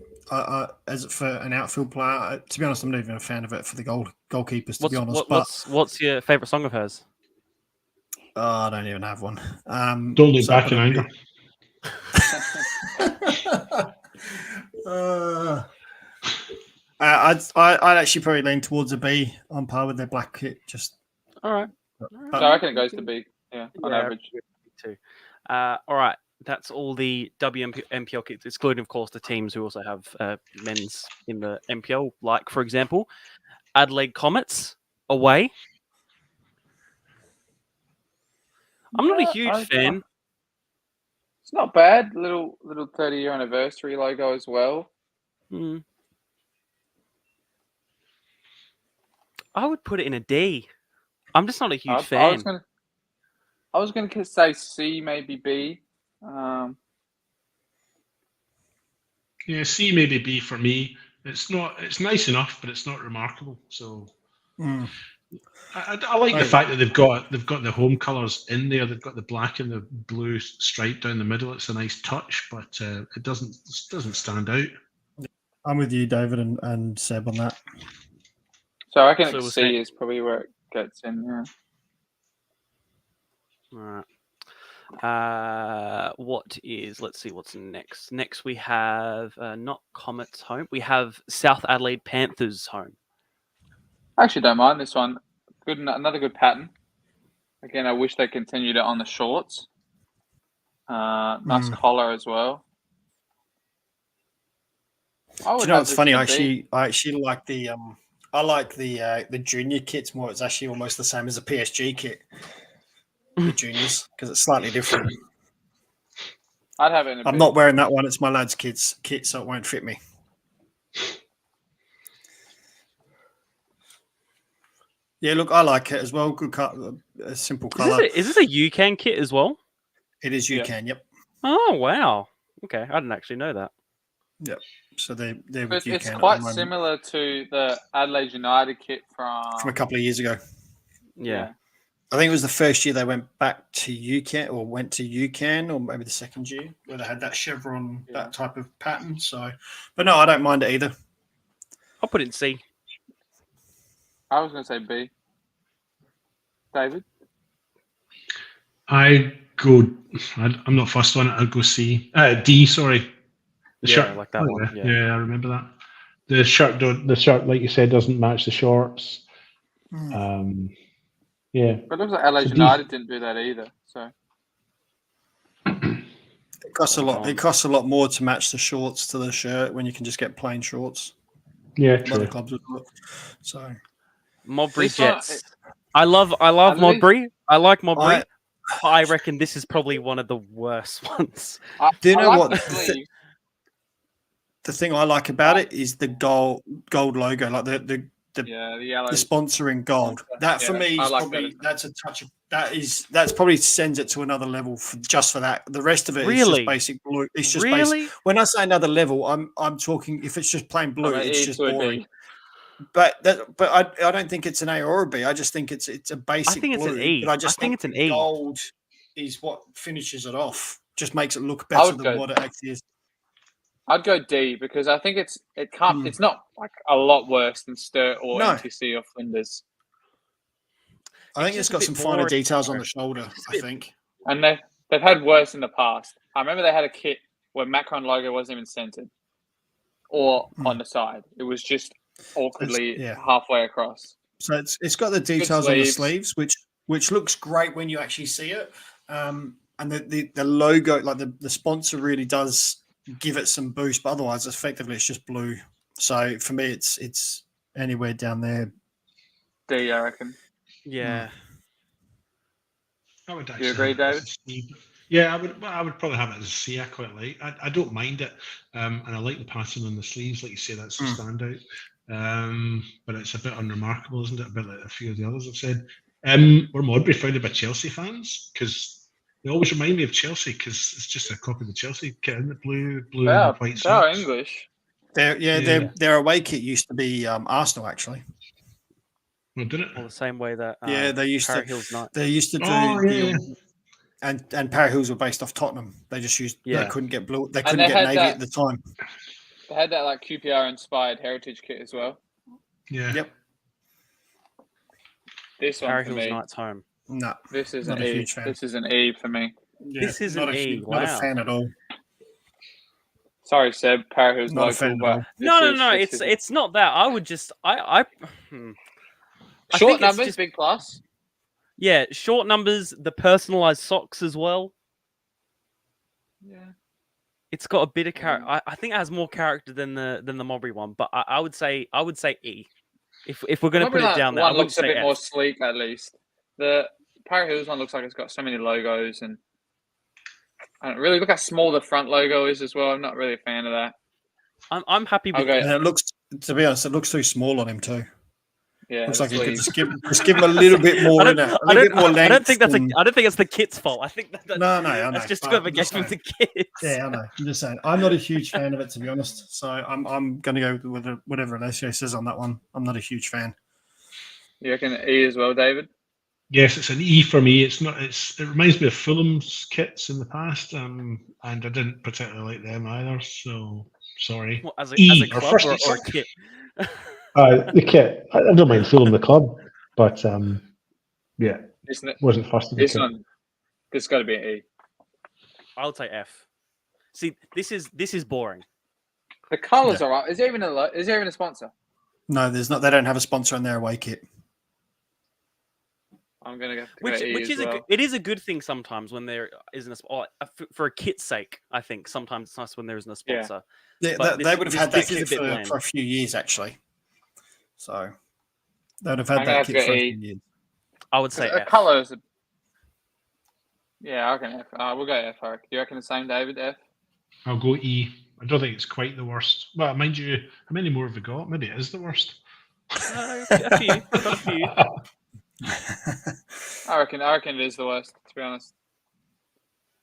Speaker 5: As for an outfield player, to be honest, I'm not even a fan of it for the goalkeepers. To be honest,
Speaker 2: what's your favourite song of hers?
Speaker 5: I don't even have one.
Speaker 4: Don't look back in anger.
Speaker 5: I'd actually probably lean towards a B on par with their black kit. Just
Speaker 2: All right.
Speaker 3: So I reckon it goes to B. Yeah, on average.
Speaker 2: Too. All right. That's all the WMPL kits, excluding, of course, the teams who also have men's in the MPL. Like, for example, Adelaide Comets away. I'm not a huge fan.
Speaker 3: It's not bad. Little 30-year anniversary logo as well.
Speaker 2: I would put it in a D. I'm just not a huge fan.
Speaker 3: I was gonna say C, maybe B.
Speaker 4: Yeah, C maybe B for me. It's nice enough, but it's not remarkable. So I like the fact that they've got the home colours in there. They've got the black and the blue stripe down the middle. It's a nice touch, but it doesn't stand out.
Speaker 5: I'm with you, David and Seb on that.
Speaker 3: So I reckon C is probably where it gets in. Yeah.
Speaker 2: All right. Let's see what's next. Next we have not Comets home. We have South Adelaide Panthers home.
Speaker 3: I actually don't mind this one. Another good pattern. Again, I wish they continued it on the shorts. Nice collar as well.
Speaker 5: Do you know what's funny? I actually like the the junior kits more. It's actually almost the same as a PSG kit. The juniors, because it's slightly different.
Speaker 3: I'd have it in a
Speaker 5: I'm not wearing that one. It's my lad's kit, so it won't fit me. Yeah, look, I like it as well. Good cut, a simple
Speaker 2: Is
Speaker 5: color.
Speaker 2: this a UCAN kit as well?
Speaker 5: It is
Speaker 3: Yeah.
Speaker 5: UCAN. Yep.
Speaker 2: Oh wow. Okay, I didn't actually know that.
Speaker 5: So they're with
Speaker 3: But
Speaker 5: UCAN
Speaker 3: it's
Speaker 5: at the
Speaker 3: quite
Speaker 5: moment
Speaker 3: similar to the Adelaide United kit
Speaker 5: from
Speaker 3: from
Speaker 5: a couple of years ago.
Speaker 2: Yeah.
Speaker 5: I think it was the first year they went back to UCAN or went to UCAN, or maybe the second year where they had that chevron,
Speaker 3: Yeah.
Speaker 5: that type of pattern. So, but no, I don't mind it either.
Speaker 2: I'll put it in C.
Speaker 3: I was going to say B. David?
Speaker 4: I'm not fussed on it. I'll go C. D, sorry. The
Speaker 2: Yeah,
Speaker 4: shirt,
Speaker 2: like that one, yeah.
Speaker 4: yeah, I remember that. The shirt, like you said, doesn't match the shorts. Yeah.
Speaker 3: But it looks like Adelaide
Speaker 4: So D.
Speaker 3: United didn't do that either. So
Speaker 5: It costs a lot. It costs a lot more to match the shorts to the shirt when you can just get plain shorts.
Speaker 4: Yeah,
Speaker 5: A lot
Speaker 4: true.
Speaker 5: of clubs would do it. So
Speaker 2: Mobry
Speaker 3: This one-
Speaker 2: Jets. I love
Speaker 3: Adelaide-
Speaker 2: Mobry. I like Mobry.
Speaker 5: I-
Speaker 2: But I reckon this is probably one of the worst ones.
Speaker 5: Do you know
Speaker 3: like
Speaker 5: what
Speaker 3: the
Speaker 5: the thi-
Speaker 3: sleeve.
Speaker 5: the thing I like about it is the gold logo, like the
Speaker 3: Yeah, the yellow.
Speaker 5: the sponsor in gold. That for
Speaker 3: Yeah,
Speaker 5: me
Speaker 3: I
Speaker 5: is
Speaker 3: like
Speaker 5: probably
Speaker 3: that.
Speaker 5: that's a touch of that's probably sends it to another level just for that. The rest of it is
Speaker 2: Really?
Speaker 5: just basic blue. It's just
Speaker 2: Really?
Speaker 5: basic. When I say another level, I'm talking if it's just plain blue,
Speaker 3: I mean,
Speaker 5: it's
Speaker 3: E
Speaker 5: just
Speaker 3: to a
Speaker 5: boring.
Speaker 3: B.
Speaker 5: But I don't think it's an A or a B. I just think it's a basic.
Speaker 2: I think it's an
Speaker 5: blue,
Speaker 2: E.
Speaker 5: But I just
Speaker 2: I think it's an E.
Speaker 5: Gold is what finishes it off. Just makes it look
Speaker 3: I
Speaker 5: better
Speaker 3: would
Speaker 5: than
Speaker 3: go-
Speaker 5: what it actually is.
Speaker 3: I'd go D because I think it can't.
Speaker 5: Hmm.
Speaker 3: It's not like a lot worse than Sturt or
Speaker 5: No.
Speaker 3: NTC or Flinders,
Speaker 5: I think
Speaker 2: It's
Speaker 5: it's
Speaker 2: just a
Speaker 5: got
Speaker 2: bit
Speaker 5: some finer
Speaker 2: boring.
Speaker 5: details on the shoulder. I
Speaker 2: bit-
Speaker 5: think.
Speaker 3: and they've had worse in the past. I remember they had a kit where Macron logo wasn't even centered or
Speaker 5: Hmm.
Speaker 3: on the side. It was just awkwardly
Speaker 5: yeah.
Speaker 3: halfway across.
Speaker 5: So it's got the details on the
Speaker 3: sleeves.
Speaker 5: sleeves, which looks great when you actually see it. And the logo, like the sponsor, really does give it some boost. But otherwise, effectively, it's just blue. So for me, it's anywhere down there.
Speaker 3: D, I reckon.
Speaker 2: Yeah.
Speaker 4: I would
Speaker 3: You agree,
Speaker 4: have it as
Speaker 3: David?
Speaker 4: a C. Yeah, I would probably have it as a C. I quite like. I don't mind it, and I like the pattern on the sleeves, like you say, that's a standout. But it's a bit unremarkable, isn't it? A bit like a few of the others have said. We're Modbury founded by Chelsea fans because they always remind me of Chelsea because it's just a copy of the Chelsea kit, isn't it? Blue
Speaker 3: They are,
Speaker 4: and white
Speaker 3: they are
Speaker 4: socks.
Speaker 3: English.
Speaker 5: Their away kit used to be Arsenal actually.
Speaker 4: Well, did it?
Speaker 2: Well, the same way that
Speaker 5: Yeah, they used
Speaker 2: Parra
Speaker 5: to.
Speaker 2: Hills Knight.
Speaker 5: They used to do
Speaker 4: Oh, yeah.
Speaker 5: and Parra Hills were based off Tottenham. They just used
Speaker 2: Yeah.
Speaker 5: they couldn't get blue. They
Speaker 3: And
Speaker 5: couldn't
Speaker 3: they
Speaker 5: get
Speaker 3: had
Speaker 5: navy
Speaker 3: that-
Speaker 5: at the time.
Speaker 3: They had that like QPR inspired heritage kit as well.
Speaker 4: Yeah.
Speaker 5: Yep.
Speaker 3: This one
Speaker 2: Parra
Speaker 3: for
Speaker 2: Hills
Speaker 3: me.
Speaker 2: Knight's home.
Speaker 5: No,
Speaker 3: This is
Speaker 5: Not
Speaker 3: an
Speaker 5: a
Speaker 3: E.
Speaker 5: huge fan.
Speaker 3: This is an E for me.
Speaker 2: This is
Speaker 5: not
Speaker 2: an
Speaker 5: a,
Speaker 2: E,
Speaker 5: Not a
Speaker 2: wow.
Speaker 5: fan at all.
Speaker 3: Sorry, Seb. Parra Hills
Speaker 5: Not a
Speaker 3: local,
Speaker 5: fan at
Speaker 3: but
Speaker 5: all.
Speaker 2: No.
Speaker 3: this is-
Speaker 2: It's not that. I would just I think
Speaker 3: short
Speaker 2: it's
Speaker 3: numbers,
Speaker 2: just-
Speaker 3: big plus.
Speaker 2: yeah, short numbers, the personalized socks as well.
Speaker 3: Yeah.
Speaker 2: It's got a bit of character. I think it has more character than the Mobry one, but I would say E. If we're gonna
Speaker 3: Probably
Speaker 2: put it
Speaker 3: like
Speaker 2: down there, I
Speaker 3: one
Speaker 2: wouldn't
Speaker 3: looks a
Speaker 2: say
Speaker 3: bit
Speaker 2: F.
Speaker 3: more sleek at least. The Parra Hills one looks like it's got so many logos and I don't really look how small the front logo is as well. I'm not really a fan of that.
Speaker 2: I'm happy with
Speaker 3: Okay.
Speaker 5: And it looks, to be honest, it looks too small on him too.
Speaker 3: Yeah,
Speaker 5: Looks
Speaker 3: the
Speaker 5: like you could
Speaker 3: sleeve.
Speaker 5: just give him a little bit more.
Speaker 2: I
Speaker 5: in
Speaker 2: don't,
Speaker 5: it, a
Speaker 2: I
Speaker 5: little
Speaker 2: don't,
Speaker 5: bit more length.
Speaker 2: I don't think that's
Speaker 5: and-
Speaker 2: I don't think it's the kid's fault. I think that,
Speaker 5: No, I know.
Speaker 2: that's just
Speaker 5: but
Speaker 2: whoever
Speaker 5: I'm
Speaker 2: gave
Speaker 5: just
Speaker 2: them
Speaker 5: saying.
Speaker 2: the kids.
Speaker 5: Yeah, I know. I'm just saying. I'm not a huge fan of it, to be honest. So I'm going to go with whatever Alessio says on that one. I'm not a huge fan.
Speaker 3: You reckon E as well, David?
Speaker 4: Yes, it's an E for me. It's not. It reminds me of Fulham's kits in the past, and I didn't particularly like them either. So sorry.
Speaker 2: What, as a
Speaker 4: E,
Speaker 2: club
Speaker 4: our first
Speaker 2: or a
Speaker 4: song.
Speaker 2: kit?
Speaker 7: The kit. I don't mind Fulham the club, but yeah,
Speaker 3: This,
Speaker 7: wasn't fussed with the
Speaker 3: this
Speaker 7: kit.
Speaker 3: one, this got to be an E.
Speaker 2: I would say F. See, this is boring.
Speaker 3: The colours are right. Is there even a sponsor?
Speaker 5: No, there's not. They don't have a sponsor on their away kit.
Speaker 3: I'm gonna have to
Speaker 2: Which
Speaker 3: go E
Speaker 2: which
Speaker 3: as
Speaker 2: is
Speaker 3: well.
Speaker 2: it is a good thing sometimes when there isn't for a kit's sake. I think sometimes it's nice when there isn't a
Speaker 3: Yeah.
Speaker 2: sponsor.
Speaker 5: They
Speaker 2: But
Speaker 5: would have had that
Speaker 2: this is a
Speaker 5: kit
Speaker 2: bit bland.
Speaker 5: for a few years, actually. So they would have had
Speaker 3: I'm gonna
Speaker 5: that
Speaker 3: have to
Speaker 5: kit
Speaker 3: go
Speaker 5: for a
Speaker 3: E.
Speaker 5: few years.
Speaker 2: I would say
Speaker 3: The
Speaker 2: F.
Speaker 3: colours. Yeah, I reckon F. We'll go F. I reckon. Do you reckon the same, David? F.
Speaker 4: I'll go E. I don't think it's quite the worst. Well, mind you, how many more have we got? Maybe it is the worst.
Speaker 2: A few. I've got a few.
Speaker 3: I reckon it is the worst, to be honest.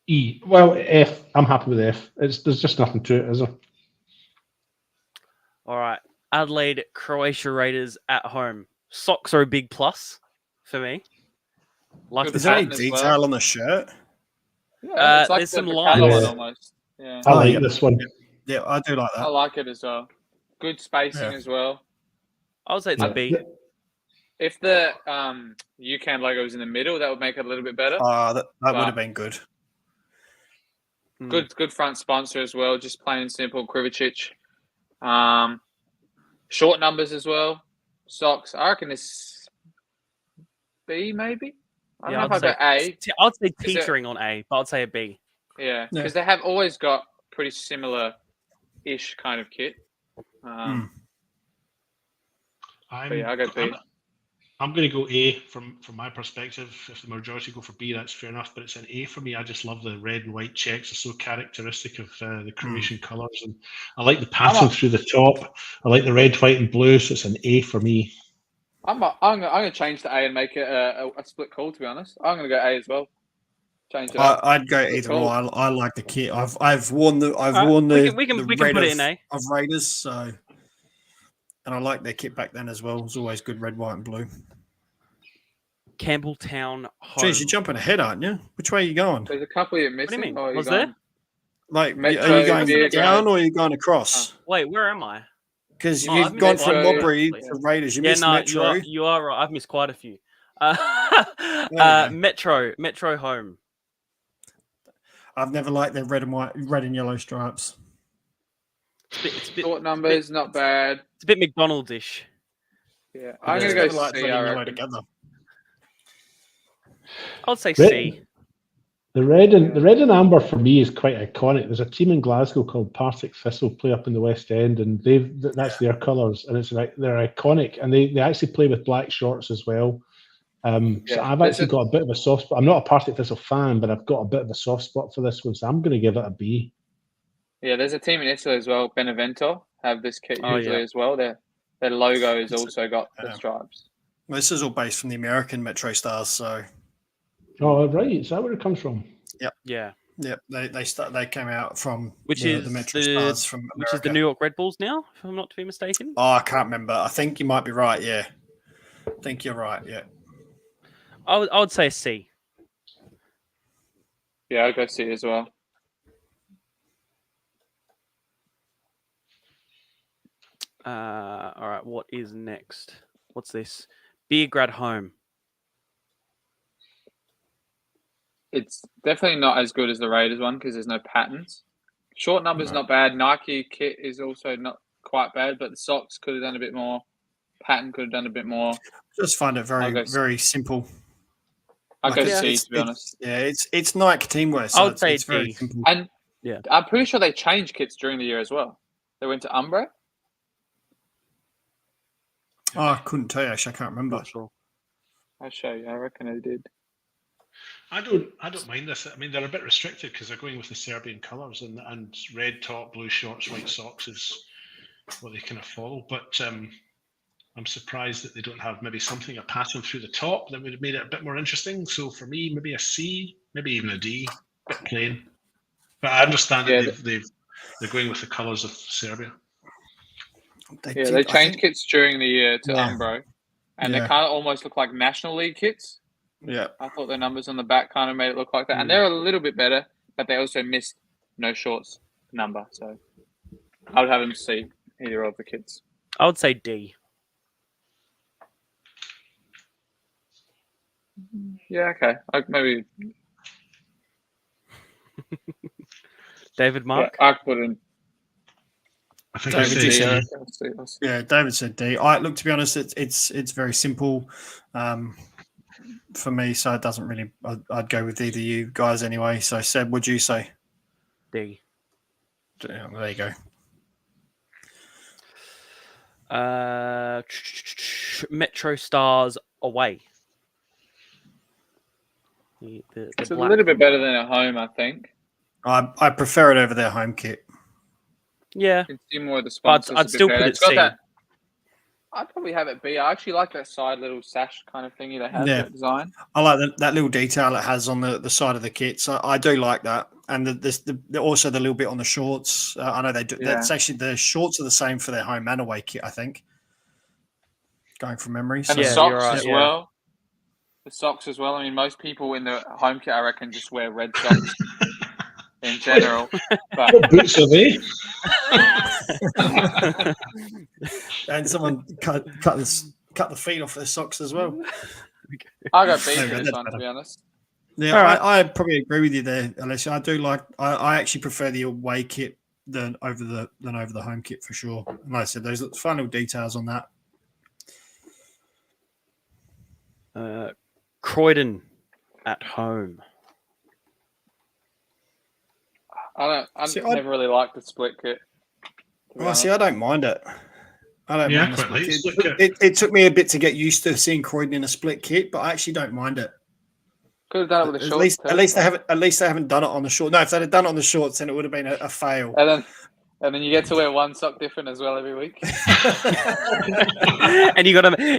Speaker 7: E. Well, F. I'm happy with F. There's just nothing to it, is there?
Speaker 2: All right. Adelaide, Croatia Raiders at home. Socks are a big plus for me. Like
Speaker 3: Good
Speaker 2: the
Speaker 5: Is there any
Speaker 3: pattern as
Speaker 5: detail
Speaker 3: well.
Speaker 5: on the shirt?
Speaker 3: Yeah, it's like
Speaker 2: there's
Speaker 3: the
Speaker 2: some
Speaker 3: Catalan
Speaker 2: lines.
Speaker 3: almost. Yeah,
Speaker 7: I
Speaker 5: Oh,
Speaker 7: like
Speaker 5: yeah.
Speaker 7: this one.
Speaker 5: Yeah, I do like
Speaker 3: I
Speaker 5: that.
Speaker 3: like it as well. Good spacing
Speaker 5: Yeah.
Speaker 3: as well.
Speaker 2: I would say it's a
Speaker 7: Yeah.
Speaker 2: B.
Speaker 3: If the UCAN logo was in the middle, that would make it a little bit better.
Speaker 5: That would
Speaker 3: But-
Speaker 5: have been good.
Speaker 3: Good front sponsor as well. Just plain and simple. Krivicic. Short numbers as well. Socks. I reckon it's B maybe. I don't know if I go A.
Speaker 2: I'd say
Speaker 3: Is it-
Speaker 2: teetering on A, but I'd say a B.
Speaker 3: Yeah,
Speaker 5: Yeah.
Speaker 3: because they have always got pretty similar-ish kind of kit. But yeah, I go B.
Speaker 7: I'm going to go A from my perspective. If the majority go for B, that's fair enough. But it's an A for me. I just love the red and white checks. They're so characteristic of the Croatian colours, and I like the pattern through the top. I like the red, white, and blue. So it's an A for me.
Speaker 3: I'm gonna change to A and make it a split call. To be honest, I'm gonna go A as well. Change it up.
Speaker 5: I'd go either
Speaker 3: Cool.
Speaker 5: or. I like the kit. I've worn the
Speaker 2: we can
Speaker 5: the
Speaker 2: put
Speaker 5: red
Speaker 2: it in A.
Speaker 5: of Raiders, so and I like their kit back then as well. It's always good red, white, and blue.
Speaker 2: Campbelltown home.
Speaker 5: Jeez, you're jumping ahead, aren't you? Which way are you going?
Speaker 3: There's a couple you're missing.
Speaker 2: mean?
Speaker 3: Or you're
Speaker 2: Was
Speaker 3: going-
Speaker 2: there?
Speaker 5: Like,
Speaker 3: Metro,
Speaker 5: are you going
Speaker 3: Veer,
Speaker 5: down or are you going across?
Speaker 2: Wait, where am I?
Speaker 5: Because
Speaker 2: Oh, I've
Speaker 5: you've gone
Speaker 2: missed
Speaker 5: from
Speaker 3: Metro.
Speaker 5: Mobry to Raiders. You
Speaker 2: Yeah,
Speaker 5: missed
Speaker 2: no,
Speaker 5: Metro.
Speaker 2: you are right. I've missed quite a few.
Speaker 5: go.
Speaker 2: Metro home.
Speaker 5: I've never liked their red and yellow stripes.
Speaker 2: It's a bit,
Speaker 3: Short numbers, not bad.
Speaker 2: it's a bit McDonald's-ish.
Speaker 3: Yeah, I'm
Speaker 5: I've
Speaker 3: gonna
Speaker 5: never
Speaker 3: go
Speaker 5: liked
Speaker 3: C.
Speaker 5: red
Speaker 3: I
Speaker 5: and yellow
Speaker 3: reckon.
Speaker 5: together.
Speaker 2: I'd say
Speaker 7: Red-
Speaker 2: C.
Speaker 7: The red and amber for me is quite iconic. There's a team in Glasgow called Partick Thistle play up in the West End, and that's their colours, and it's like they're iconic. And they actually play with black shorts as well. So
Speaker 3: Yeah,
Speaker 7: I've actually got a bit of a soft spot. I'm not a Partick Thistle fan, but I've got a bit of a soft spot for this one, so I'm going to give it a B.
Speaker 3: Yeah, there's a team in Italy as well. Benevento have this kit
Speaker 2: Oh,
Speaker 3: usually
Speaker 2: yeah.
Speaker 3: as well. Their logo has also got the
Speaker 5: Yeah.
Speaker 3: stripes.
Speaker 5: Well, this is all based from the American Metro Stars, so
Speaker 7: Oh, right. Is that where it comes from?
Speaker 2: Yeah.
Speaker 5: yeah, they came out from
Speaker 2: Which
Speaker 5: the
Speaker 2: is
Speaker 5: Metro
Speaker 2: the-
Speaker 5: Stars from America.
Speaker 2: Which is the New York Red Bulls now, if I'm not to be mistaken.
Speaker 5: Oh, I can't remember. I think you might be right. Yeah, I think you're right. Yeah.
Speaker 2: I would say a C.
Speaker 3: Yeah, I'll go C as well.
Speaker 2: All right, what is next? What's this? Beergrad home.
Speaker 3: It's definitely not as good as the Raiders one because there's no patterns. Short numbers not bad. Nike kit is also not quite bad, but the socks could have done a bit more. Pattern could have done a bit more.
Speaker 5: Just find it
Speaker 3: I'll
Speaker 5: very
Speaker 3: go C.
Speaker 5: very simple.
Speaker 3: I'll go
Speaker 5: it's-
Speaker 3: C
Speaker 5: it's-
Speaker 3: to be honest.
Speaker 5: Yeah, it's Nike teamwear. So
Speaker 2: I would say
Speaker 5: it's very
Speaker 2: D.
Speaker 5: simple.
Speaker 3: And
Speaker 2: Yeah.
Speaker 3: I'm pretty sure they changed kits during the year as well. They went to Umbro.
Speaker 5: Oh, I couldn't tell you. Actually, I can't remember.
Speaker 2: Not sure.
Speaker 3: I'll show you. I reckon they did.
Speaker 7: I don't mind this. I mean, they're a bit restricted because they're going with the Serbian colours, and red top, blue shorts, white socks is what they kind of follow. But I'm surprised that they don't have maybe a pattern through the top that would have made it a bit more interesting. So for me, maybe a C, maybe even a D, a bit plain. But I understand
Speaker 3: Yeah,
Speaker 7: that they're going with the colours of Serbia.
Speaker 3: They changed kits during the year to
Speaker 5: Yeah.
Speaker 3: Umbro, and
Speaker 5: Yeah.
Speaker 3: they kind of almost look like National League kits.
Speaker 5: Yeah.
Speaker 3: I thought the numbers on the back kind of made it look like that, and they're a little bit better, but they also missed no shorts number. So I would have them see either of the kits.
Speaker 2: I would say D.
Speaker 3: Yeah, okay. Maybe
Speaker 2: David Mark.
Speaker 3: I put in.
Speaker 7: I think
Speaker 5: David
Speaker 7: I
Speaker 5: G.
Speaker 7: say
Speaker 5: said- Yeah, David said D. Look, to be honest, it's very simple for me, so it doesn't really. I'd go with either you guys anyway. So, Seb, would you say?
Speaker 2: D.
Speaker 5: Yeah, there you go.
Speaker 2: Metro Stars away. The
Speaker 3: It's a
Speaker 2: black
Speaker 3: little bit
Speaker 2: one.
Speaker 3: better than at home, I think.
Speaker 5: I prefer it over their home kit.
Speaker 2: Yeah.
Speaker 3: You can see more of the
Speaker 2: I'd
Speaker 3: sponsors. a bit
Speaker 2: still
Speaker 3: better.
Speaker 2: put it
Speaker 3: It's got
Speaker 2: C.
Speaker 3: that. I'd probably have it B. I actually like that side little sash kind of thingy they have,
Speaker 5: Yeah.
Speaker 3: that design.
Speaker 5: I like that little detail it has on the side of the kit. So I do like that, and also the little bit on the shorts. I know they do.
Speaker 3: Yeah.
Speaker 5: That's actually the shorts are the same for their home and away kit. I think. Going from memory,
Speaker 3: And
Speaker 5: so
Speaker 3: the
Speaker 2: Yeah,
Speaker 3: socks
Speaker 2: you're right,
Speaker 3: as
Speaker 2: yeah.
Speaker 3: well. The socks as well. I mean, most people in the home kit, I reckon, just wear red socks in general. But
Speaker 7: What boots are they?
Speaker 5: and someone cut the feet off their socks as well.
Speaker 3: I'll go B
Speaker 5: No,
Speaker 3: for this
Speaker 5: that's
Speaker 3: one, to
Speaker 5: better.
Speaker 3: be honest.
Speaker 5: Yeah,
Speaker 2: All right.
Speaker 5: I probably agree with you there, Alessio. I do like. I actually prefer the away kit than over the home kit for sure. And like I said, those final details on that.
Speaker 2: Croydon at home.
Speaker 3: I
Speaker 5: See,
Speaker 3: never really liked the split kit. to be
Speaker 5: Oh, see,
Speaker 3: honest.
Speaker 5: I don't mind it. I don't
Speaker 4: Yeah,
Speaker 5: mind the
Speaker 4: quite
Speaker 5: split
Speaker 4: like
Speaker 5: kit.
Speaker 4: split kit.
Speaker 5: It took me a bit to get used to seeing Croydon in a split kit, but I actually don't mind it.
Speaker 3: Could have done it with the
Speaker 5: At
Speaker 3: shorts.
Speaker 5: least,
Speaker 3: too.
Speaker 5: at least they haven't done it on the short. No, if they'd have done it on the shorts, then it would have been a fail.
Speaker 3: And then you get to wear one sock different as well every week.
Speaker 2: And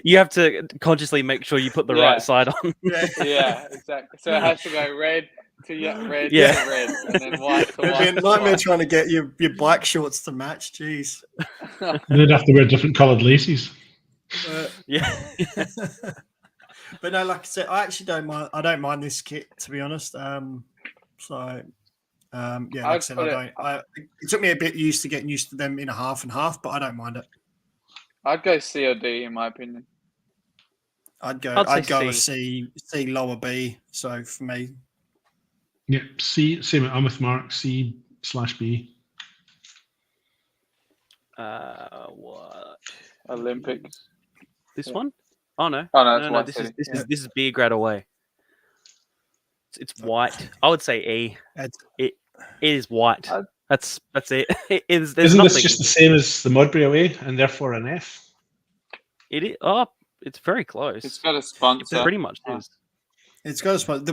Speaker 2: you have to consciously make sure you put the
Speaker 3: Yeah.
Speaker 2: right side on.
Speaker 3: Yeah, exactly. So it has to go red to red
Speaker 2: Yeah.
Speaker 3: to red, and then white to
Speaker 5: It'd
Speaker 3: white.
Speaker 5: be a
Speaker 3: to
Speaker 5: nightmare
Speaker 3: white.
Speaker 5: trying to get your black shorts to match. Jeez.
Speaker 7: They'd have to wear different coloured laces.
Speaker 2: Yeah.
Speaker 5: But no, like I said, I actually don't mind. I don't mind this kit, to be honest. Yeah, like I said, it took me a bit getting used to them in a half and half, but I don't mind it.
Speaker 3: I'd go C or D in my opinion.
Speaker 5: I'd
Speaker 2: say
Speaker 5: go a
Speaker 2: C.
Speaker 5: C lower B. So for me,
Speaker 7: Yep, C. Same. I'm with Mark. C/B.
Speaker 2: What?
Speaker 3: Olympic.
Speaker 2: This
Speaker 3: Yeah.
Speaker 2: one? Oh no.
Speaker 3: Oh no, it's
Speaker 2: No,
Speaker 3: White
Speaker 2: this
Speaker 3: City.
Speaker 2: is this is beer grade away. It's white. I would say E.
Speaker 5: It's-
Speaker 2: It is white.
Speaker 3: I'd-
Speaker 2: That's it. There's
Speaker 7: Isn't
Speaker 2: nothing.
Speaker 7: this just the same as the Mudbury away, and therefore an F?
Speaker 2: It is. Oh, it's very close.
Speaker 3: It's got a
Speaker 2: It
Speaker 3: sponsor.
Speaker 2: pretty much is.
Speaker 5: it's got a spot. The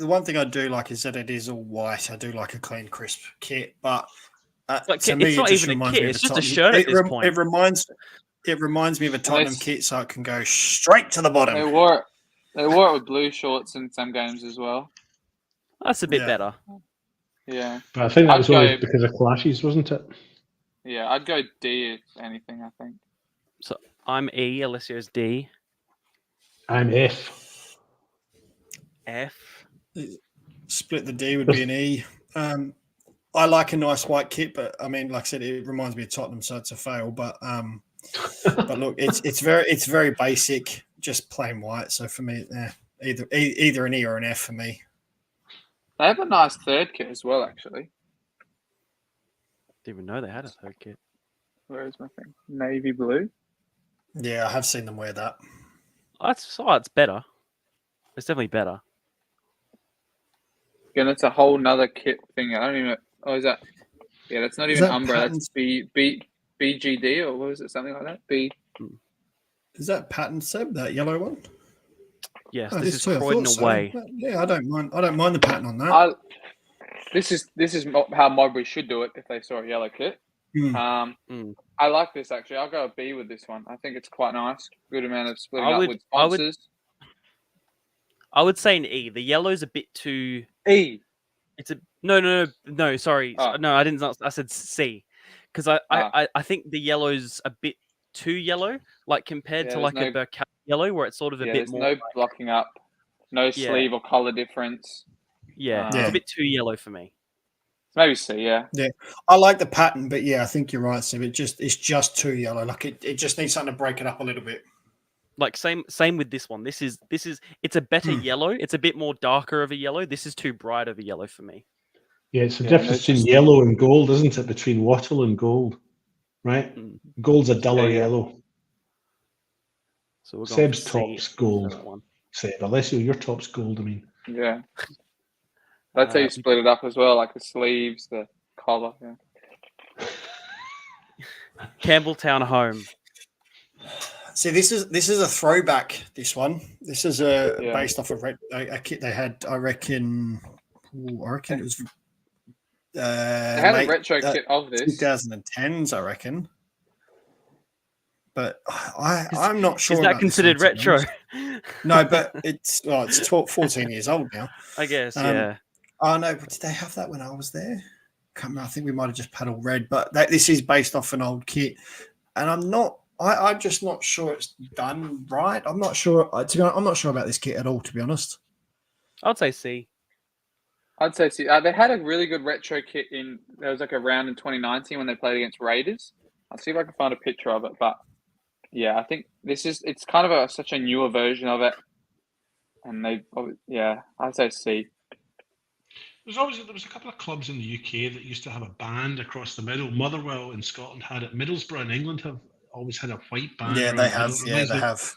Speaker 5: one thing I do like is that it is all white. I do like a clean, crisp kit, but
Speaker 2: Like,
Speaker 5: to
Speaker 2: it's
Speaker 5: me,
Speaker 2: not
Speaker 5: it just
Speaker 2: even a
Speaker 5: reminds
Speaker 2: kit,
Speaker 5: me of
Speaker 2: it's just a
Speaker 5: Tottenham-
Speaker 2: shirt at
Speaker 5: it
Speaker 2: this
Speaker 5: rem-
Speaker 2: point.
Speaker 5: It reminds me of a Tottenham
Speaker 3: Unless-
Speaker 5: kit, so it can go straight to the bottom.
Speaker 3: They wore it with blue shorts in some games as well.
Speaker 2: That's a bit
Speaker 5: Yeah.
Speaker 2: better.
Speaker 3: Yeah,
Speaker 7: But I think that
Speaker 3: I'd
Speaker 7: was only
Speaker 3: go-
Speaker 7: because of clashes, wasn't it?
Speaker 3: yeah. I'd go D if anything. I think.
Speaker 2: I'm E. Alessio's D.
Speaker 7: I'm F.
Speaker 2: F.
Speaker 5: Split the D would be an E. I like a nice white kit, but I mean, like I said, it reminds me of Tottenham, so it's a fail. But look, it's very basic, just plain white. So for me, either an E or an F for me.
Speaker 3: They have a nice third kit as well, actually.
Speaker 2: Didn't even know they had a third kit.
Speaker 3: Where is my thing? Navy blue.
Speaker 5: Yeah, I have seen them wear that.
Speaker 2: It's better. It's definitely better.
Speaker 3: Again, it's a whole nother kit thing. I don't even. Oh, is that? Yeah, that's not
Speaker 5: Is
Speaker 3: even
Speaker 5: that
Speaker 3: Umbra.
Speaker 5: patterns?
Speaker 3: That's BGD or what was it? Something like that. B.
Speaker 5: Is that pattern, Seb? That yellow one?
Speaker 2: Yes,
Speaker 5: Oh,
Speaker 2: this is
Speaker 5: too, I
Speaker 2: Croydon
Speaker 5: thought so.
Speaker 2: away.
Speaker 5: But yeah, I don't mind. I don't mind the pattern on that.
Speaker 3: This is how Modbury should do it if they saw a yellow kit.
Speaker 5: Mm.
Speaker 3: I like this actually. I'll go a B with this one. I think it's quite nice. Good amount of splitting
Speaker 2: I
Speaker 3: up
Speaker 2: would-
Speaker 3: with
Speaker 2: I would-
Speaker 3: sponsors.
Speaker 2: I would say an E. The yellow's a bit too.
Speaker 3: E.
Speaker 2: It's a no. Sorry,
Speaker 3: Oh.
Speaker 2: no. I didn't. I said C, because I think the yellow's a bit too yellow, like compared
Speaker 3: Yeah,
Speaker 2: to
Speaker 3: there's
Speaker 2: like a Burkett yellow, where it's sort of a
Speaker 3: Yeah,
Speaker 2: bit
Speaker 3: there's
Speaker 2: more.
Speaker 3: no blocking up, no sleeve or color difference.
Speaker 2: Yeah, it's
Speaker 5: Yeah.
Speaker 2: a bit too yellow for me.
Speaker 3: Maybe C. Yeah.
Speaker 5: I like the pattern, but yeah, I think you're right, Seb. It's just too yellow. Like it just needs something to break it up a little bit.
Speaker 2: Like same with this one. This is it's a better yellow. It's a bit more darker of a yellow. This is too bright of a yellow for me.
Speaker 7: Yeah, it's the
Speaker 3: Yeah,
Speaker 7: difference
Speaker 3: no, it's
Speaker 7: between
Speaker 3: just-
Speaker 7: yellow and gold, isn't it? Between wattle and gold, right?
Speaker 2: Mm.
Speaker 7: Gold's a duller
Speaker 3: Yeah.
Speaker 7: yellow.
Speaker 2: So we're going
Speaker 7: Seb's
Speaker 2: for C
Speaker 7: top's
Speaker 2: for
Speaker 7: gold.
Speaker 2: that one.
Speaker 7: Seb, Alessio, your top's gold. I mean,
Speaker 3: Yeah. That's how you split it up as well, like the sleeves, the collar. Yeah.
Speaker 2: Campbelltown home.
Speaker 5: See, this is a throwback. This one. This is
Speaker 3: Yeah.
Speaker 5: based off of a kit they had. I reckon it was.
Speaker 3: They had
Speaker 5: late
Speaker 3: a retro kit of this.
Speaker 5: 2010s. I reckon. but I'm not sure.
Speaker 2: Is that
Speaker 5: about this
Speaker 2: considered
Speaker 5: one, to be
Speaker 2: retro?
Speaker 5: honest. No, but it's 14 years old now.
Speaker 2: I guess,
Speaker 5: Um,
Speaker 2: yeah.
Speaker 5: Oh no, but did they have that when I was there? Can't remember. I think we might have just paddled red, but this is based off an old kit, and I'm just not sure it's done right. I'm not sure. To be honest, I'm not sure about this kit at all. To be honest,
Speaker 2: I'd say C.
Speaker 3: I'd say see. They had a really good retro kit in. There was like a round in 2019 when they played against Raiders. I'll see if I can find a picture of it. But yeah, I think it's kind of such a newer version of it, and I'd say C.
Speaker 4: There was a couple of clubs in the UK that used to have a band across the middle. Motherwell in Scotland had it. Middlesbrough in England have always had a white band.
Speaker 5: yeah,
Speaker 4: around
Speaker 5: they
Speaker 4: the
Speaker 5: have.
Speaker 4: middle.
Speaker 5: Yeah, they have.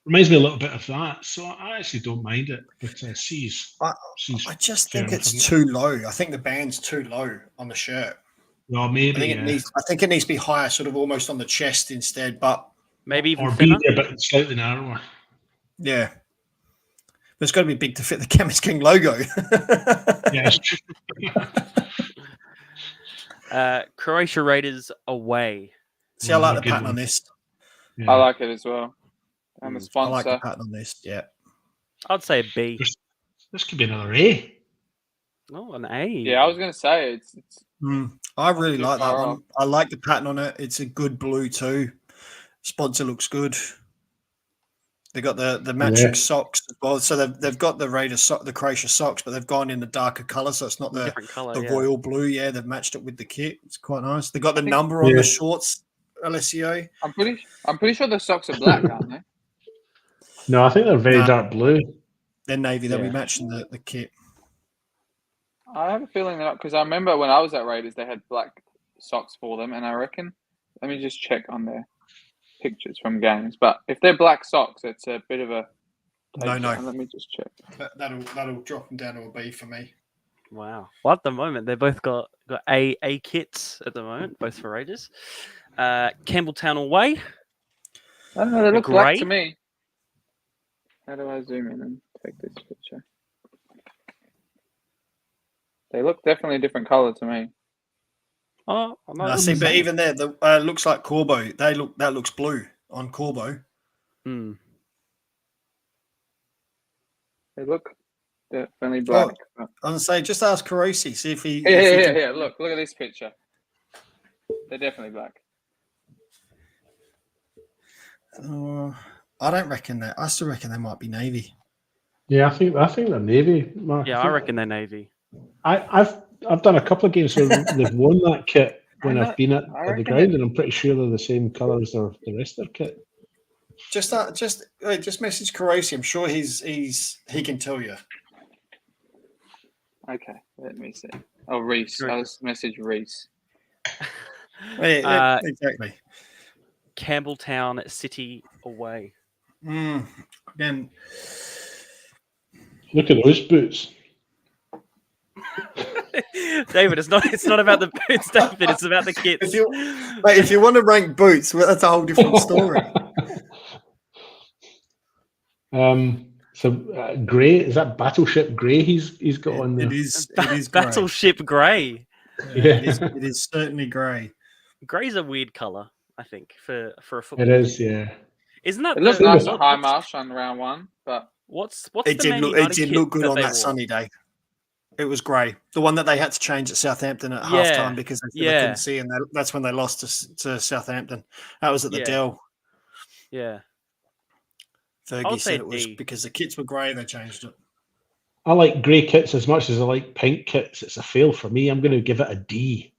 Speaker 4: Reminds me a little bit of that. So I actually don't mind it. But C's.
Speaker 5: I just think it's too low. I think the band's too low on the shirt.
Speaker 4: Well,
Speaker 5: I
Speaker 4: maybe.
Speaker 5: think it needs to be higher, sort of almost on the chest instead. But
Speaker 2: Maybe even
Speaker 4: Or
Speaker 2: thinner.
Speaker 4: be a bit slightly narrower.
Speaker 5: yeah, but it's got to be big to fit the Chemist King logo.
Speaker 4: Yeah, it's true.
Speaker 2: Croatia Raiders away.
Speaker 5: See, I like the
Speaker 4: Good
Speaker 5: pattern
Speaker 4: one.
Speaker 5: on this.
Speaker 3: I
Speaker 4: Yeah.
Speaker 3: like it as well. I'm a
Speaker 5: I
Speaker 3: sponsor.
Speaker 5: like the pattern on this. Yeah.
Speaker 2: I'd say a B.
Speaker 4: This could be another A.
Speaker 2: Oh, an A.
Speaker 3: Yeah, I was gonna say it's
Speaker 5: I really
Speaker 3: too
Speaker 5: like that
Speaker 3: far
Speaker 5: one.
Speaker 3: off.
Speaker 5: I like the pattern on it. It's a good blue too. Sponsor looks good. They got the matching
Speaker 7: Yeah.
Speaker 5: socks as well. So they've got the Raiders the Croatia socks, but they've gone in the darker color, so it's not the
Speaker 2: different color.
Speaker 5: the
Speaker 2: Yeah.
Speaker 5: royal blue. Yeah, they've matched it with the kit. It's quite nice. They got the
Speaker 3: think-
Speaker 5: number on
Speaker 7: Yeah.
Speaker 5: the shorts. LSEO.
Speaker 3: I'm pretty sure the socks are black, aren't they?
Speaker 7: No, I think they're very
Speaker 5: Nah.
Speaker 7: dark blue.
Speaker 5: They're navy. They'll be
Speaker 7: Yeah.
Speaker 5: matching the kit.
Speaker 3: I have a feeling that because I remember when I was at Raiders, they had black socks for them, and I reckon. Let me just check on their pictures from games. But if they're black socks, it's a bit of a.
Speaker 5: No.
Speaker 3: Let me just check.
Speaker 5: That'll drop them down to a B for me.
Speaker 2: Wow. Well, at the moment, they both got A kits at the moment, both for Raiders. Campbelltown away.
Speaker 3: I don't know. They look
Speaker 2: grey?
Speaker 3: black to me. How do I zoom in and take this picture? They look definitely a different color to me.
Speaker 2: Oh, I'm not
Speaker 5: I see, but even there, the looks like Corbo. That looks blue on Corbo.
Speaker 2: Hmm.
Speaker 3: They look definitely black.
Speaker 5: I was gonna say, just ask Carosi, see if he.
Speaker 3: Yeah. Look at this picture. They're definitely black.
Speaker 5: I don't reckon that. I still reckon they might be navy.
Speaker 7: Yeah, I think they're navy. Mark.
Speaker 2: Yeah, I reckon they're navy.
Speaker 7: I've done a couple of games where they've worn that kit when I've been at the
Speaker 3: reckon
Speaker 7: ground, and I'm pretty sure they're the same colour as the rest of their kit.
Speaker 5: Just message Carosi. I'm sure he can tell you.
Speaker 3: Okay, let me see. Oh, Reese. I was message Reese.
Speaker 5: Yeah, exactly.
Speaker 2: Campbelltown City away.
Speaker 5: Again,
Speaker 7: Look at those boots.
Speaker 2: David, it's not about the boots, David. It's about the kits.
Speaker 5: if you want to rank boots, well, that's a whole different story.
Speaker 7: So grey, is that Battleship Grey he's got on there?
Speaker 5: It is grey.
Speaker 2: Battleship Grey.
Speaker 7: Yeah.
Speaker 5: It is certainly grey.
Speaker 2: Grey's a weird color, I think, for a football.
Speaker 7: It is, yeah.
Speaker 2: Isn't that?
Speaker 3: It looked
Speaker 2: the-
Speaker 3: nice
Speaker 2: what-
Speaker 3: at High Marsh on round one, but
Speaker 2: What's
Speaker 5: It
Speaker 2: the
Speaker 5: did
Speaker 2: Man
Speaker 5: look. It
Speaker 2: United
Speaker 5: did
Speaker 2: kit
Speaker 5: look good on
Speaker 2: they
Speaker 5: that
Speaker 2: wore?
Speaker 5: sunny day. It was grey. The one that they had to change at Southampton at
Speaker 2: Yeah,
Speaker 5: halftime because they
Speaker 2: yeah.
Speaker 5: couldn't see, and that's when they lost to Southampton. That was at the
Speaker 2: Yeah.
Speaker 5: Dell.
Speaker 2: Yeah.
Speaker 5: Fergie
Speaker 2: I'll say
Speaker 5: said it was
Speaker 2: D.
Speaker 5: because the kits were grey. They changed it.
Speaker 7: I like grey kits as much as I like pink kits. It's a fail for me. I'm going to give it a D.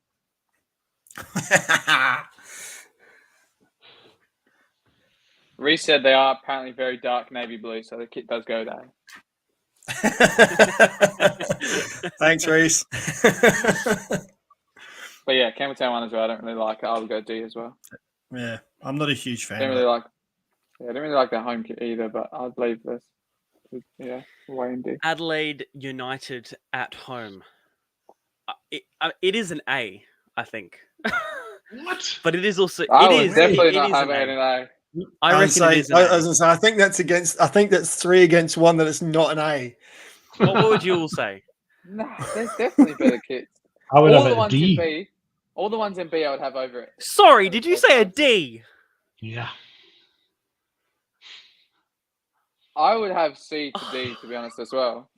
Speaker 3: Reese said they are apparently very dark navy blue, so the kit does go there.
Speaker 5: Thanks, Reese.
Speaker 3: But yeah, Campbelltown one as well. I don't really like it. I would go D as well.
Speaker 5: Yeah, I'm not a huge fan.
Speaker 3: I
Speaker 5: of
Speaker 3: don't
Speaker 5: it.
Speaker 3: really like the home kit either, but I'd leave this. Yeah, away in D.
Speaker 2: Adelaide United at home. It is an A, I think.
Speaker 4: What?
Speaker 2: But it is also.
Speaker 3: I
Speaker 2: it
Speaker 3: would
Speaker 2: is
Speaker 3: definitely
Speaker 2: it
Speaker 3: not
Speaker 2: is
Speaker 3: have
Speaker 2: an
Speaker 3: it in A.
Speaker 2: I reckon it is an
Speaker 5: I
Speaker 2: A.
Speaker 5: was gonna say, I think that's against. I think that's 3 against 1 that it's not an A.
Speaker 2: What would you all say?
Speaker 3: No, there's definitely better kits.
Speaker 7: I would
Speaker 3: All
Speaker 7: have
Speaker 3: the
Speaker 7: it a
Speaker 3: ones in
Speaker 7: D.
Speaker 3: B, all the ones in B, I would have over it.
Speaker 2: Sorry, did you say a D?
Speaker 4: Yeah.
Speaker 3: I would have C to D, to be honest, as well.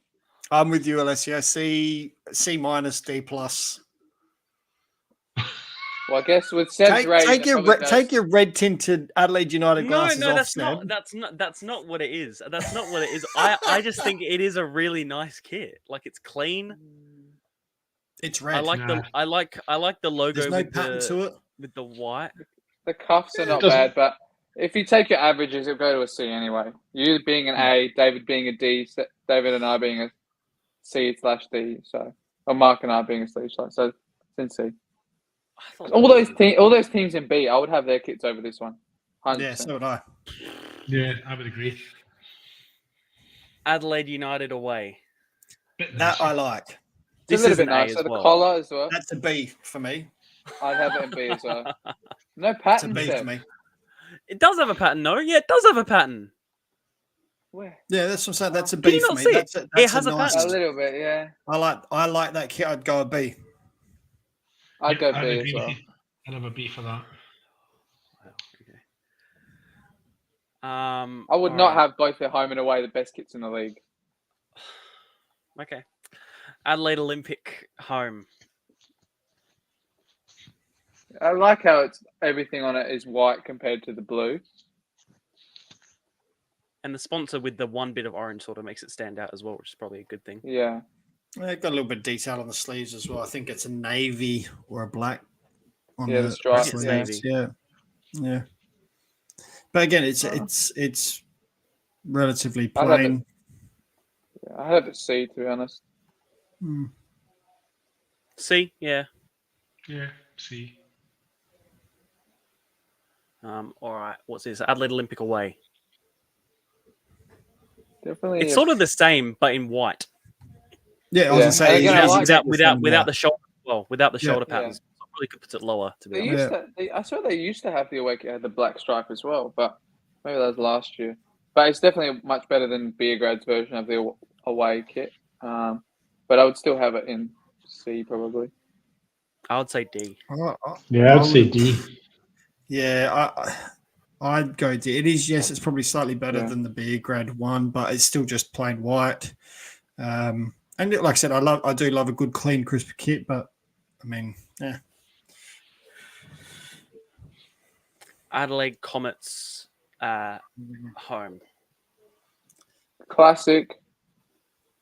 Speaker 5: I'm with you, Alessio. C minus, D plus.
Speaker 3: Well, I guess with Seb's rating,
Speaker 5: Take
Speaker 3: it probably goes-
Speaker 5: take your red tinted Adelaide United glasses off,
Speaker 2: that's
Speaker 5: Seb.
Speaker 2: that's not what it is. That's not what it is. I just think it is a really nice kit. Like it's clean.
Speaker 5: It's red.
Speaker 2: I like the logo
Speaker 5: There's no
Speaker 2: with
Speaker 5: pattern to it.
Speaker 2: with the white.
Speaker 3: The cuffs are not
Speaker 7: doesn't-
Speaker 3: bad, but if you take your averages, it'll go to a C anyway. You being an A, David being a D, David and I being a C/D. So, or Mark and I being a C/. So it's in C.
Speaker 2: I thought
Speaker 3: All those teams in B, I would have their kits over this one. 100%.
Speaker 5: Yeah, so would I.
Speaker 4: Yeah, I would agree.
Speaker 2: Adelaide United away.
Speaker 4: Bit
Speaker 5: That
Speaker 4: nicer.
Speaker 5: I like.
Speaker 3: It's
Speaker 2: This
Speaker 3: a little
Speaker 2: is
Speaker 3: bit
Speaker 2: an A
Speaker 3: nicer.
Speaker 2: as
Speaker 3: The
Speaker 2: well.
Speaker 3: collar as well.
Speaker 5: That's a B for me.
Speaker 3: I'd have it in B as well. No
Speaker 5: It's a
Speaker 3: pattern.
Speaker 5: B
Speaker 3: Seb.
Speaker 5: for me.
Speaker 2: It does have a pattern, no? Yeah, it does have a pattern.
Speaker 3: Where?
Speaker 5: Yeah, that's what I'm saying. That's a
Speaker 2: Can
Speaker 5: B
Speaker 2: you
Speaker 5: for
Speaker 2: not
Speaker 5: me.
Speaker 2: see it?
Speaker 5: That's
Speaker 2: It
Speaker 5: that's
Speaker 2: has a
Speaker 5: nice.
Speaker 2: pattern.
Speaker 3: A little bit, yeah.
Speaker 5: I like that kit. I'd go a B.
Speaker 3: I'd
Speaker 4: Yeah,
Speaker 3: go
Speaker 4: I'd
Speaker 3: B
Speaker 4: agree
Speaker 3: as
Speaker 4: with
Speaker 3: well.
Speaker 4: you. I'd have a B for that.
Speaker 3: I would not have both their home and away the best kits in the league.
Speaker 2: Okay. Adelaide Olympic home.
Speaker 3: I like how it's everything on it is white compared to the blue.
Speaker 2: And the sponsor with the one bit of orange sort of makes it stand out as well, which is probably a good thing.
Speaker 3: Yeah.
Speaker 5: Got a little bit of detail on the sleeves as well. I think it's a navy or a black on
Speaker 3: Yeah, the stripes,
Speaker 5: sleeves. Yeah. But again, it's relatively
Speaker 3: I love
Speaker 5: plain.
Speaker 3: Yeah, I have it C, to be honest.
Speaker 5: Hmm.
Speaker 2: C, yeah.
Speaker 4: Yeah, C.
Speaker 2: All right. What's this? Adelaide Olympic away.
Speaker 3: Definitely.
Speaker 2: It's sort of the same, but in white.
Speaker 5: Yeah, I was
Speaker 3: Yeah.
Speaker 5: gonna say
Speaker 3: Again, I
Speaker 5: it's
Speaker 3: like-
Speaker 5: exactly the same
Speaker 2: without
Speaker 5: white.
Speaker 2: the shoulder. Well, without the
Speaker 5: Yeah.
Speaker 2: shoulder
Speaker 3: Yeah.
Speaker 2: patterns. I probably could put it lower, to be
Speaker 3: They
Speaker 2: honest.
Speaker 3: used I saw they used to have the away kit had the black stripe as well, but maybe that was last year. But it's definitely much better than Beergrad's version of the away kit. But I would still have it in C probably.
Speaker 2: I would say D.
Speaker 7: Yeah,
Speaker 5: I
Speaker 7: I'd say
Speaker 5: would-
Speaker 7: D.
Speaker 5: Yeah, I'd go D. It is, yes, it's probably slightly better
Speaker 3: Yeah.
Speaker 5: than the beer grade one, but it's still just plain white. And like I said, I do love a good clean, crisp kit, but I mean, yeah.
Speaker 2: Adelaide Comets home.
Speaker 3: Classic.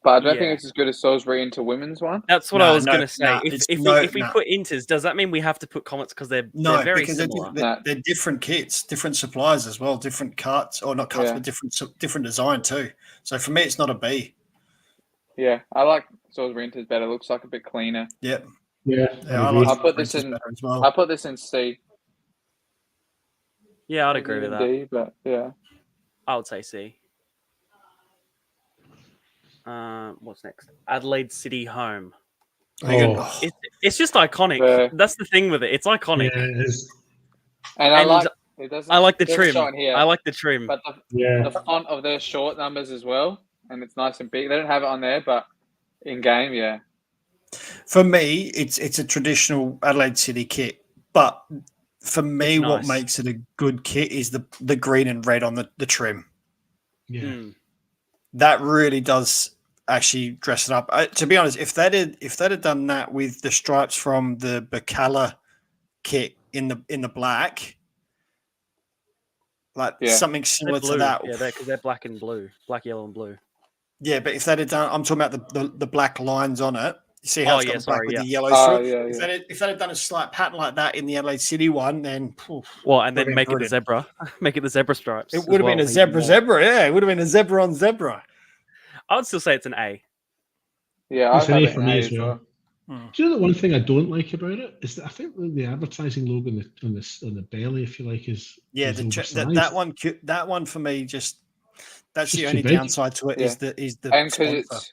Speaker 3: But I don't
Speaker 2: Yeah.
Speaker 3: think it's as good as Salisbury into women's one.
Speaker 2: That's what
Speaker 5: No,
Speaker 2: I was
Speaker 5: no,
Speaker 2: going to say.
Speaker 5: nah,
Speaker 2: if
Speaker 5: it's
Speaker 2: if,
Speaker 5: no-
Speaker 2: we, if we
Speaker 5: nah.
Speaker 2: put inters, does that mean we have to put Comets because they're
Speaker 5: No,
Speaker 2: very
Speaker 5: because
Speaker 2: similar?
Speaker 5: they're different kits, different suppliers as well, different cuts, or not cuts,
Speaker 3: Yeah.
Speaker 5: but different design too. So for me, it's not a B.
Speaker 3: Yeah, I like Salisbury Inter's better. Looks like a bit cleaner.
Speaker 5: Yep.
Speaker 7: Yeah,
Speaker 5: Yeah, I
Speaker 7: agree.
Speaker 5: like
Speaker 3: I'll put this
Speaker 5: Prince's
Speaker 3: in-
Speaker 5: better as well.
Speaker 3: I put this in C.
Speaker 2: Yeah, I'd
Speaker 3: maybe
Speaker 2: agree with
Speaker 3: even
Speaker 2: that.
Speaker 3: D, but yeah.
Speaker 2: I would say C. What's next? Adelaide City home.
Speaker 5: Again,
Speaker 7: Oh.
Speaker 2: It's just iconic.
Speaker 3: Yeah.
Speaker 2: That's the thing with it. It's iconic.
Speaker 4: Yeah, it is.
Speaker 3: And I
Speaker 2: And
Speaker 3: like it doesn't.
Speaker 2: I like the
Speaker 3: doesn't
Speaker 2: trim.
Speaker 3: show it here,
Speaker 2: I like the trim.
Speaker 3: but
Speaker 7: Yeah.
Speaker 3: the font of their short numbers as well, and it's nice and big. They don't have it on there, but in game, yeah.
Speaker 5: For me, it's a traditional Adelaide City kit, but for me,
Speaker 2: It's
Speaker 5: what
Speaker 2: nice.
Speaker 5: makes it a good kit is the green and red on the trim.
Speaker 4: Yeah.
Speaker 2: Mm.
Speaker 5: That really does actually dress it up. To be honest, if they'd have done that with the stripes from the Bacala kit in the black, like
Speaker 3: Yeah.
Speaker 5: something
Speaker 2: They're
Speaker 5: similar
Speaker 2: blue.
Speaker 5: to that,
Speaker 2: Yeah, because they're black and blue, black, yellow, and blue.
Speaker 5: yeah. But if they'd have done, I'm talking about the black lines on it. You see how
Speaker 2: Oh,
Speaker 5: it's got
Speaker 2: yeah,
Speaker 5: the black
Speaker 2: sorry,
Speaker 5: with
Speaker 2: yeah.
Speaker 5: the yellow
Speaker 3: Oh,
Speaker 5: strip?
Speaker 3: yeah,
Speaker 5: If
Speaker 3: yeah.
Speaker 5: they'd have done a slight pattern like that in the Adelaide City one, then phew,
Speaker 2: Well, and then
Speaker 5: Brilliant,
Speaker 2: make it the
Speaker 5: brilliant.
Speaker 2: zebra. Make it the zebra stripes.
Speaker 5: it
Speaker 2: as
Speaker 5: would have
Speaker 2: well,
Speaker 5: been a
Speaker 2: even
Speaker 5: zebra
Speaker 2: more.
Speaker 5: zebra. Yeah, it would have been a zebra on zebra.
Speaker 2: I would still say it's an A.
Speaker 3: Yeah,
Speaker 4: It's
Speaker 3: I'd
Speaker 4: an
Speaker 3: have
Speaker 4: A
Speaker 3: it
Speaker 4: for
Speaker 3: in
Speaker 4: me
Speaker 3: A
Speaker 4: as
Speaker 3: as
Speaker 4: well.
Speaker 3: well.
Speaker 4: Do you know the one thing I don't like about it is that I think the advertising logo on the belly, if you like, is
Speaker 5: Yeah,
Speaker 4: is
Speaker 5: that that one for me just that's
Speaker 4: It's
Speaker 5: the
Speaker 4: just
Speaker 5: only
Speaker 4: too big.
Speaker 5: downside to it
Speaker 3: Yeah.
Speaker 5: is the
Speaker 3: And
Speaker 5: sponsor.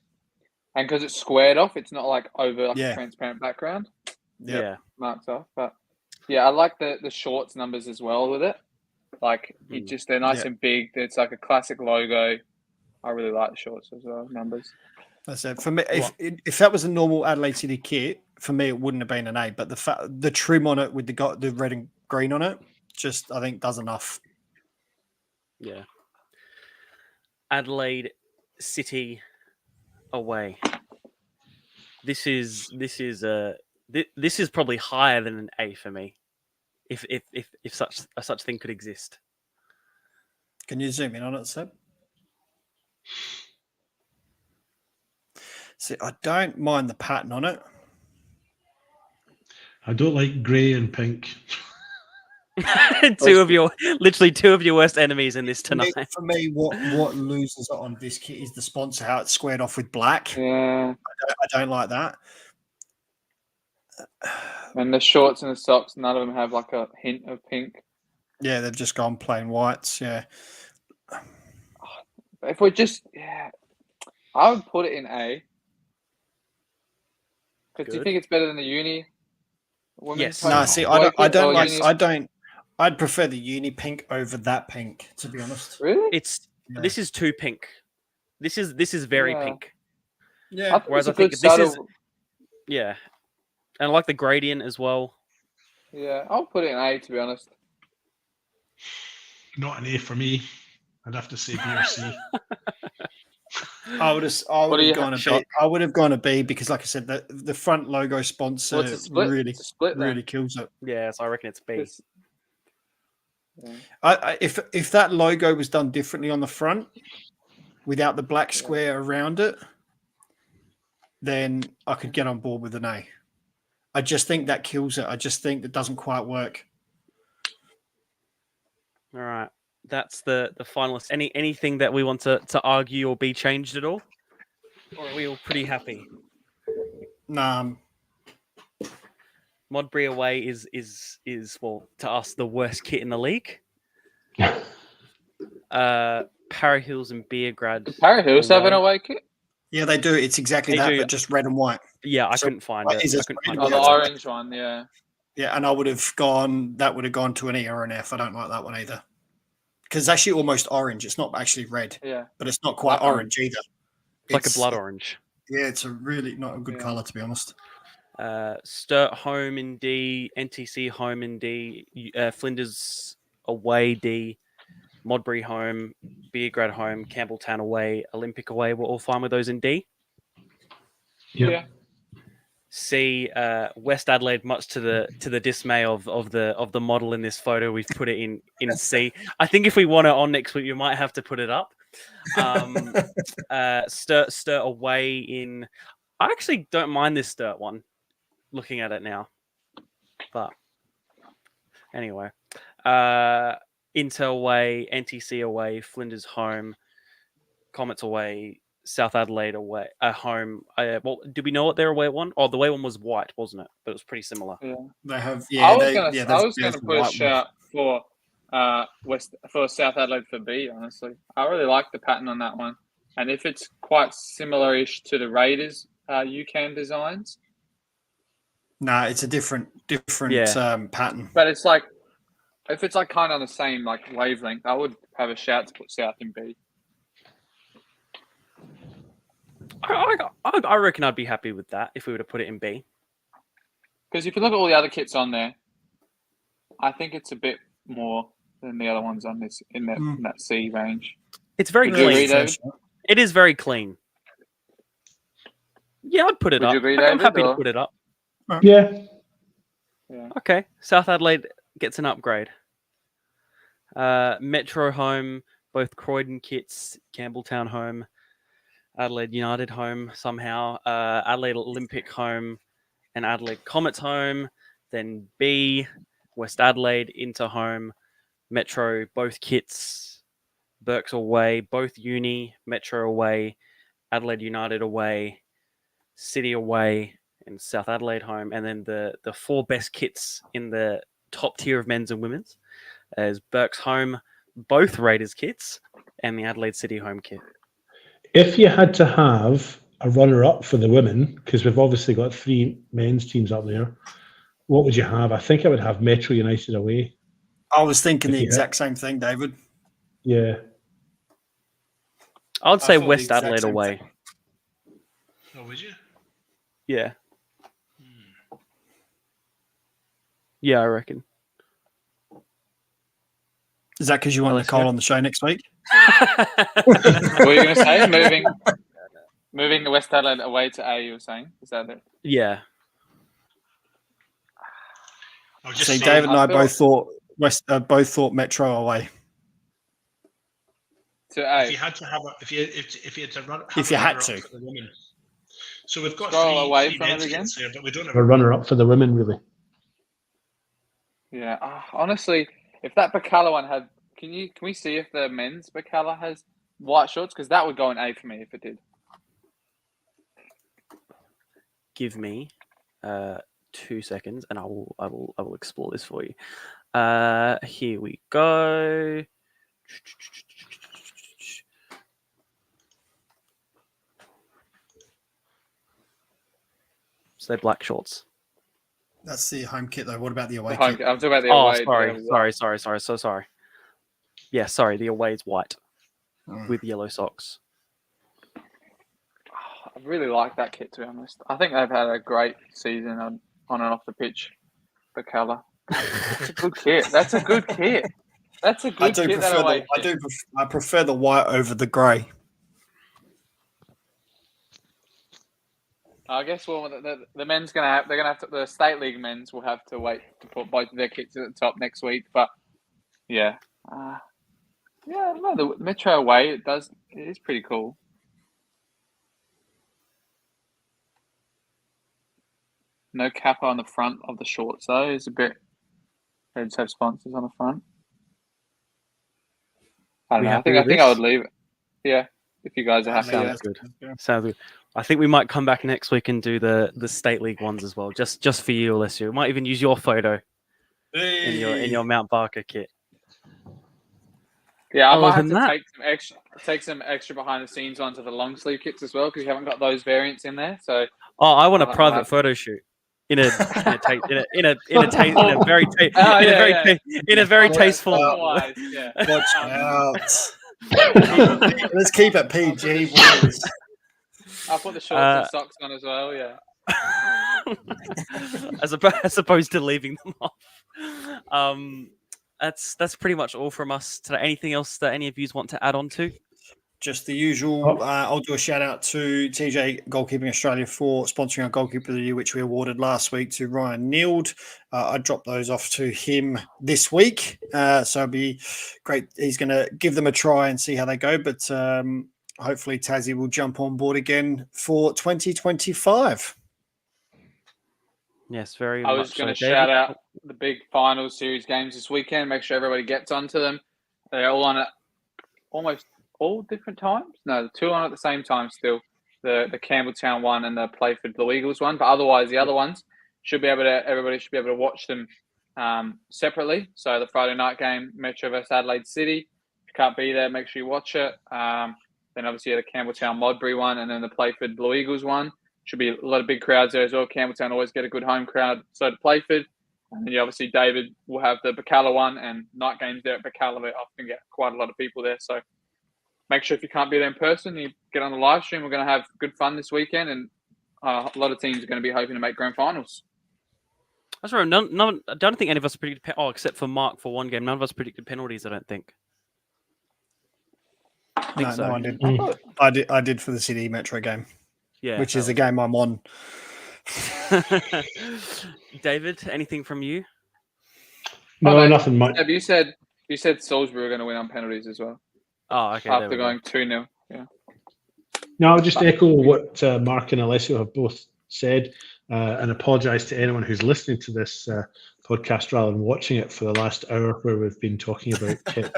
Speaker 3: because it's squared off, it's not like over like
Speaker 5: Yeah.
Speaker 3: a transparent background.
Speaker 5: Yep.
Speaker 2: Yeah.
Speaker 3: Marked off. But yeah, I like the shorts numbers as well with it. Like it just they're nice
Speaker 5: Yeah.
Speaker 3: and big. It's like a classic logo. I really like the shorts as well. Numbers.
Speaker 5: That's it. For me, if that was a normal Adelaide City kit, for me it wouldn't have been an A. But the trim on it with the red and green on it, just I think does enough.
Speaker 2: Yeah. Adelaide City away. This is probably higher than an A for me, if such thing could exist.
Speaker 5: Can you zoom in on it, Seb? See, I don't mind the pattern on it.
Speaker 4: I don't like grey and pink.
Speaker 2: Literally two of your worst enemies in this tonight.
Speaker 5: For me, what loses it on this kit is the sponsor, how it's squared off with black.
Speaker 3: Yeah.
Speaker 5: I don't like that.
Speaker 3: And the shorts and the socks, none of them have like a hint of pink.
Speaker 5: Yeah, they've just gone plain whites. Yeah.
Speaker 3: If we're just, I would put it in A. Because do you
Speaker 2: Good.
Speaker 3: think it's better than the uni?
Speaker 2: Yes.
Speaker 5: No, see, I'd prefer the uni pink over that pink, to be honest.
Speaker 3: Really?
Speaker 2: This is too pink. This is very
Speaker 3: Yeah.
Speaker 2: pink.
Speaker 5: Yeah.
Speaker 2: Whereas I
Speaker 3: it's a
Speaker 2: think
Speaker 3: good
Speaker 2: this is
Speaker 3: subtle-
Speaker 2: yeah, and I like the gradient as well.
Speaker 3: Yeah, I'll put it in A, to be honest.
Speaker 4: Not an A for me. I'd have to say B or C.
Speaker 5: I would have gone a B.
Speaker 2: Shot?
Speaker 5: I would have gone a B because, like I said, the front logo sponsor
Speaker 3: Well, it's a split.
Speaker 5: really,
Speaker 3: It's a split then.
Speaker 5: really kills it.
Speaker 2: Yeah, so I reckon it's B.
Speaker 3: It's-
Speaker 5: If that logo was done differently on the front, without the black square around it, then I could get on board with an A. I just think that kills it. I just think that doesn't quite work.
Speaker 2: All right, that's the finalists. Anything that we want to argue or be changed at all, or are we all pretty happy? Modbury away is well, to us, the worst kit in the league. Para Hills and Beergrad.
Speaker 3: Para Hills have an away kit?
Speaker 5: Yeah, they do. It's exactly
Speaker 2: They
Speaker 5: that,
Speaker 2: do.
Speaker 5: but just red and white.
Speaker 2: Yeah, I
Speaker 5: So,
Speaker 2: couldn't find it.
Speaker 5: is
Speaker 2: I
Speaker 5: it
Speaker 2: couldn't
Speaker 5: red?
Speaker 2: find
Speaker 3: Oh,
Speaker 2: it.
Speaker 3: the orange one, yeah.
Speaker 5: Yeah, and I would have gone. That would have gone to an E or an F. I don't like that one either, because it's actually almost orange. It's not actually red,
Speaker 3: Yeah.
Speaker 5: but it's not quite
Speaker 3: Blood
Speaker 5: orange either.
Speaker 2: It's like a blood orange.
Speaker 5: Yeah, it's a really not a good
Speaker 3: Yeah.
Speaker 5: color, to be honest.
Speaker 2: Sturt home in D, NTC home in D, Flinders away D, Modbury home, Beergrad home, Campbelltown away, Olympic away. We're all fine with those in D.
Speaker 3: Yeah.
Speaker 2: C, West Adelaide, much to the dismay of the model in this photo, we've put it in C. I think if we want it on next week, we might have to put it up. Sturt away in. I actually don't mind this Sturt one, looking at it now. But anyway, Inter away, NTC away, Flinders home, Comets away, South Adelaide away, home. Well, do we know what their away one? Oh, the away one was white, wasn't it? But it was pretty similar.
Speaker 3: Yeah.
Speaker 5: They have.
Speaker 3: I
Speaker 5: Yeah,
Speaker 3: was gonna put a shout for South Adelaide for B, honestly. I really like the pattern on that one. And if it's quite similar-ish to the Raiders UCAN designs.
Speaker 5: No, it's a different pattern.
Speaker 3: But it's like, if it's like kind of on the same like wavelength, I would have a shout to put South in B.
Speaker 2: I reckon I'd be happy with that if we were to put it in B.
Speaker 3: Because if you look at all the other kits on there, I think it's a bit more than the other ones on this in that C range.
Speaker 2: It's very
Speaker 3: Would you agree,
Speaker 2: clean.
Speaker 3: David?
Speaker 2: It is very clean. Yeah, I'd put it
Speaker 3: Would
Speaker 2: up.
Speaker 3: you agree,
Speaker 2: I'm
Speaker 3: David,
Speaker 2: happy to
Speaker 3: or-
Speaker 2: put it up.
Speaker 7: Yeah.
Speaker 2: Okay, South Adelaide gets an upgrade. Metro home, both Croydon kits, Campbelltown home, Adelaide United home somehow, Adelaide Olympic home, and Adelaide Comets home. Then B, West Adelaide Inter home, Metro both kits, Berks away, both Uni, Metro away, Adelaide United away, City away, and South Adelaide home. And then the four best kits in the top tier of men's and women's as Berks home, both Raiders kits, and the Adelaide City home kit.
Speaker 7: If you had to have a runner-up for the women, because we've obviously got 3 men's teams up there, what would you have? I think I would have Metro United away.
Speaker 5: I was thinking the
Speaker 7: Yeah.
Speaker 5: exact same thing, David.
Speaker 7: Yeah.
Speaker 2: I would say
Speaker 5: thought the
Speaker 2: West
Speaker 5: exact
Speaker 2: Adelaide
Speaker 5: same
Speaker 2: away.
Speaker 5: thing.
Speaker 4: Oh, would you?
Speaker 2: Yeah. Yeah, I reckon.
Speaker 5: Is that because you want Nicole on the show next week?
Speaker 3: What were you going to say? Moving the West Adelaide away to A, you were saying? Is that it?
Speaker 2: Yeah.
Speaker 4: I'll just
Speaker 5: See,
Speaker 4: say,
Speaker 5: David and I
Speaker 3: feel-
Speaker 5: both thought Metro away.
Speaker 3: To A.
Speaker 4: if you had to have a, if you had to run, have
Speaker 5: If you
Speaker 4: a
Speaker 5: had
Speaker 4: runner-up
Speaker 5: to.
Speaker 4: for the women. So we've got
Speaker 3: Scroll away
Speaker 4: three
Speaker 3: from it
Speaker 4: men's
Speaker 3: again.
Speaker 4: kits there, but we don't have
Speaker 7: A runner-up for the women, really.
Speaker 3: Yeah. Honestly, if that Bacala one had, can we see if the men's Bacala has white shorts? Because that would go in A for me if it did.
Speaker 2: Give me 2 seconds, and I will explore this for you. Here we go. So they're black shorts.
Speaker 5: That's the home kit, though. What about the away
Speaker 3: The home,
Speaker 5: kit?
Speaker 3: I'm talking about the
Speaker 2: Oh,
Speaker 3: away.
Speaker 2: sorry. So sorry. Yeah, sorry. The away is white with yellow socks.
Speaker 3: I really like that kit, to be honest. I think they've had a great season on and off the pitch. Bacala. That's a good kit. That's a good kit. That's a good kit. That away kit.
Speaker 5: I prefer the white over the grey.
Speaker 3: I guess the men's they're gonna have to, the state league men's will have to wait to put both of their kits at the top next week. But yeah, no, the Metro away it is pretty cool. No kappa on the front of the shorts though. It's a bit. They just have sponsors on the front. I don't know. I think I would leave it. Yeah, if you guys are happy.
Speaker 2: Sounds good. Sounds good. I think we might come back next week and do the state league ones as well, just for you, Alessio. We might even use your photo in your Mount Barker kit.
Speaker 3: Yeah, I
Speaker 2: Other
Speaker 3: might have
Speaker 2: than
Speaker 3: to take some extra behind the scenes onto the long sleeve kits as well because you haven't got those variants in there. So
Speaker 2: Oh, I want a
Speaker 3: I'll
Speaker 2: private
Speaker 3: have-
Speaker 2: photo shoot in a very tasteful.
Speaker 3: Otherwise, yeah.
Speaker 5: Watch out. Let's keep it PG, boys.
Speaker 3: I'll put the shorts and socks on as well. Yeah.
Speaker 2: as opposed to leaving them off. That's pretty much all from us today. Anything else that any of you want to add on to?
Speaker 5: Just the usual. I'll do a shout out to TJ Goalkeeping Australia for sponsoring our Goalkeeper of the Year, which we awarded last week to Ryan Neild. I dropped those off to him this week. So it'll be great. He's going to give them a try and see how they go. But hopefully Tassie will jump on board again for 2025.
Speaker 2: Yes, very
Speaker 3: I
Speaker 2: much.
Speaker 3: was going to
Speaker 2: so, David.
Speaker 3: shout out the big final series games this weekend. Make sure everybody gets onto them. They're all on at almost all different times. No, the two on at the same time still. The Campbelltown one and the Playford Blue Eagles one. But otherwise, the other ones everybody should be able to watch them separately. So the Friday night game, Metro vs Adelaide City. If you can't be there, make sure you watch it. Then obviously the Campbelltown Modbury one and then the Playford Blue Eagles one. Should be a lot of big crowds there as well. Campbelltown always get a good home crowd. So to Playford. And then obviously David will have the Bacala one and night games there at Bacala. They often get quite a lot of people there. So make sure if you can't be there in person, you get on the live stream. We're going to have good fun this weekend. And a lot of teams are going to be hoping to make grand finals.
Speaker 2: That's right. I don't think any of us predicted. Except for Mark for one game, none of us predicted penalties. I don't think.
Speaker 5: No, I didn't. I did for the City Metro game, which is the game I'm on.
Speaker 2: David, anything from you?
Speaker 7: No, nothing much.
Speaker 3: You said Salisbury were going to win on penalties as well.
Speaker 2: Oh, okay.
Speaker 3: After going 2-0. Yeah.
Speaker 7: No, I'll just echo what Mark and Alessio have both said and apologise to anyone who's listening to this podcast rather than watching it for the last hour where we've been talking about kit.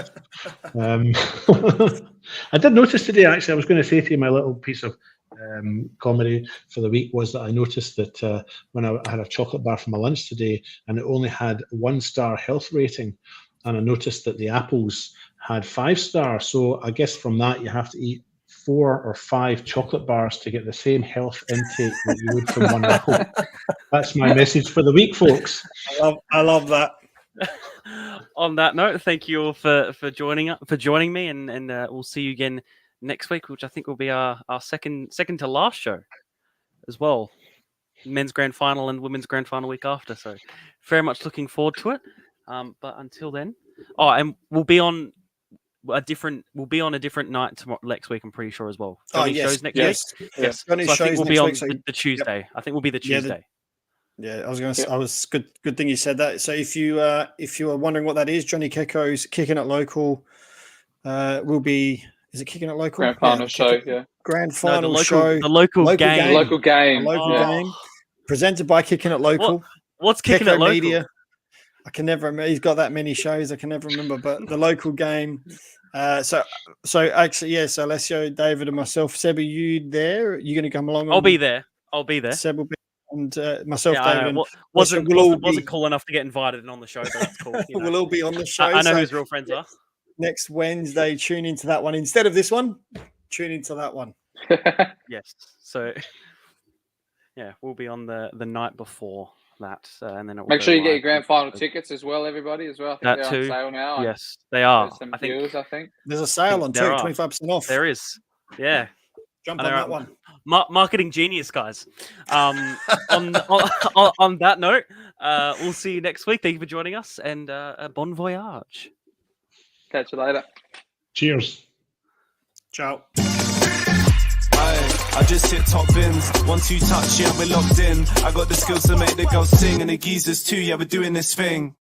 Speaker 7: I did notice today, actually, I was going to say to you my little piece of comedy for the week was that I noticed that when I had a chocolate bar for my lunch today and it only had 1-star health rating, and I noticed that the apples had 5-star. So I guess from that you have to eat 4 or 5 chocolate bars to get the same health intake that you would from one apple. That's my message for the week, folks.
Speaker 5: I love that.
Speaker 2: On that note, thank you all for joining me, and we'll see you again next week, which I think will be our second to last show as well. Men's grand final and women's grand final week after. So very much looking forward to it. But until then, Oh, and we'll be on a different night tomorrow, next week. I'm pretty sure as well. Johnny shows next week.
Speaker 5: Yes.
Speaker 2: So
Speaker 5: Johnny
Speaker 2: I think
Speaker 5: shows
Speaker 2: we'll be
Speaker 5: next
Speaker 2: on
Speaker 5: week, so
Speaker 2: the Tuesday. I think we'll be the Tuesday.
Speaker 5: Yeah, I was going to say, I was good thing you said that. So if you are wondering what that is, Johnny Kecko's Kicking It Local will be, is it Kicking It Local?
Speaker 3: Grand final show, yeah.
Speaker 5: Grand
Speaker 2: No,
Speaker 5: final
Speaker 2: the
Speaker 5: show.
Speaker 2: local game.
Speaker 5: game.
Speaker 3: Local game.
Speaker 5: A local
Speaker 3: yeah.
Speaker 5: game. Presented by Kicking It Local.
Speaker 2: What's Kicking
Speaker 5: Kecko
Speaker 2: It Local?
Speaker 5: Media. I can never remember. He's got that many shows. I can never remember, but the local game. So actually, yes, Alessio, David, and myself. Seb, are you there? Are you going to come along?
Speaker 2: I'll be there.
Speaker 5: Seb will be, and myself,
Speaker 2: Yeah, I
Speaker 5: David.
Speaker 2: know.
Speaker 5: and
Speaker 2: Wasn't
Speaker 5: we'll all be-
Speaker 2: cool enough to get invited on the show, but that's cool. You know.
Speaker 5: we'll all be on the show.
Speaker 2: I know
Speaker 5: so
Speaker 2: whose real friends are.
Speaker 5: next Wednesday, tune into that one instead of this one. Tune into that one.
Speaker 2: Yes. So, yeah, we'll be on the night before that, and then it will
Speaker 3: Make
Speaker 2: go
Speaker 3: sure you get your
Speaker 2: live.
Speaker 3: grand final tickets as well, everybody, as well. I think
Speaker 2: That
Speaker 3: they're
Speaker 2: too.
Speaker 3: on sale now. and
Speaker 2: Yes, they are.
Speaker 3: there's some
Speaker 2: I think
Speaker 3: deals, I think.
Speaker 5: There's a sale on too,
Speaker 2: there are.
Speaker 5: 25% off.
Speaker 2: there is. Yeah.
Speaker 5: Jump
Speaker 2: I
Speaker 5: on
Speaker 2: know,
Speaker 5: that one.
Speaker 2: Marketing genius, guys. On that note, we'll see you next week. Thank you for joining us, and bon voyage.
Speaker 3: Catch you later.
Speaker 7: Cheers.
Speaker 5: Ciao.
Speaker 1: I just hit top bins. 1-2 touch, yeah, we're locked in. I got the skills to make the girls sing, and the geezers too, yeah, we're doing this thing.